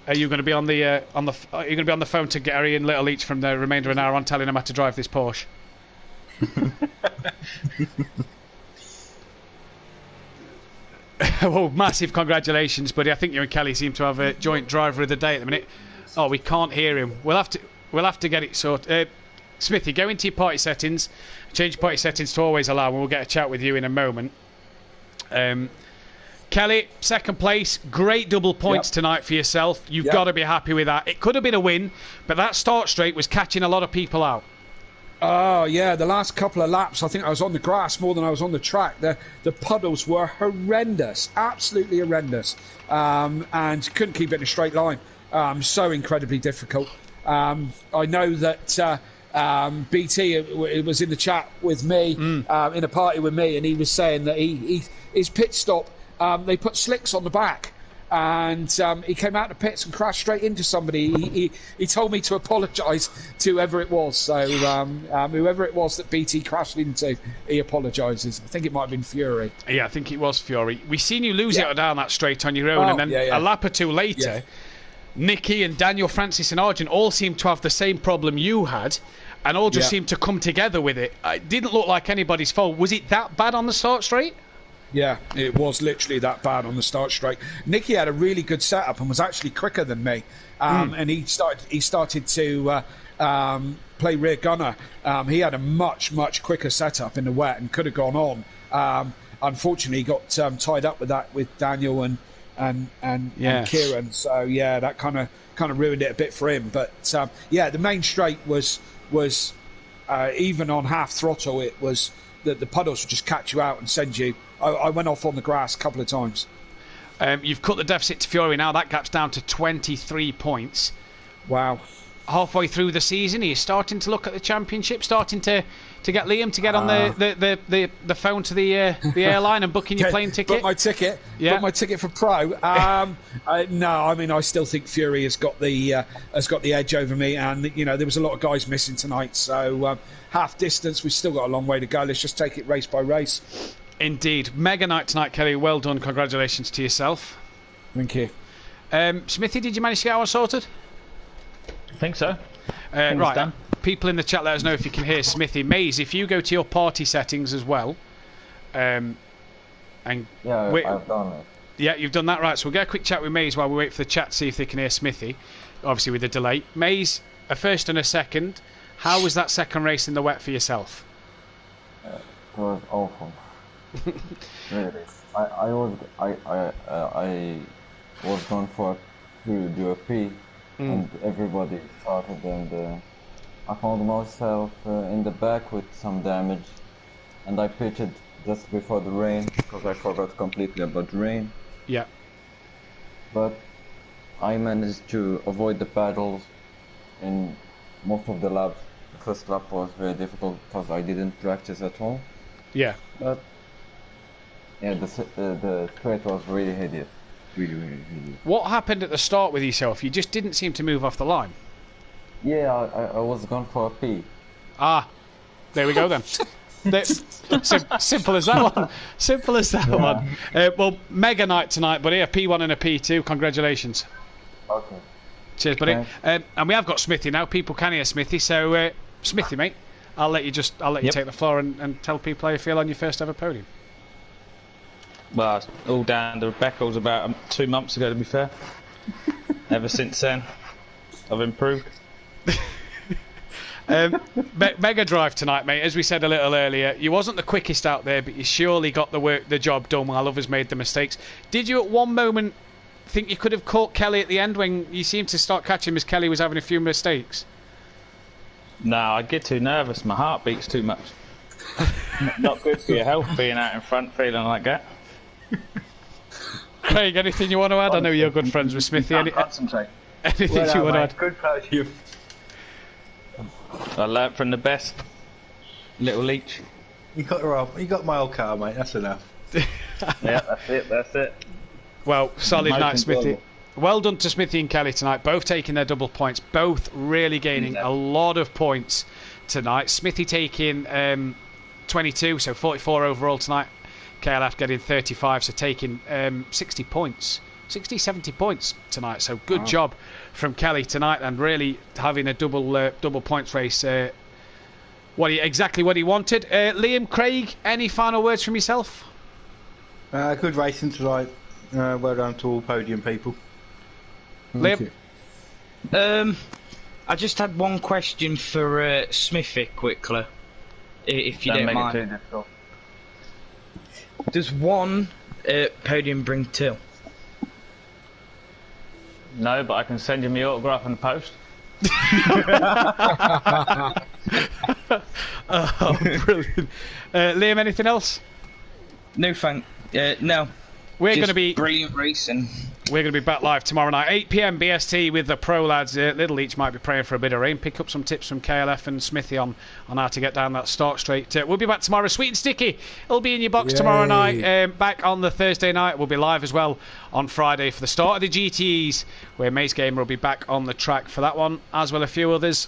Are you going to be on the Are you going to be on the phone to Gary and Little Each from the remainder of an hour on, telling him how to drive this Porsche? Well, massive congratulations, buddy. I think you and Kelly seem to have a joint driver of the day at the minute. Oh, we can't hear him. We'll have to get it sorted. Smithy, go into your party settings, change your party settings to always allow, and we'll get a chat with you in a moment. Kelly, 2nd place, great double points tonight for yourself. You've got to be happy with that. It could have been a win, but that start straight was catching a lot of people out. Oh, yeah, the last couple of laps, I think I was on the grass more than I was on the track. The puddles were horrendous, absolutely horrendous, and couldn't keep it in a straight line. So incredibly difficult. I know that BT was in the chat with me, in a party with me, and he was saying that his pit stop, they put slicks on the back, and he came out of the pits and crashed straight into somebody. He told me to apologise to whoever it was. So whoever it was that BT crashed into, he apologises. I think it might have been Fury. Yeah, I think it was Fury. We seen you lose it down that straight on your own, and then a lap or two later, Nicky and Daniel, Francis and Argent all seemed to have the same problem you had, and all just seemed to come together with it. It didn't look like anybody's fault. Was it that bad on the start straight? Yeah, it was literally that bad on the start straight. Nicky had a really good setup and was actually quicker than me. And he started to play rear gunner. He had a much quicker setup in the wet and could have gone on. Unfortunately, he got tied up with that with Daniel and Kieran. So yeah, that kind of ruined it a bit for him. But the main straight was even on half throttle. It was that the puddles would just catch you out and send you. I went off on the grass a couple of times. You've cut the deficit to Fury now. That gap's down to 23 points. Wow. Halfway through the season, are you starting to look at the championship? Starting to get Liam to get on the phone to the airline and booking your plane ticket? Book my ticket. Yeah. Book my ticket for Pro. No, I mean I still think Fury has got the edge over me, and there was a lot of guys missing tonight. So half distance, we've still got a long way to go. Let's just take it race by race. Indeed, mega night tonight, Kelly. Well done. Congratulations to yourself. Thank you. Smithy, did you manage to get ours sorted? I think so. Right. Done. People in the chat, let us know if you can hear Smithy. Maze, if you go to your party settings as well, and I've done it. Yeah, you've done that, right. So we'll get a quick chat with Maze while we wait for the chat to see if they can hear Smithy. Obviously with the delay. Maze, a first and a second. How was that second race in the wet for yourself? It was awful. Really. I was going to do a P, and everybody started, and I found myself in the back with some damage, and I pitched just before the rain because I forgot completely about the rain. Yeah. But I managed to avoid the paddles in most of the laps. The first lap was very difficult because I didn't practice at all. Yeah. But yeah, the straight was really hideous. Really hideous. What happened at the start with yourself? You just didn't seem to move off the line. Yeah, I was gone for a P. Ah, there we go then. Simple as that one. Simple as that one. Well, mega night tonight, buddy. A P1 and a P2. Congratulations. Okay. Cheers, buddy. And we have got Smithy now. People can hear Smithy. So, Smithy, mate, I'll let you take the floor and tell people how you feel on your first ever podium. Well, it's all down to Beckles about 2 months ago, to be fair. Ever since then, I've improved. Mega Drive tonight, mate. As we said a little earlier, you wasn't the quickest out there, but you surely got the job done while others made the mistakes. Did you at one moment think you could have caught Kelly at the end when you seemed to start catching him as Kelly was having a few mistakes? No, I get too nervous. My heart beats too much. Not good for your health being out in front feeling like that. Craig, anything you want to add? I know you're good friends with Smithy. Concentrate. Anything you want to add? Good podium. I learnt from the best. Little Leach. You got my old car, mate. That's enough. Yeah, that's it. Well, solid night, Smithy. Global. Well done to Smithy and Kelly tonight. Both taking their double points. Both really gaining a lot of points tonight. Smithy taking 22, so 44 overall tonight. KLF getting 35, so taking 60 points. 60, 70 points tonight. So good job from Kelly tonight, and really having a double points race. Exactly what he wanted. Liam, Craig, any final words from yourself? Good racing tonight. Well done to all podium people. Liam? I just had one question for Smithy quickly, if you don't mind. Does one podium bring two? No, but I can send you my autograph in the post. Oh, brilliant. Liam, anything else? No, no. We're going to be brilliant racing. We're going to be back live tomorrow night, 8 PM BST with the pro lads. Little Each might be praying for a bit of rain. Pick up some tips from KLF and Smithy on how to get down that start straight. We'll be back tomorrow. Sweet and Sticky. It'll be in your box tomorrow night. Back on the Thursday night. We'll be live as well on Friday for the start of the GTEs, where Maze Gamer will be back on the track for that one, as well as a few others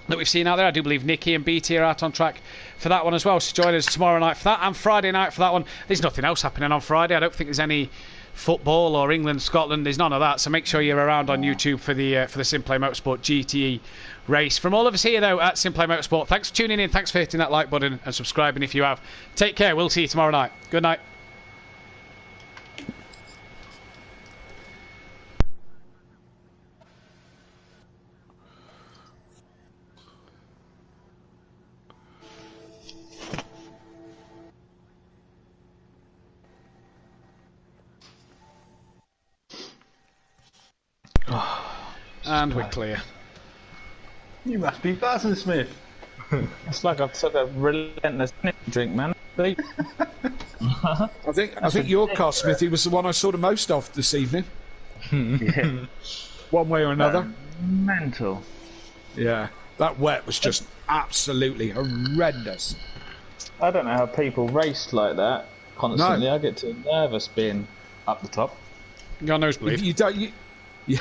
that we've seen out there. I do believe Nicky and BT are out on track for that one as well, so join us tomorrow night for that, and Friday night for that one. There's nothing else happening on Friday. I don't think there's any football or England, Scotland. There's none of that, so make sure you're around on YouTube for the SimPlay Motorsport GTE race. From all of us here though at SimPlay Motorsport, thanks for tuning in, thanks for hitting that like button and subscribing if you have. Take care, we'll see you tomorrow night. Good night. And we're clear. You must be buzzing, Smith. It's like I took a relentless drink, man. I think your car, Smithy, was the one I saw the most of this evening. Yeah. One way or another. Mental. Yeah, that wet was just absolutely horrendous. I don't know how people race like that constantly. No. I get too nervous being up the top. Your nosebleed. You don't. Yeah.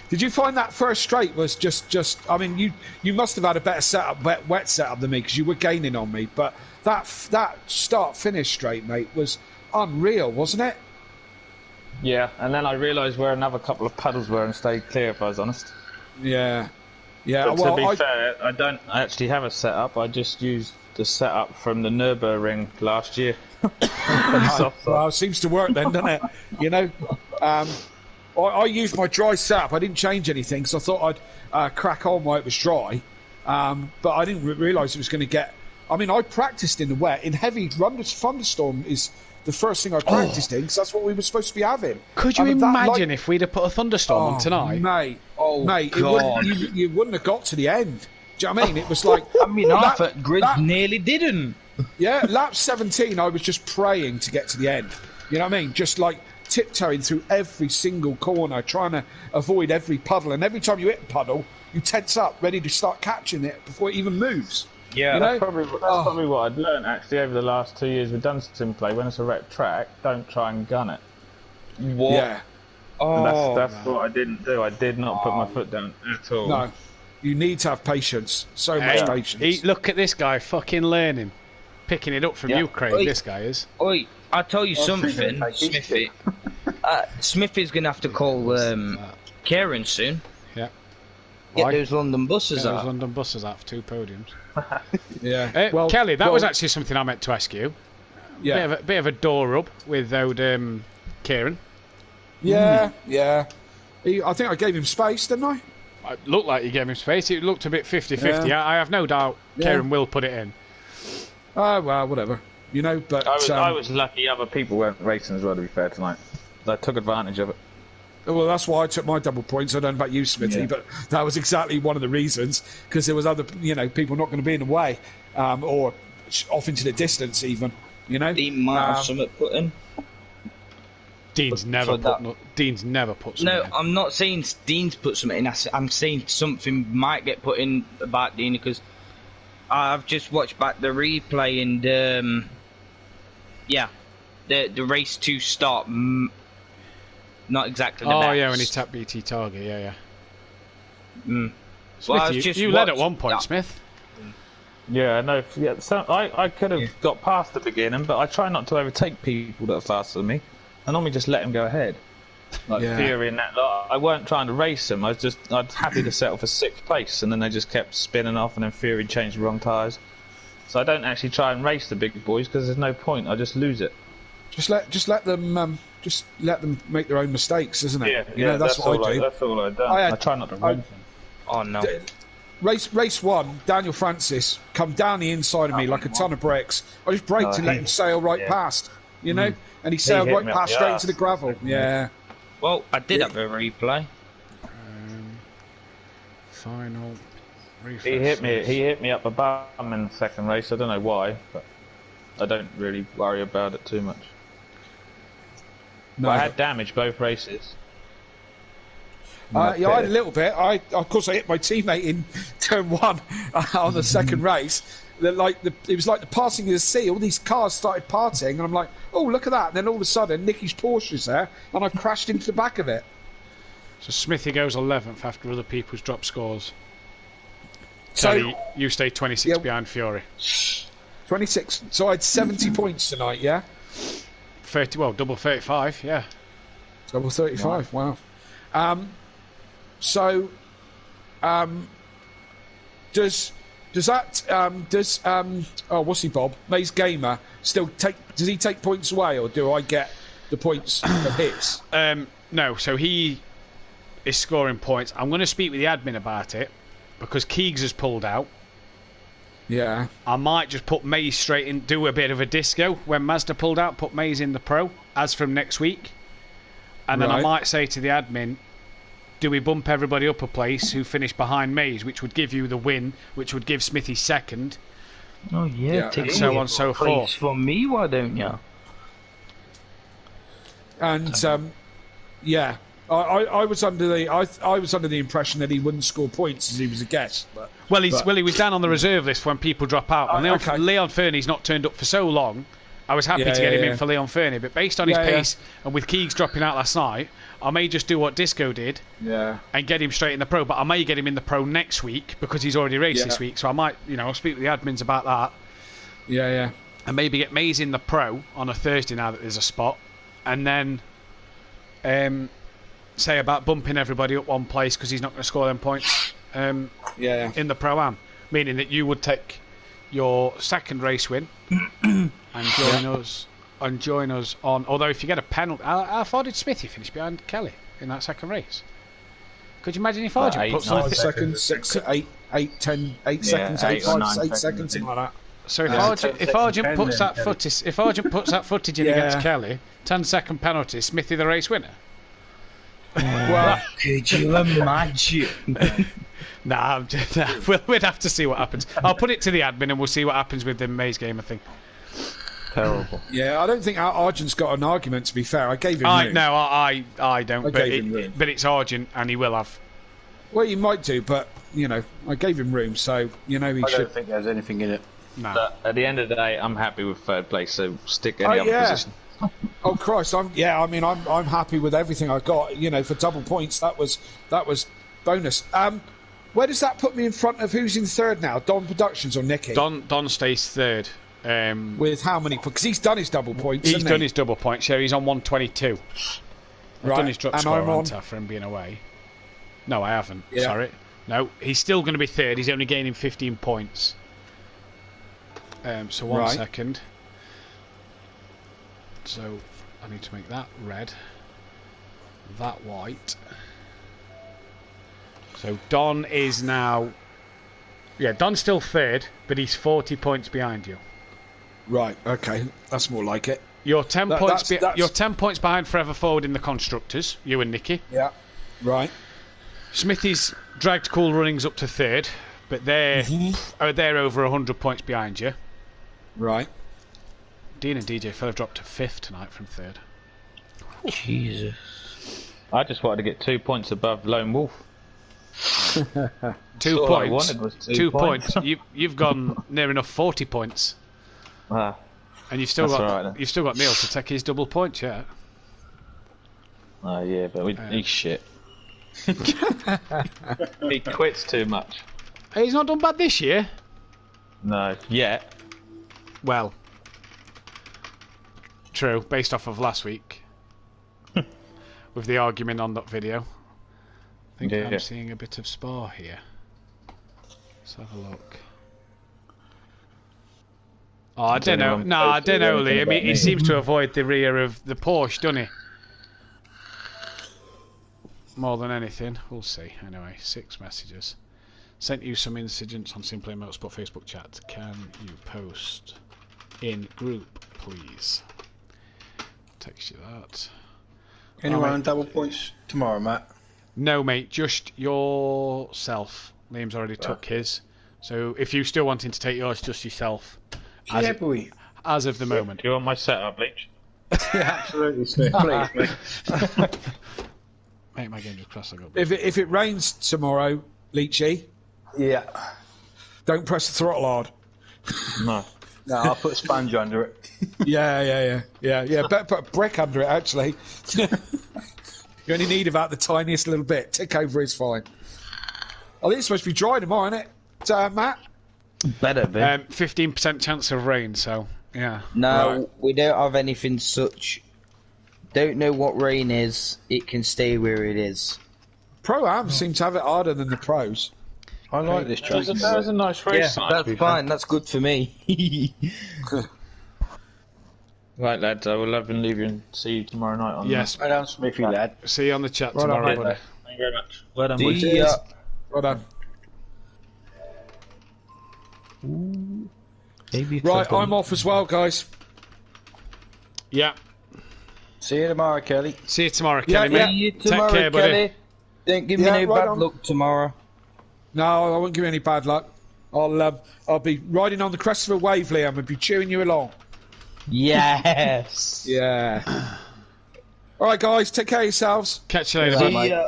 Did you find that first straight was just? I mean, you must have had a better setup, wet setup than me because you were gaining on me. But that start finish straight, mate, was unreal, wasn't it? Yeah, and then I realised where another couple of puddles were and stayed clear. If I was honest. Yeah. Yeah. But well, to be fair, I don't actually have a setup. I just used the setup from the Nürburgring last year. Well, it seems to work then, doesn't it? You know. I used my dry setup. I didn't change anything because I thought I'd crack on while it was dry. But I didn't realise it was going to get... I mean, I practiced in the wet. In heavy thunderstorm is the first thing I practiced in because that's what we were supposed to be having. Could you imagine if we'd have put a thunderstorm on tonight? Mate, God. you wouldn't have got to the end. Do you know what I mean? It was like... I mean, half at grid nearly didn't. Yeah, lap 17, I was just praying to get to the end. You know what I mean? Just like tiptoeing through every single corner, trying to avoid every puddle. And every time you hit a puddle, you tense up, ready to start catching it before it even moves. Yeah, you that's know? probably what I'd learned actually over the last 2 years we've done SimPlay. When it's a wrecked track, don't try and gun it. What? Yeah. And that's what I didn't do. I did not put my foot down at all. No. You need to have patience. So much patience. Look at this guy fucking learning. Picking it up from you, Craig. This guy is. Oi, I'll tell you something, Smithy. Smithy's going to have to call Kieran soon. Yeah. Get those London buses out. Those London buses out for 2 podiums. Yeah. Well, Kelly, that was actually something I meant to ask you. Yeah. Bit of a door rub with old Kieran. Yeah, yeah. I think I gave him space, didn't I? It looked like you gave him space. It looked a bit 50-50. I have no doubt Kieran will put it in. Oh, well, whatever. You know, but... I was lucky other people weren't racing as well, to be fair, tonight. I took advantage of it. Well, that's why I took my double points. I don't know about you, Smithy, but that was exactly one of the reasons, because there was other, people not going to be in the way, or off into the distance even, Dean might have something put in. Dean's never put something in. No, I'm not saying Dean's put something in. I'm saying something might get put in about Dean, because I've just watched back the replay and, the race 2 start... Not exactly the best. Oh, yeah, when he tapped BT Target, yeah. Mm. Smith, you led at one point, Smith. Yeah, no, so I could have got past the beginning, but I try not to overtake people that are faster than me. I normally just let them go ahead. Like Fury and that lot. I weren't trying to race them, I'd happy to settle for 6th place, and then they just kept spinning off, and then Fury changed the wrong tyres. So I don't actually try and race the big boys, because there's no point, I just lose it. Just let them make their own mistakes, isn't it? Yeah, that's what I do. That's all I've done. I try not to run them. Oh no! Race 1, Daniel Francis come down the inside of me like a ton of bricks. I just braked and let him sail past, and he sailed right past straight into the gravel. Yeah. Well, I did have a replay. Final. He hit me up a bum in the second race. I don't know why, but I don't really worry about it too much. No, I had damage both races. I had a little bit. Of course, I hit my teammate in turn 1 on the second race. It was like the passing of the sea. All these cars started parting, and I'm like, "Oh, look at that!" And then all of a sudden, Nicky's Porsche's there, and I crashed into the back of it. So Smithy goes 11th after other people's drop scores. So Kelly, you stay 26 behind Fury. 26. So I had 70 points tonight. Yeah. 30. Well, double 35. Yeah. Double 35. Wow. Does what's he, Bob? Maze Gamer still does he take points away, or do I get the points of hits? No, so he is scoring points. I'm going to speak with the admin about it, because Keegs has pulled out. Yeah. I might just put Maze straight in, do a bit of a disco when Mazda pulled out, put Maze in the pro, as from next week. and then I might say to the admin, do we bump everybody up a place who finished behind Maze, which would give you the win, which would give Smithy second. Oh yeah, take and so on and so forth. For me, why don't you? And yeah, I was under the impression that he wouldn't score points as he was a guest. But, he was down on the reserve list when people drop out. And Leon Fernie's not turned up for so long. I was happy to get him in for Leon Fernie, but based on his pace and with Keegs dropping out last night, I may just do what Disco did and get him straight in the pro. But I may get him in the pro next week because he's already raced this week. So I might, I'll speak with the admins about that. Yeah. And maybe get Maze in the pro on a Thursday now that there's a spot, and then say about bumping everybody up one place because he's not going to score them points. In the pro-am, meaning that you would take your second race win and join us on. Although if you get a penalty, how far did Smithy finish behind Kelly in that second race? Could you imagine if Argent put 5 seconds, 6, 8, 10, 8 seconds, 8 seconds, something like that. So if Argent puts that footage in against Kelly, 10-second penalty, Smithy the race winner. Well, could you imagine? We'd have to see what happens. I'll put it to the admin and we'll see what happens with the Maze game, I think. Terrible. Yeah, I don't think Argent's got an argument, to be fair. I gave him room. No, I don't. But it's Argent and he will have. Well, he might do, but, I gave him room, so, he should... I don't think there's anything in it. No. But at the end of the day, I'm happy with third place, so stick any other position. Oh Christ! I'm happy with everything I got. For double points, that was bonus. Where does that put me in front of who's in third now? Don Productions or Nicky? Don stays third. With how many? Because he's done his double points. He's done his double points. Yeah, he's on 122. I've done his drop score for him being away. No, I haven't. Yeah. Sorry. No, he's still going to be third. He's only gaining 15 points. So one second. So I need to make that red, that white. So Don is now... Yeah, Don's still third, but he's 40 points behind you. Right, okay. That's more like it. You're 10 points You're 10 points behind Forever Forward in the Constructors, you and Nicky. Yeah, right. Smithy's dragged Cool Runnings up to third, but they're over 100 points behind you. Right. Dean and DJ Phil have dropped to fifth tonight from third. Jesus. I just wanted to get 2 points above Lone Wolf. 2 points. 2 points. You've gone near enough 40 points. And you've still got Neil to take his double points, yeah. Oh yeah, but he's shit. He quits too much. He's not done bad this year. No, yet. Well, true, based off of last week. With the argument on that video. I think I'm seeing a bit of spar here. Let's have a look. Oh, I don't know. No, I don't know, Lee. I mean, he seems to avoid the rear of the Porsche, doesn't he? More than anything. We'll see. Anyway, 6 messages. Sent you some incidents on SimPlay Motorsport Facebook chat. Can you post in group, please? Text you that. Anyone on double points tomorrow, Matt? No, mate. Just yourself. Liam's already took his. So if you're still wanting to take yours, just yourself. As of the moment. Do you want my setup, Leach? Yeah, absolutely, Smith. Please, mate. Mate, my game just crossed. If it rains tomorrow, Leachy. Yeah. Don't press the throttle hard. No. No, I'll put a sponge under it. Yeah. Better put a brick under it, actually. You only need about the tiniest little bit. Tick over is fine. I think it's supposed to be dry tomorrow, isn't it, Matt? Better be. 15% chance of rain, so, yeah. No, we don't have anything such. Don't know what rain is. It can stay where it is. Pro-Am seem to have it harder than the pros. I like this track. That was a nice race. Yeah, that's fine. That's good for me. Right, lads, I will love and leave you and see you tomorrow night on Yes. Well done, Smithy, lad. See you on the chat tomorrow, buddy. Thank you very much. Well done, boys. Well done. Maybe right, I'm off as well, guys. Yeah. See you tomorrow, Kelly. See you tomorrow, Yeah, Kelly, yeah. mate. See you Take tomorrow, care, buddy. Kelly. Don't give me Yeah, no right bad on. luck tomorrow. No, I won't give you any bad luck. I'll be riding on the crest of a wave, Liam, and be cheering you along. Yes. Yeah. All right, guys, take care of yourselves. Catch you later, See bud. ya.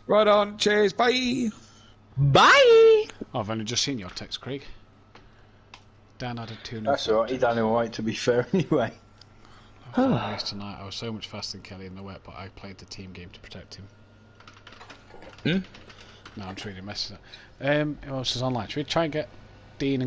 Right on. Cheers. Bye. Bye. I've only just seen your text, Craig. Dan added 2 new That's alright, he done alright to be fair anyway. race tonight. I was so much faster than Kelly in the wet, but I played the team game to protect him. No, I'm treating messes up. Who else is online? Should we try and get Dean and